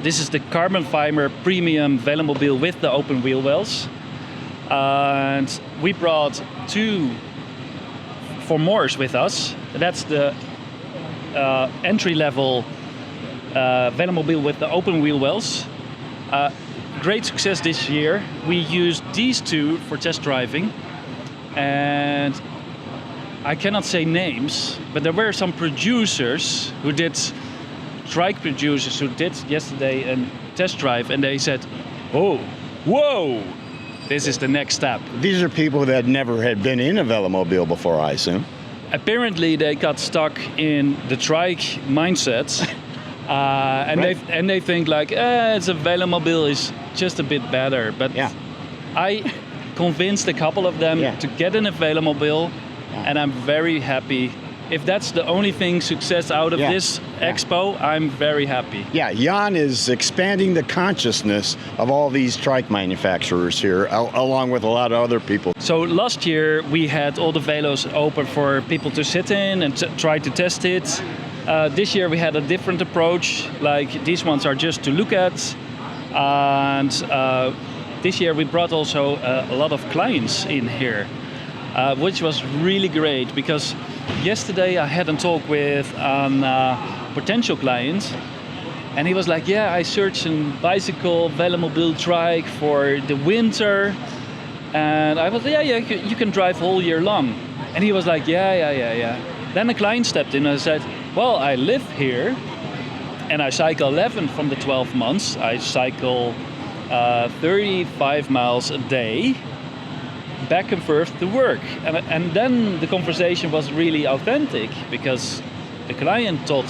This is the carbon fiber premium Velomobile with the open wheel wells. And we brought two Formors with us. That's the entry-level Velomobile with the open wheel wells. Great success this year. We used these two for test driving, and I cannot say names, but there were some producers who did, trike producers who did yesterday a test drive, and they said, "Oh, whoa, this is the next step." These are people that never had been in a Velomobile before, I assume. Apparently, they got stuck in the trike mindset, and they think like, it's a Velomobile is just a bit better. But yeah. I convinced a couple of them to get in a Velomobile, and I'm very happy. If that's the only thing success out of this expo, I'm very happy. Yeah, Jan is expanding the consciousness of all these trike manufacturers here, along with a lot of other people. So last year we had all the Velos open for people to sit in and try to test it. This year we had a different approach, like these ones are just to look at. And this year we brought also a lot of clients in here, which was really great, because yesterday I had a talk with potential clients, And he was like, yeah, I searched a bicycle Velomobile trike for the winter. And I was like, yeah, you can drive all year long. And he was like, yeah. Then a client stepped in and said, well, I live here and I cycle 11 from the 12 months. I cycle 35 miles a day back and forth to work. And then the conversation was really authentic because the client thought,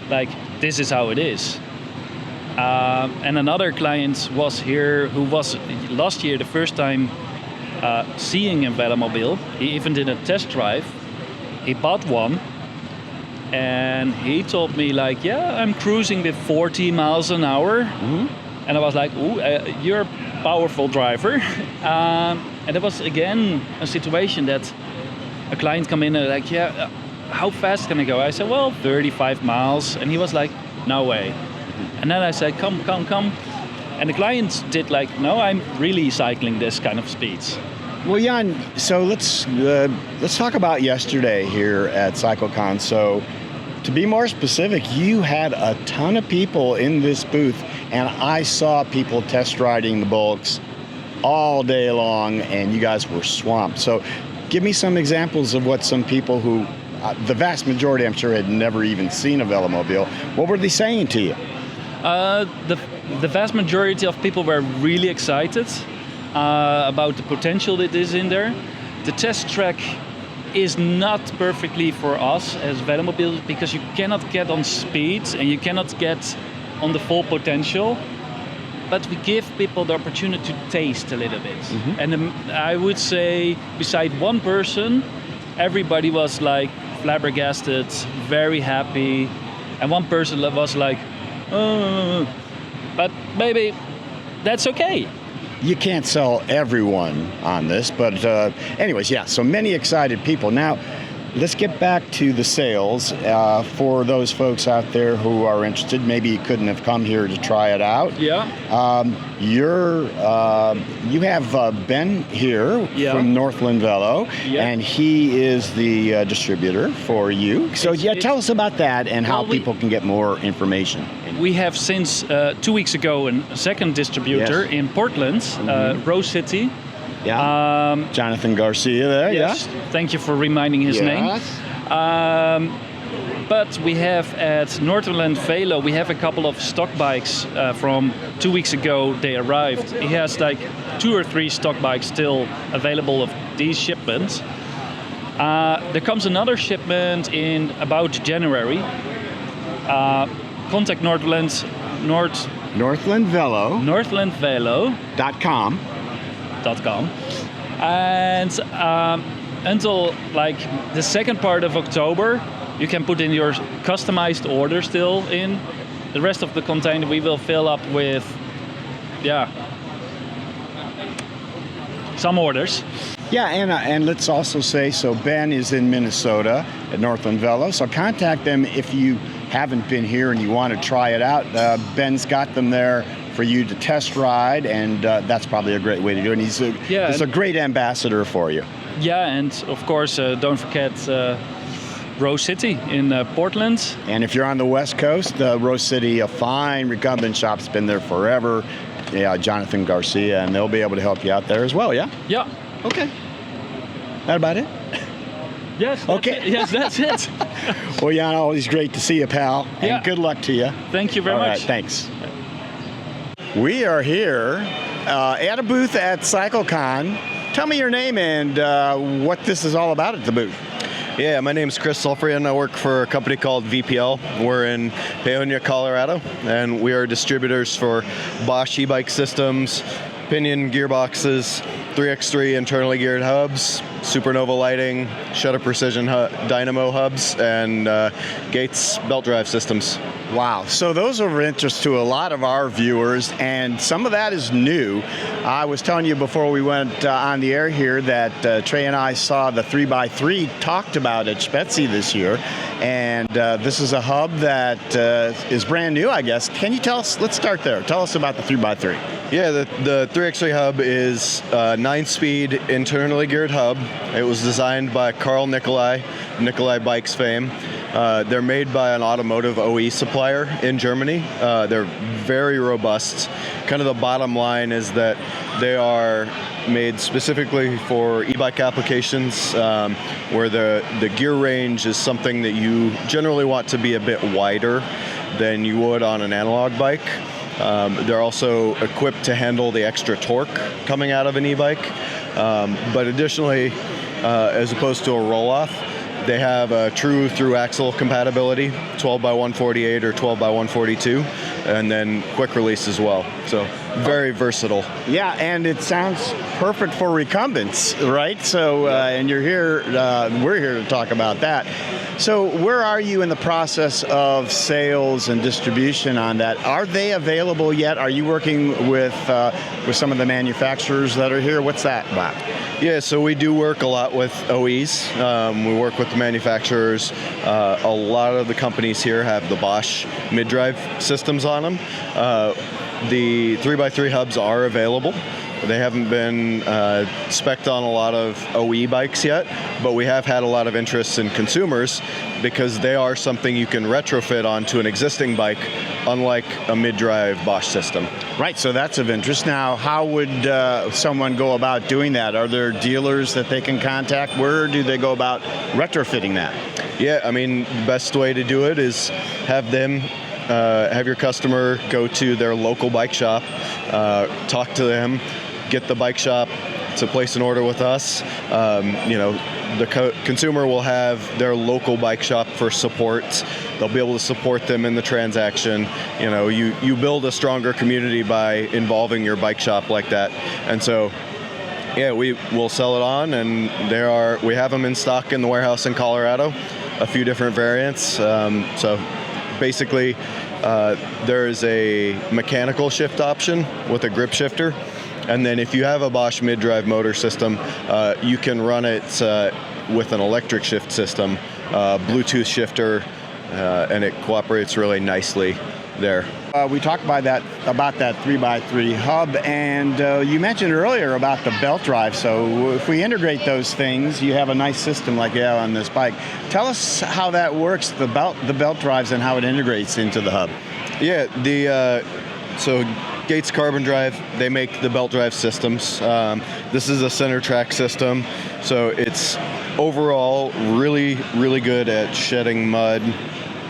like, this is how it is. And another client was here who was last year the first time seeing a Velomobile. He even did a test drive. He bought one and he told me like, yeah, I'm cruising with 40 miles an hour. And I was like, ooh, you're a powerful driver. And it was again a situation that a client come in and like, yeah, how fast can I go? I said, well, 35 miles. And he was like, no way. And then I said, come. And the client did like, no, I'm really cycling this kind of speeds. Well, Jan, so let's talk about yesterday here at CycleCon. So to be more specific, you had a ton of people in this booth, and I saw people test riding the bulks all day long, and you guys were swamped. So give me some examples of what some people who, the vast majority I'm sure had never even seen a Velomobile, what were they saying to you? The vast majority of people were really excited about the potential that is in there. The test track is not perfectly for us as Velomobiles because you cannot get on speed and you cannot get on the full potential. But we give people the opportunity to taste a little bit. And I would say, beside one person, everybody was like flabbergasted, very happy, and one person was like, but maybe that's okay. You can't sell everyone on this, but anyways, yeah, so many excited people. Now, let's get back to the sales. For those folks out there who are interested, maybe you couldn't have come here to try it out. Yeah. You have Ben here from Northland Velo, and he is the distributor for you. So tell us about that and how people can get more information. We have since 2 weeks ago a second distributor in Portland, Rose City. Yeah. Jonathan Garcia there. Yes. Thank you for reminding his name. But we have at Northland Velo, we have a couple of stock bikes from 2 weeks ago. They arrived. He has like 2 or 3 stock bikes still available of these shipments. There comes another shipment in about January. Contact Northland Velo. NorthlandVelo.com. And until like the second part of October, you can put in your customized order still in. The rest of the container we will fill up with, some orders. Yeah, and let's also say, so Ben is in Minnesota at Northland Velo, so contact them if you haven't been here and you want to try it out. Ben's got them there for you to test ride, and that's probably a great way to do it. And he's a great ambassador for you. Yeah, and of course, don't forget Rose City in Portland. And if you're on the West Coast, Rose City, a fine recumbent shop's been there forever. Yeah, Jonathan Garcia, and they'll be able to help you out there as well, yeah? Yeah. Okay. That about it? Yes. Yes, that's it. Well, Jan, always great to see you, pal. And good luck to you. Thank you very much. All right, thanks. We are here at a booth at CycleCon. Tell me your name and what this is all about at the booth. Yeah, my name is Chris Sulfrian. I work for a company called VPL. We're in Paonia, Colorado, and we are distributors for Bosch e-bike systems, pinion gearboxes, 3x3 internally geared hubs, Supernova lighting, Shutter Precision dynamo hubs, and Gates belt drive systems. Wow, so those are of interest to a lot of our viewers, and some of that is new. I was telling you before we went on the air here that Trey and I saw the 3x3 talked about at Spezi this year, and this is a hub that is brand new, I guess. Can you tell us, let's start there, tell us about the 3x3. Yeah, the 3x3 hub is a 9-speed internally geared hub. It was designed by Carl Nicolai Bikes fame. They're made by an automotive OE supplier in Germany. They're very robust. Kind of the bottom line is that they are made specifically for e-bike applications, where the gear range is something that you generally want to be a bit wider than you would on an analog bike. They're also equipped to handle the extra torque coming out of an e-bike. But additionally, as opposed to a roll-off, they have a true through-axle compatibility, 12 by 148 or 12 by 142, and then quick release as well. So very versatile. Yeah, and it sounds perfect for recumbents, right? So, and you're here, we're here to talk about that. So where are you in the process of sales and distribution on that? Are they available yet? Are you working with some of the manufacturers that are here? What's that about? Yeah, so we do work a lot with OEs. We work with the manufacturers. A lot of the companies here have the Bosch mid-drive systems on them. The 3x3 hubs are available. They haven't been spec'd on a lot of OE bikes yet, but we have had a lot of interest in consumers because they are something you can retrofit onto an existing bike, unlike a mid-drive Bosch system. Right, so that's of interest. Now, how would someone go about doing that? Are there dealers that they can contact? Where do they go about retrofitting that? Yeah, I mean, the best way to do it is have them have your customer go to their local bike shop, talk to them, get the bike shop to place an order with us. The consumer will have their local bike shop for support. They'll be able to support them in the transaction. You build a stronger community by involving your bike shop like that. And so, yeah, we will sell it on, and we have them in stock in the warehouse in Colorado, a few different variants. So basically, there is a mechanical shift option with a grip shifter. And then if you have a Bosch mid-drive motor system, you can run it with an electric shift system, Bluetooth shifter, and it cooperates really nicely there. We talked about that 3x3 hub, and you mentioned earlier about the belt drive. So if we integrate those things, you have a nice system like you have on this bike. Tell us how that works, the belt drives, and how it integrates into the hub. Yeah, so Gates Carbon Drive, they make the belt drive systems. This is a center track system, so it's overall really, really good at shedding mud,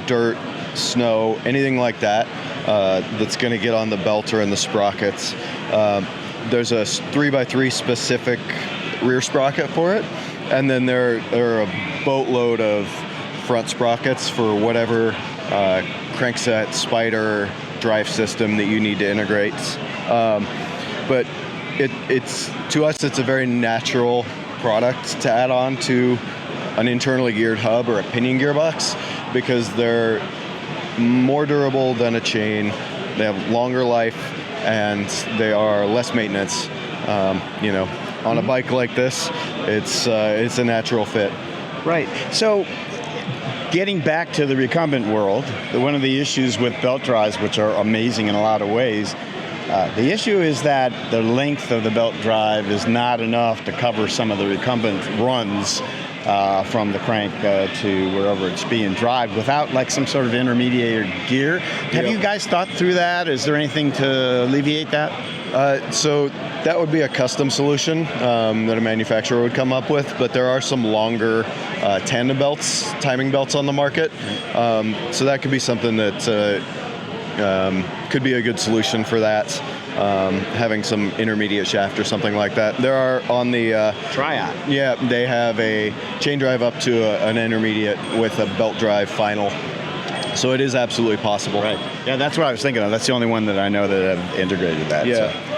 dirt, snow, anything like that that's going to get on the belt or in the sprockets. There's a 3x3 specific rear sprocket for it, and then there are a boatload of front sprockets for whatever crankset, spider, drive system that you need to integrate. But it's to us, it's a very natural product to add on to an internally geared hub or a pinion gearbox because they're more durable than a chain. They have longer life and they are less maintenance. On a bike like this, it's a natural fit. Right. So, getting back to the recumbent world, one of the issues with belt drives, which are amazing in a lot of ways, the issue is that the length of the belt drive is not enough to cover some of the recumbent runs from the crank to wherever it's being driven without like some sort of intermediate gear. Have you guys thought through that? Is there anything to alleviate that? So that would be a custom solution that a manufacturer would come up with, but there are some longer tandem belts, timing belts on the market. So that could be something that could be a good solution for that. Having some intermediate shaft or something like that. There are on the Triot. Yeah, they have a chain drive up to an intermediate with a belt drive final. So it is absolutely possible. Right. Yeah, that's what I was thinking of. That's the only one that I know that have integrated that. Yeah. So.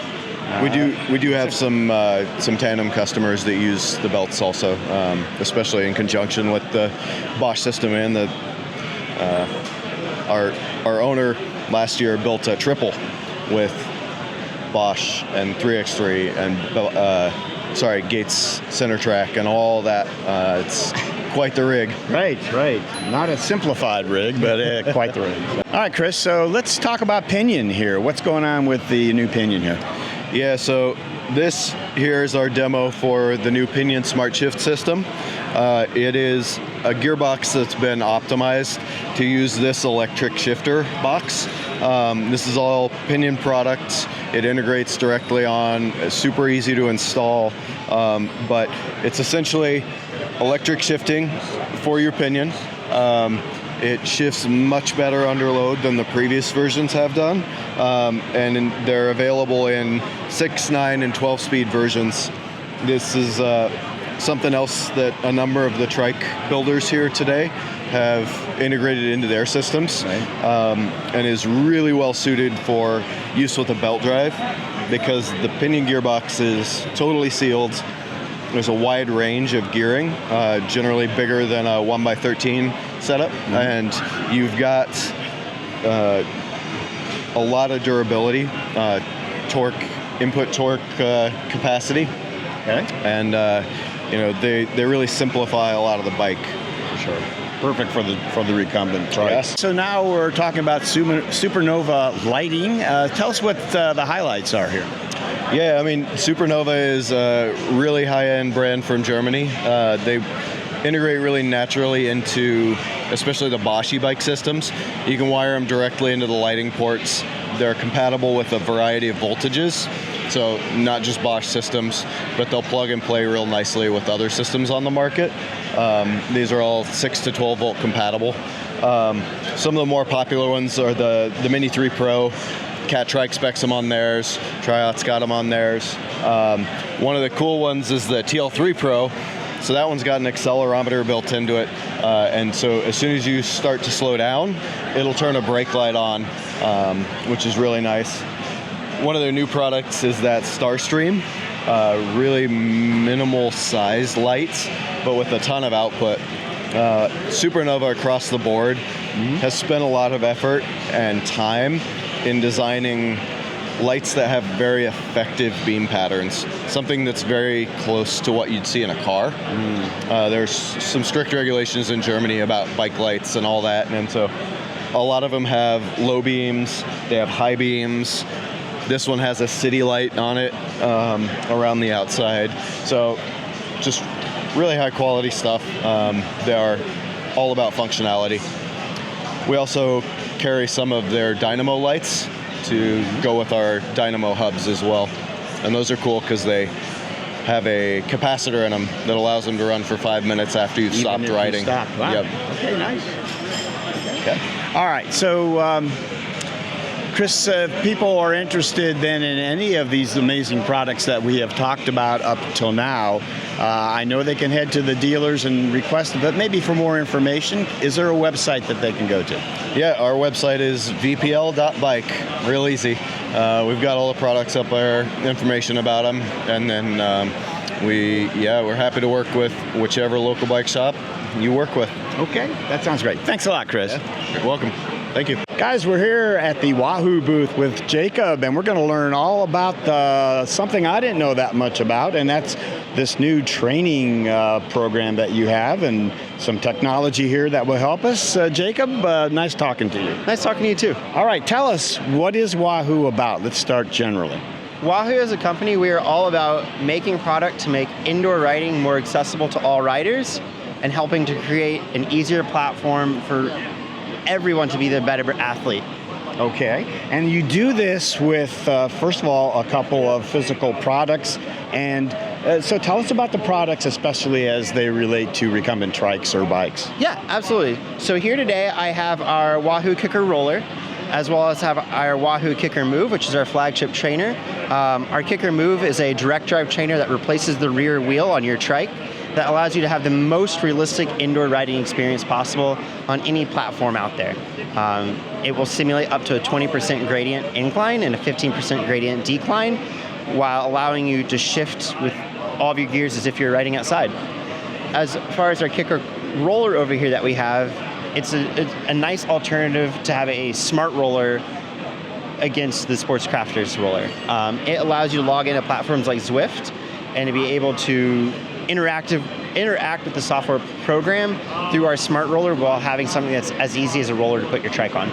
We do have some tandem customers that use the belts also, especially in conjunction with the Bosch system and the our owner last year built a triple with Bosch and 3x3 and Gates center track and all that. It's quite the rig. Right. Not a simplified rig, but quite the rig. All right, Chris, so let's talk about pinion here. What's going on with the new pinion here? Yeah, so this here is our demo for the new Pinion Smart Shift system. It is a gearbox that's been optimized to use this electric shifter box. This is all Pinion products. It integrates directly on, super easy to install, but it's essentially electric shifting for your Pinion. It shifts much better under load than the previous versions have done, and they're available in 6, 9, and 12-speed versions. This is something else that a number of the trike builders here today have integrated into their systems, and is really well suited for use with a belt drive because the Pinion gearbox is totally sealed. There's a wide range of gearing, generally bigger than a 1x13 setup, and you've got a lot of durability, input torque capacity, and they really simplify a lot of the bike. For sure. Perfect for the recumbent trike. Yes. So now we're talking about Supernova lighting. Tell us what the highlights are here. Yeah, I mean, Supernova is a really high-end brand from Germany. They integrate really naturally into, especially the Bosch bike systems. You can wire them directly into the lighting ports. They're compatible with a variety of voltages, so not just Bosch systems, but they'll plug and play real nicely with other systems on the market. These are all 6 to 12 volt compatible. Some of the more popular ones are the Mini 3 Pro. Catrike specs them on theirs. Triot's got them on theirs. One of the cool ones is the TL3 Pro. So that one's got an accelerometer built into it. And so as soon as you start to slow down, it'll turn a brake light on, which is really nice. One of their new products is that Starstream. Really minimal size lights, but with a ton of output. Supernova across the board has spent a lot of effort and time in designing lights that have very effective beam patterns, something that's very close to what you'd see in a car. There's some strict regulations in Germany about bike lights and all that, and so a lot of them have low beams, they have high beams. This one has a city light on it around the outside, so just really high quality stuff. They are all about functionality. We also carry some of their dynamo lights to go with our dynamo hubs as well. And those are cool because they have a capacitor in them that allows them to run for 5 minutes after you've stopped riding. Wow. Yep. Okay, nice. Okay. All right, so Chris, if people are interested then in any of these amazing products that we have talked about up till now, I know they can head to the dealers and request it, but maybe for more information, is there a website that they can go to? Yeah, our website is vpl.bike, real easy. We've got all the products up there, information about them, and then we're happy to work with whichever local bike shop you work with. Okay, that sounds great. Thanks a lot, Chris. Yeah, you're welcome. Thank you. Guys, we're here at the Wahoo booth with Jacob, and we're going to learn all about something I didn't know that much about, and that's this new training program that you have and some technology here that will help us. Jacob, nice talking to you. Nice talking to you too. All right, tell us, what is Wahoo about? Let's start generally. Wahoo as a company, we are all about making product to make indoor riding more accessible to all riders and helping to create an easier platform for everyone to be the better athlete. Okay, and you do this with, first of all, a couple of physical products, and so tell us about the products, especially as they relate to recumbent trikes or bikes. Yeah, absolutely. So here today I have our Wahoo Kicker Roller, as well as have our Wahoo Kicker Move, which is our flagship trainer. Our Kicker Move is a direct drive trainer that replaces the rear wheel on your trike, that allows you to have the most realistic indoor riding experience possible on any platform out there. It will simulate up to a 20% gradient incline and a 15% gradient decline, while allowing you to shift with all of your gears as if you're riding outside. As far as our Kicker Roller over here that we have, it's a nice alternative to have a smart roller against the Sports Crafters roller. It allows you to log into platforms like Zwift and to be able to interact with the software program through our smart roller while having something that's as easy as a roller to put your trike on.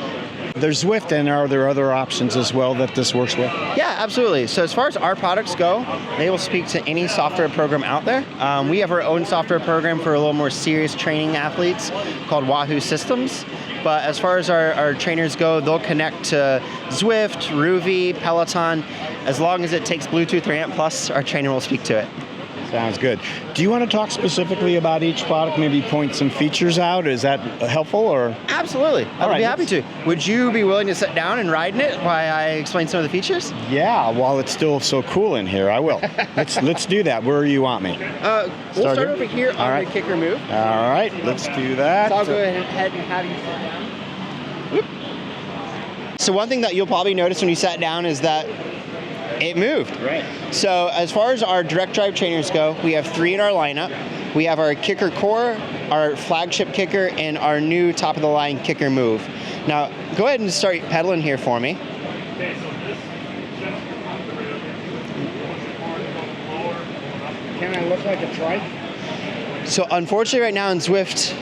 There's Zwift, and are there other options as well that this works with? Yeah, absolutely. So as far as our products go, they will speak to any software program out there. We have our own software program for a little more serious training athletes called Wahoo Systems. But as far as our trainers go, they'll connect to Zwift, Ruvi, Peloton. As long as it takes Bluetooth or ANT+, our trainer will speak to it. Sounds good. Do you want to talk specifically about each product, maybe point some features out? Is that helpful, or? Absolutely. I'd be happy to. Would you be willing to sit down and ride in it while I explain some of the features? Yeah, while it's still so cool in here, I will. Let's do that. Where do you want me? We'll start over here on the kicker move. All right, let's do that. So I'll go ahead and have you sit down. Whoop. So one thing that you'll probably notice when you sat down is that it moved. Right. So as far as our direct drive trainers go, we have 3 in our lineup. We have our kicker core, our flagship kicker, and our new top of the line kicker move. Now, go ahead and start pedaling here for me. Can I look like a trike? So unfortunately right now in Zwift,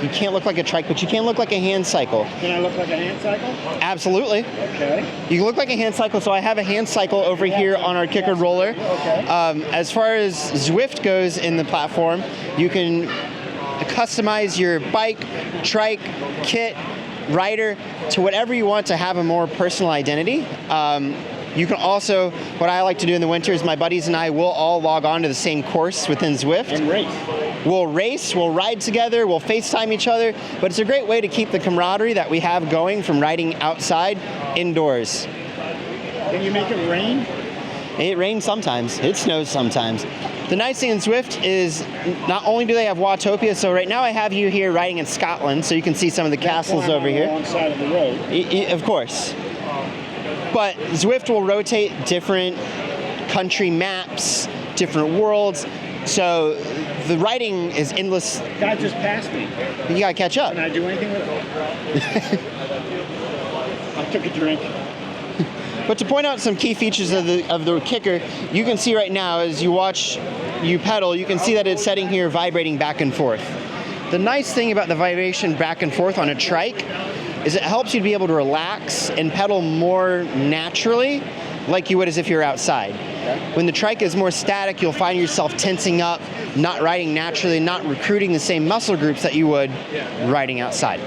you can't look like a trike, but you can look like a hand cycle. Can I look like a hand cycle? Absolutely. Okay. You can look like a hand cycle, so I have a hand cycle over here on our kicker roller. Okay. As far as Zwift goes in the platform, you can customize your bike, trike, kit, rider to whatever you want to have a more personal identity. You can also, what I like to do in the winter is my buddies and I will all log on to the same course within Zwift. And race. We'll ride together, we'll FaceTime each other, but it's a great way to keep the camaraderie that we have going from riding outside indoors. Can you make it rain? It rains sometimes, it snows sometimes. The nice thing in Zwift is not only do they have Watopia, so right now I have you here riding in Scotland, so you can see some of the castles over here. Alongside of the road. Of course. But Zwift will rotate different country maps, different worlds, so the riding is endless. Guy just passed me. You gotta catch up. Can I do anything with it? I took a drink. But to point out some key features of the kicker, you can see right now as you pedal, you can see that it's sitting here vibrating back and forth. The nice thing about the vibration back and forth on a trike is it helps you to be able to relax and pedal more naturally, like you would as if you're outside. Okay. When the trike is more static, you'll find yourself tensing up, not riding naturally, not recruiting the same muscle groups that you would riding outside.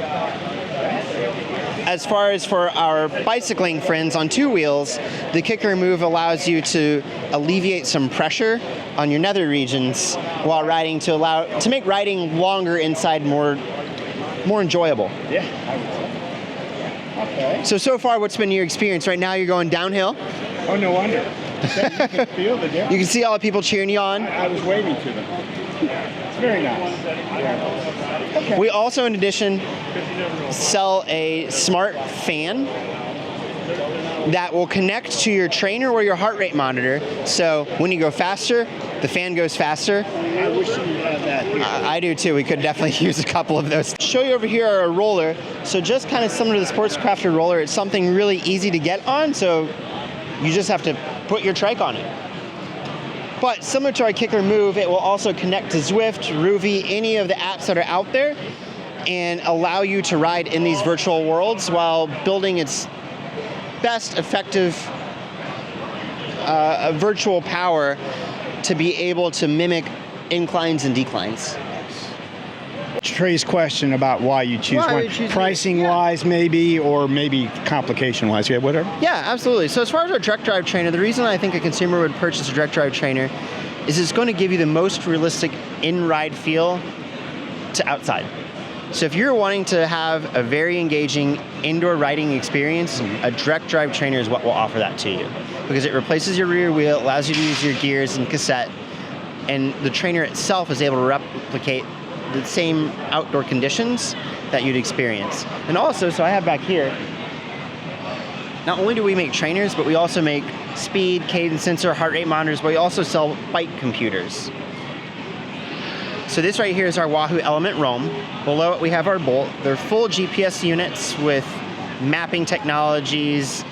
As far as for our bicycling friends on 2 wheels, the kicker move allows you to alleviate some pressure on your nether regions while riding to make riding longer inside more enjoyable. Yeah, I would say. Okay. So far, what's been your experience? Right now, you're going downhill. Oh, no wonder. You can feel the difference. You can see all the people cheering you on. I was waving to them. It's very nice. Yeah. Okay. We also, in addition, sell a smart fan that will connect to your trainer or your heart rate monitor. So when you go faster, the fan goes faster. I wish you had that here. I do too. We could definitely use a couple of those. Show you over here our roller. So just kind of similar to the Sportscrafter roller, it's something really easy to get on. So you just have to put your trike on it. But similar to our kicker move, it will also connect to Zwift, Ruvi, any of the apps that are out there, and allow you to ride in these virtual worlds while building its best effective virtual power to be able to mimic inclines and declines. Trey's question about why you choose one, pricing-wise maybe, or maybe complication-wise, yeah, whatever. Yeah, absolutely. So as far as our direct drive trainer, the reason I think a consumer would purchase a direct drive trainer is it's going to give you the most realistic in-ride feel to outside. So if you're wanting to have a very engaging indoor riding experience, a direct drive trainer is what will offer that to you. Because it replaces your rear wheel, allows you to use your gears and cassette, and the trainer itself is able to replicate the same outdoor conditions that you'd experience. And also, so I have back here, not only do we make trainers, but we also make speed, cadence sensor, heart rate monitors, but we also sell bike computers. So this right here is our Wahoo Element Roam. Below it we have our Bolt. They're full GPS units with mapping technologies,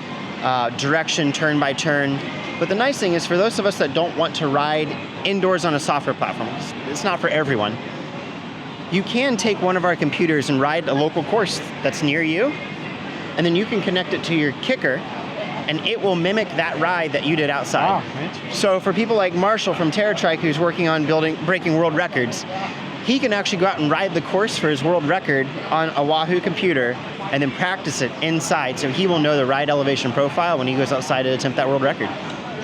direction turn by turn. But the nice thing is for those of us that don't want to ride indoors on a software platform, it's not for everyone. You can take one of our computers and ride a local course that's near you, and then you can connect it to your kicker, and it will mimic that ride that you did outside. So for people like Marshall from Ti-Trike, who's working on breaking world records, he can actually go out and ride the course for his world record on a Wahoo computer and then practice it inside, so he will know the ride elevation profile when he goes outside to attempt that world record.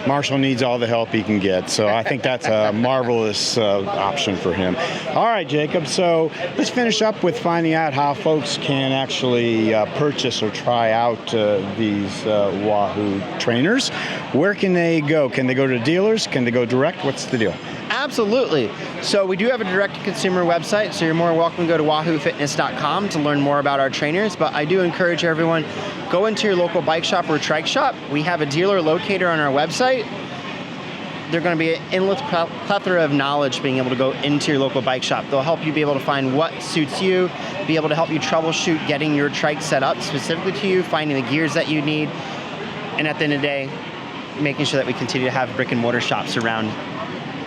Marshall needs all the help he can get, so I think that's a marvelous option for him. All right, Jacob, so let's finish up with finding out how folks can actually purchase or try out these Wahoo trainers. Where can they go? Can they go to dealers? Can they go direct? What's the deal? Absolutely. So we do have a direct-to-consumer website, so you're more welcome to go to wahoofitness.com to learn more about our trainers, but I do encourage everyone, go into your local bike shop or trike shop. We have a dealer locator on our website. They're going to be an endless plethora of knowledge being able to go into your local bike shop. They'll help you be able to find what suits you, be able to help you troubleshoot getting your trike set up specifically to you, finding the gears that you need, and at the end of the day, making sure that we continue to have brick and mortar shops around.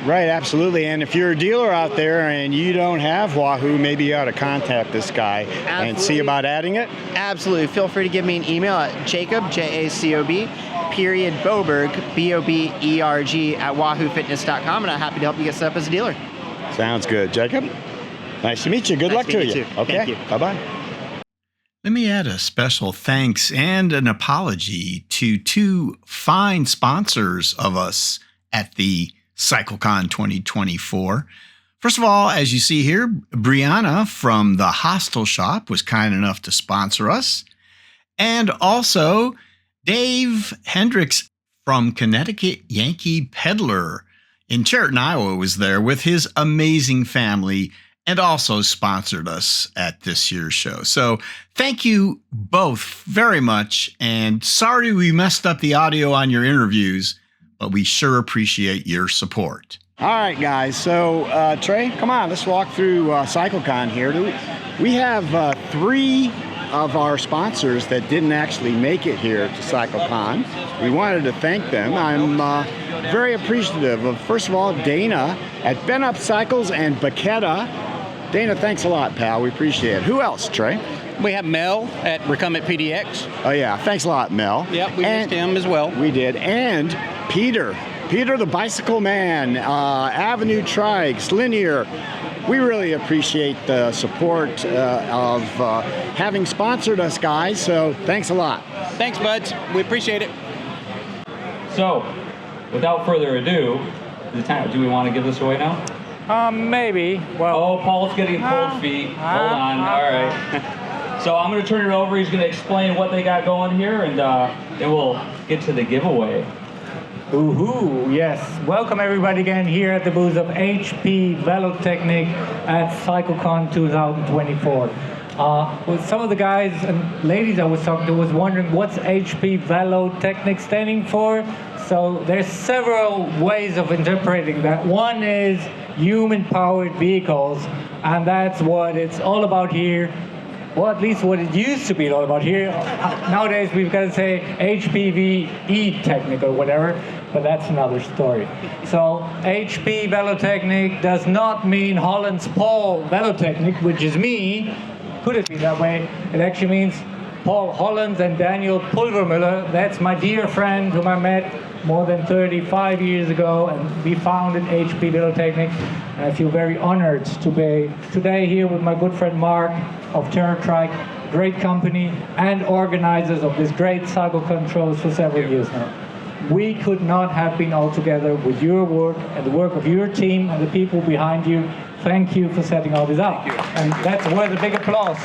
Right, absolutely. And if you're a dealer out there and you don't have Wahoo, maybe you ought to contact this guy and see about adding it. Absolutely. Feel free to give me an email at Jacob, J-A-C-O-B, Boberg, B-O-B-E-R-G, at wahoofitness.com, and I'm happy to help you get set up as a dealer. Sounds good. Jacob, nice to meet you. Good luck to you. Okay, Thank you. Bye-bye. Let me add a special thanks and an apology to two fine sponsors of us at the CycleCon 2024. First of all, as you see here, Brianna from the Hostel Shop was kind enough to sponsor us. And also Dave Hendricks from Connecticut Yankee Peddler in Chariton, Iowa was there with his amazing family and also sponsored us at this year's show. So thank you both very much. And sorry we messed up the audio on your interviews, but we sure appreciate your support. All right, guys. So, Trey, come on. Let's walk through CycleCon here. We have three of our sponsors that didn't actually make it here to CycleCon. We wanted to thank them. I'm very appreciative of, first of all, Dana at Ben Up Cycles and Bacchetta. Dana, thanks a lot, pal. We appreciate it. Who else, Trey? We have Mel at Recumbent PDX. Oh, yeah. Thanks a lot, Mel. Yep, we missed him as well. We did. And Peter the Bicycle Man, Avenue Trikes, Linear. We really appreciate the support of having sponsored us, guys. So thanks a lot. Thanks, buds. We appreciate it. So, without further ado, do we want to give this away now? Maybe. Well. Oh, Paul's getting cold feet. Hold on. All right. So I'm going to turn it over. He's going to explain what they got going here, and then we'll get to the giveaway. Ooh, yes. Welcome everybody again here at the booth of HP Velotechnik at CycleCon 2024. With some of the guys and ladies I was talking to was wondering what's HP Velotechnik standing for. So there's several ways of interpreting that. One is human-powered vehicles, and that's what it's all about here. Well, at least what it used to be all about here. Nowadays, we've got to say HPV Technic or whatever, but that's another story. So HP Velotechnik does not mean Holland's Paul Velotechnik, which is me. Could it be that way? It actually means Paul Hollands and Daniel Pulvermüller. That's my dear friend whom I met more than 35 years ago, and we founded HP Velotechnik. And I feel very honored to be today here with my good friend Mark of Tri-Trike, great company and organizers of this great cycle controls for several years now. We could not have been all together with your work and the work of your team and the people behind you. Thank you for setting all this up. And that's worth a big applause.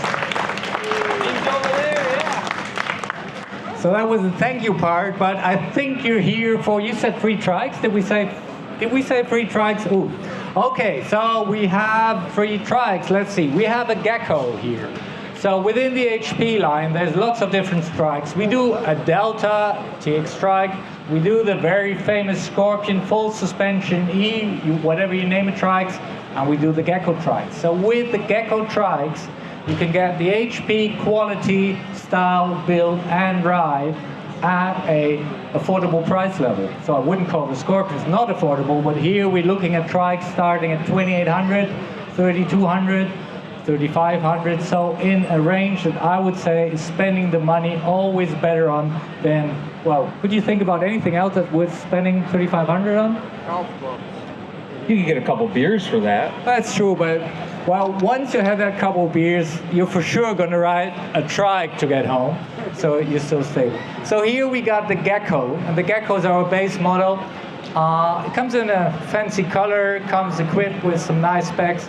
So that was the thank you part, but I think you're here for, you said free trikes? Did we say free trikes? Ooh. Okay, so we have free trikes. Let's see, we have a Gekko here. So within the HP line, there's lots of different trikes. We do a Delta TX trike. We do the very famous Scorpion full suspension whatever you name it trikes, and we do the Gekko trikes. So with the Gekko trikes, you can get the HP quality, style, build, and ride at a affordable price level. So I wouldn't call the Scorpions not affordable, but here we're looking at trikes starting at $2,800, $3,200, 3,500. So in a range that I would say is spending the money always better on than, well, would you think about anything else that worth spending 3,500 on? You can get a couple beers for that. That's true, but well, once you have that couple of beers, you're for sure going to ride a trike to get home, so you're still stable. So here we got the Gekko, and the Gekko is our base model. It comes in a fancy color, comes equipped with some nice specs.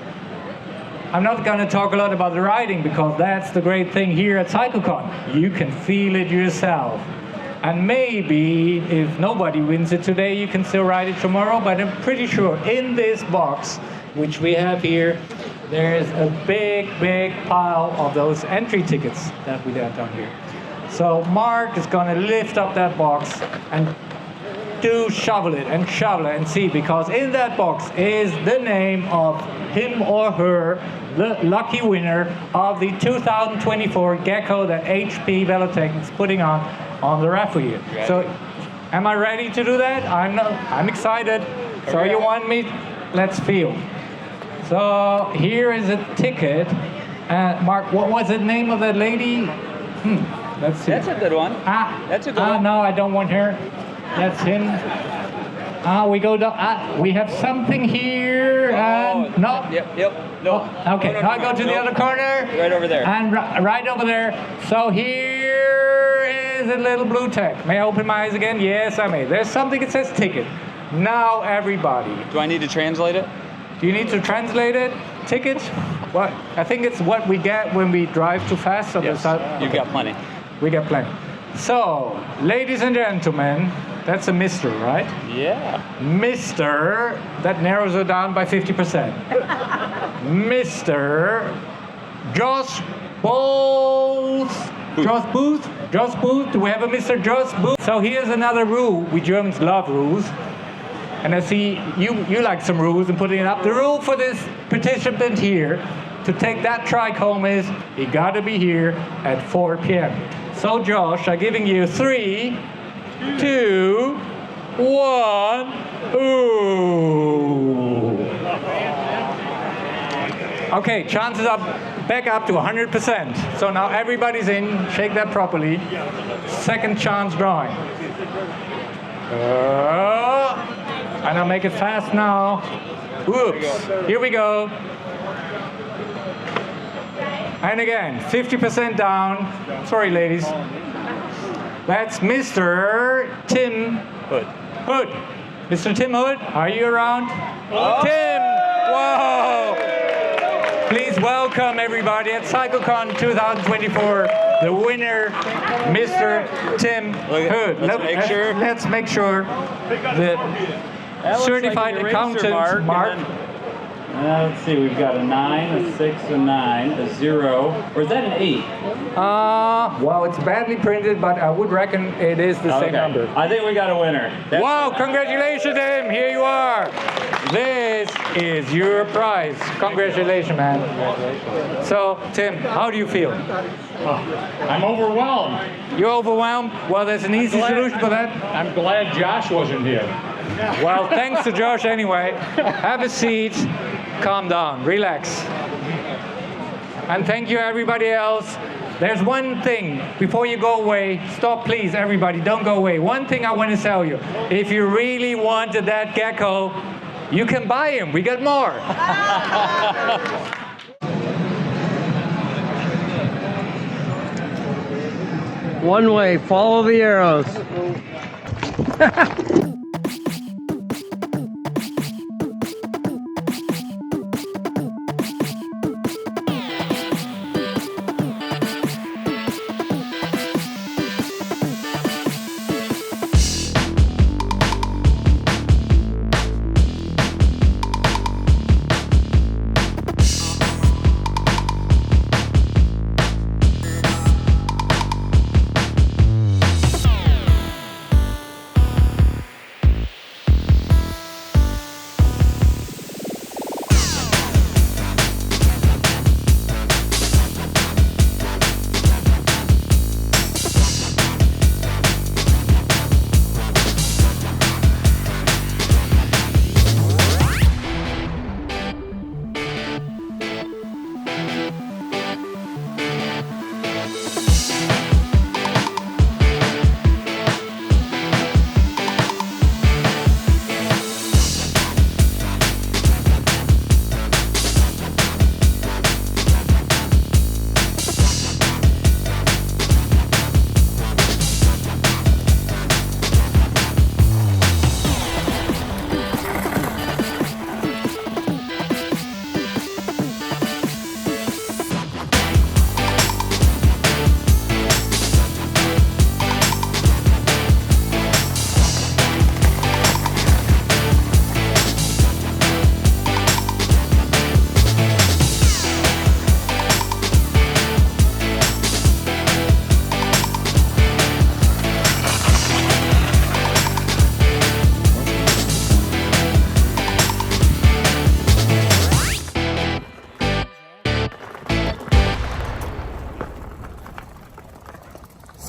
I'm not going to talk a lot about the riding because that's the great thing here at CycleCon. You can feel it yourself. And maybe if nobody wins it today, you can still ride it tomorrow, but I'm pretty sure in this box, which we have here, there's a big, big pile of those entry tickets that we have down here. So Mark is going to lift up that box and shovel it and see, because in that box is the name of him or her, the lucky winner of the 2024 Gekko that HP Velotechnik is putting on the raffle here. So, am I ready to do that? I'm excited. So you want me? Let's feel. So here is a ticket. Mark, what was the name of that lady? Let's see. That's a good one. That's a good one. No, I don't want her. That's him. We go down. We have something here. No. Yep. No. Okay. No, now I go to the other corner. Right over there. And right over there. So here is a little blue tag. May I open my eyes again? Yes, I may. There's something that says ticket. Now everybody. Do I need to translate it? Do you need to translate it? Ticket? What? I think it's what we get when we drive too fast. On Yes. the side. You've got plenty. We got plenty. So, ladies and gentlemen, that's a Mr., right? Yeah. Mr., that narrows it down by 50%. Mr. Josh Booth. Josh Booth. Do we have a Mr. Josh Booth? So here's another rule. We Germans love rules. And I see you like some rules and putting it up. The rule for this participant here to take that trike home is he got to be here at 4 p.m. So Josh, I'm giving you 3, 2, 1. Ooh. Okay, chances up back up to 100%. So now everybody's in. Shake that properly. Second chance drawing. And I'll make it fast now. Oops. Here we go. And again, 50% down. Sorry, ladies. That's Mr. Tim Hood. Mr. Tim Hood, are you around? Oh. Tim! Whoa! Please welcome everybody at CycleCon 2024, the winner, Mr. Tim Hood. Let's make sure that certified like accountant Mark. Let's see, we've got a 9, a 6, a 9, a 0. Or is that an 8? Well, it's badly printed, but I would reckon it is the same number. I think we got a winner. Wow, congratulations, Tim. Here you are. This is your prize. Congratulations, man. Congratulations. So, Tim, how do you feel? I'm overwhelmed. You're overwhelmed? Well, there's an easy solution for that. I'm glad Josh wasn't here. Well, thanks to Josh anyway. Have a seat. Calm down. Relax. And thank you, everybody else. There's one thing before you go away. Stop, please, everybody. Don't go away. One thing I want to tell you. If you really wanted that Gekko, you can buy him. We got more. One way, follow the arrows.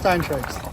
Steintrikes.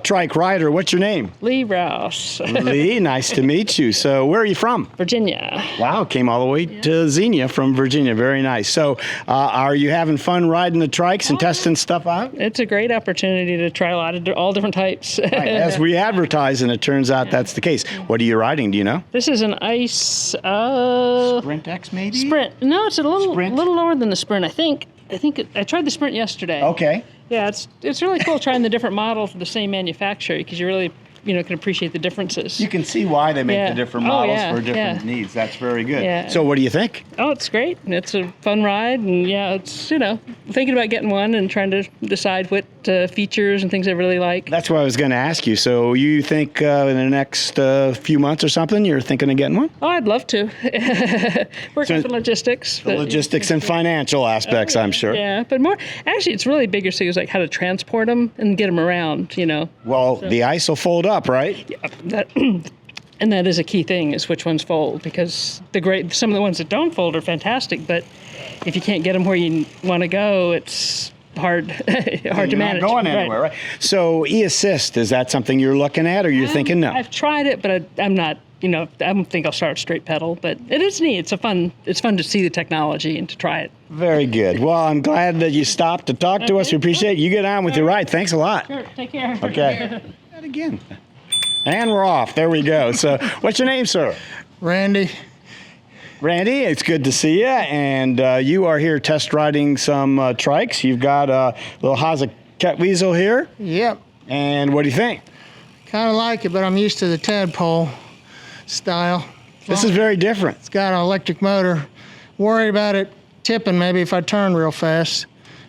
Trike rider. What's your name? Lee Rouse. Lee, nice to meet you. So where are you from? Virginia. Wow, came all the way to Xenia from Virginia. Very nice. So are you having fun riding the trikes and testing stuff out? It's a great opportunity to try a lot of all different types. Right. As we advertise, and it turns out that's the case. What are you riding? Do you know? This is an Ice... Sprint X maybe? Sprint. No, it's a little lower than the Sprint, I think. I tried the Sprint yesterday. Okay. Yeah, it's really cool trying the different models of the same manufacturer because you really can appreciate the differences. You can see why they make the different models for different yeah. needs. That's very good. Yeah. So what do you think? Oh, it's great. It's a fun ride, and it's thinking about getting one and trying to decide what features and things I really like. That's what I was going to ask you. So you think in the next few months or something you're thinking of getting one? Oh, I'd love to. Work on the logistics. The logistics and financial aspects, I'm sure. Yeah, but actually it's really bigger things like how to transport them and get them around, Well, the ice will fold up, right? Yeah, and that is a key thing, is which ones fold, because some of the ones that don't fold are fantastic, but if you can't get them where you want to go, it's hard to manage. Not going anywhere, right? So e-assist, is that something you're looking at, or you're thinking no? I've tried it, but I'm not. I don't think I'll start straight pedal, but it is neat. It's fun to see the technology and to try it. Very good. Well, I'm glad that you stopped to talk to us. We appreciate it. You get on with your ride. Thanks a lot. Sure. Take care. Okay. That again. And we're off. There we go. So, what's your name, sir? Randy. Randy, it's good to see you. And you are here test riding some trikes. You've got a little HASE cat weasel here. Yep. And what do you think? Kind of like it, but I'm used to the tadpole style. This is very different. It's got an electric motor. Worried about it tipping maybe if I turn real fast,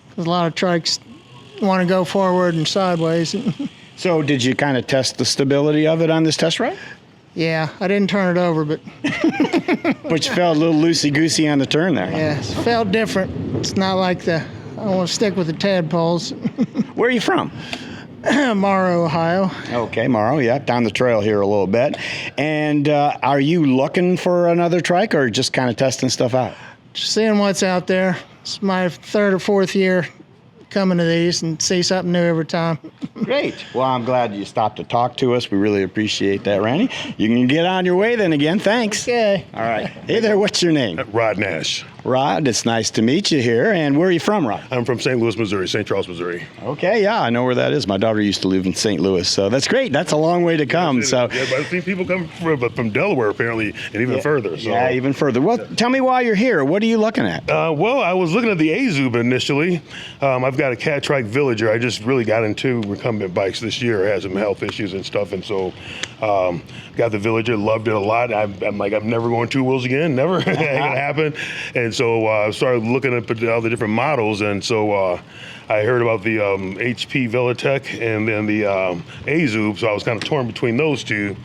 because a lot of trikes want to go forward and sideways. So did you kind of test the stability of it on this test ride? Yeah, I didn't turn it over, but... But you felt a little loosey-goosey on the turn there. Yeah, it felt different. It's not like I want to stick with the tadpoles. Where are you from? Morrow, Ohio. Okay, Morrow, yeah, down the trail here a little bit. And are you looking for another trike or just kind of testing stuff out? Just seeing what's out there. It's my third or fourth year coming to these and see something new every time. Great. Well, I'm glad you stopped to talk to us. We really appreciate that, Randy. You can get on your way then again. Thanks. Okay. All right. Hey there, what's your name? Rod Nash. Rod, it's nice to meet you here. And where are you from, Rod? I'm from St. Louis, Missouri, St. Charles, Missouri. Okay, yeah, I know where that is. My daughter used to live in St. Louis, so that's great. That's a long way to come. Yeah, but I've seen people come from Delaware, apparently, and even further. So. Yeah, even further. Well, tell me why you're here. What are you looking at? Well, I was looking at the AZUB initially. I've got a Catrike Villager. I just really got into recumbent bikes this year. I had some health issues and stuff, and so got the Villager, loved it a lot. I'm like, I'm never going two wheels again, never. Ain't gonna happen. And so I started looking at all the different models, and so I heard about the HP Velotech and then the AZUB, so I was kind of torn between those two.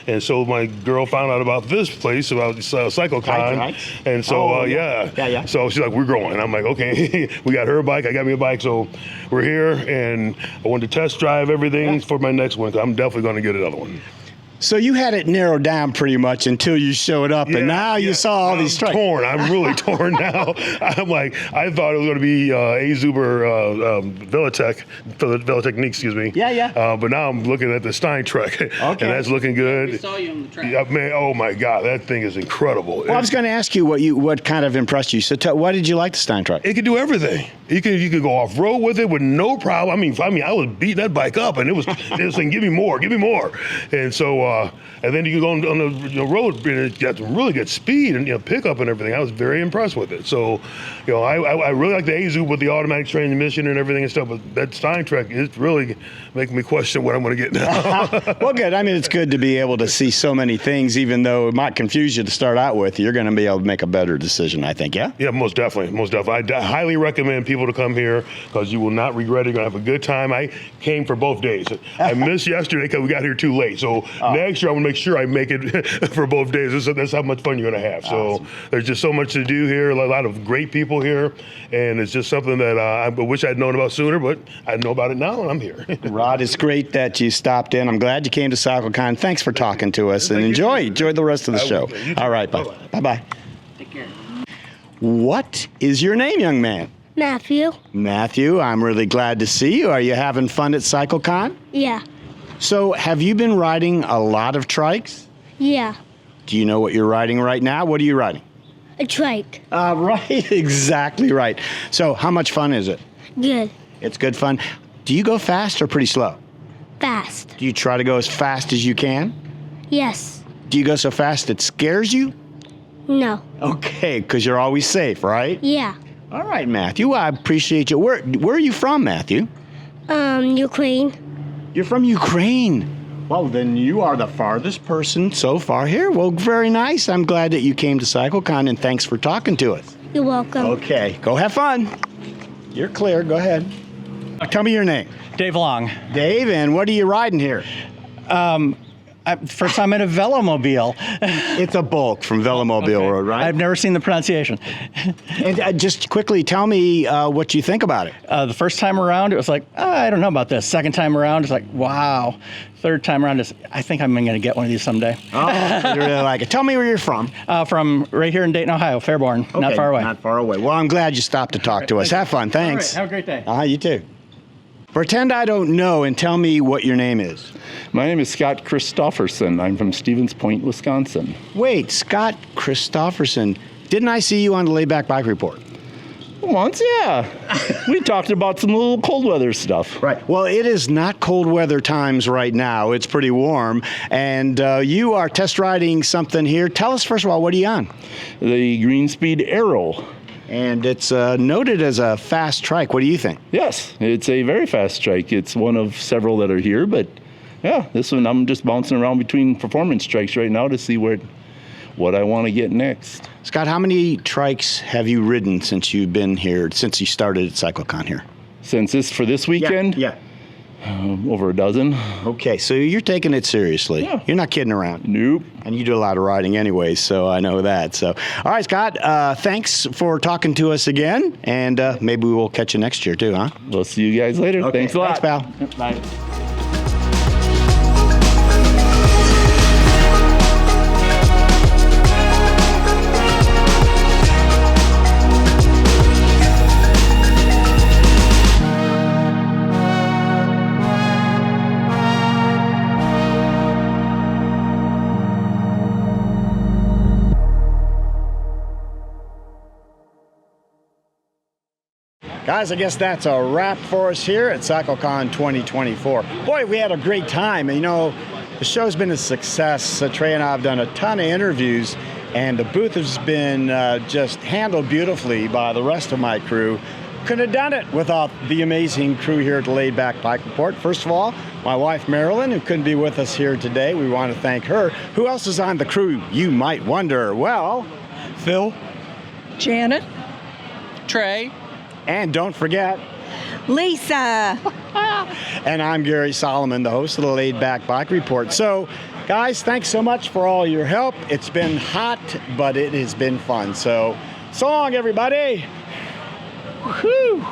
And so my girl found out about this place, about CycleCon, and so yeah. So she's like, we're going. And I'm like, okay, we got her bike, I got me a bike, so we're here, and I wanted to test drive everything for my next one, because I'm definitely going to get another one. So you had it narrowed down pretty much until you showed up, and now you saw all these trikes. Torn. I'm really torn now. I'm like, I thought it was going to be AZUB or Velotechnik, excuse me. Yeah. But now I'm looking at the Steintrike, and that's looking good. We saw you on the track. Yeah, man, oh my God, that thing is incredible. Well, I was going to ask you what kind of impressed you. So why did you like the Steintrike? It could do everything. You could go off road with it with no problem. I mean, I was beating that bike up, and it was saying, "Give me more." And so, and then you can go on the road, and it got some really good speed and pickup and everything. I was very impressed with it. So, I really like the AZUB with the automatic transmission and everything and stuff. But that Steintrike is really making me question what I'm going to get now. Well, good. I mean, it's good to be able to see so many things, even though it might confuse you to start out with. You're going to be able to make a better decision, I think. Yeah. Yeah, most definitely. I highly recommend people to come here because you will not regret it. You're going to have a good time. I came for both days. I missed yesterday because we got here too late. So next year, I want to make sure I make it for both days. That's how much fun you're going to have. So there's just so much to do here, a lot of great people here, and it's just something that I wish I'd known about sooner, but I know about it now, and I'm here. Rod, it's great that you stopped in. I'm glad you came to CycleCon. Thanks for talking to us, and enjoy the rest of the show. All right, bye-bye. Take care. What is your name, young man? Matthew. Matthew, I'm really glad to see you. Are you having fun at CycleCon? Yeah. So, have you been riding a lot of trikes? Yeah. Do you know what you're riding right now? What are you riding? A trike. Right, exactly right. So, how much fun is it? Good. It's good fun. Do you go fast or pretty slow? Fast. Do you try to go as fast as you can? Yes. Do you go so fast it scares you? No. Okay, because you're always safe, right? Yeah. All right, Matthew, I appreciate you. Where are you from, Matthew? Ukraine. You're from Ukraine. Well, then you are the farthest person so far here. Well, very nice. I'm glad that you came to CycleCon, and thanks for talking to us. You're welcome. Okay, go have fun. You're clear. Go ahead. Tell me your name. Dave Long. Dave, and what are you riding here? First time in a Velomobile. It's a bulk from Velomobile World, right? I've never seen the pronunciation. And just quickly, tell me what you think about it. The first time around, it was like, I don't know about this. Second time around, it's like, wow. Third time around, I think I'm going to get one of these someday. Oh, you really like it. Tell me where you're from. From right here in Dayton, Ohio, Fairborn. Okay, not far away. Not far away. Well, I'm glad you stopped to talk to us. Have fun. Thanks. All right, have a great day. You too. Pretend I don't know and tell me what your name is. My name is Scott Christofferson. I'm from Stevens Point, Wisconsin. Wait, Scott Christofferson. Didn't I see you on the Laidback Bike Report? Once, yeah. We talked about some little cold weather stuff. Right. Well, it is not cold weather times right now. It's pretty warm. And you are test riding something here. Tell us, first of all, what are you on? The Greenspeed Arrow. And it's noted as a fast trike. What do you think? Yes, it's a very fast trike. It's one of several that are here, but yeah, this one I'm just bouncing around between performance trikes right now to see what I want to get next. Scott, how many trikes have you ridden since you've been here, since you started at CycleCon here? Since this weekend? Yeah. Over a dozen. Okay, so you're taking it seriously. Yeah. You're not kidding around. Nope. And you do a lot of riding anyway, so I know that. So, all right, Scott, thanks for talking to us again, and maybe we will catch you next year too, huh? We'll see you guys later. Okay. Thanks a lot. Thanks, pal. Bye. Guys, I guess that's a wrap for us here at CycleCon 2024. Boy, we had a great time. You know, the show's been a success. Trey and I have done a ton of interviews, and the booth has been just handled beautifully by the rest of my crew. Couldn't have done it without the amazing crew here at the Laidback Bike Report. First of all, my wife Marilyn, who couldn't be with us here today. We want to thank her. Who else is on the crew, you might wonder? Well, Phil. Janet. Trey. And don't forget, Lisa. And I'm Gary Solomon, the host of the Laidback Bike Report. So, guys, thanks so much for all your help. It's been hot, but it has been fun. So long, everybody. Woo-hoo.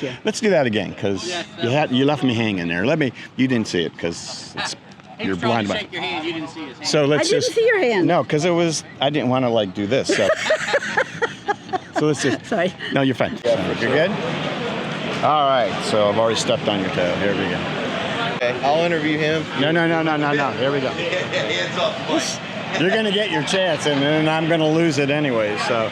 you. Let's do that again, because you left me hanging there. You didn't see it, because you're blind. Shake your hand. You didn't see us. So let's I didn't see your hand. No, because I didn't want to like do this. So, so let's just. Sorry. No, you're fine. You're good. All right. So I've already stepped on your toe. Here we go. Okay, I'll interview him. No. Here we go. You're gonna get your chance, and then I'm gonna lose it anyway. So.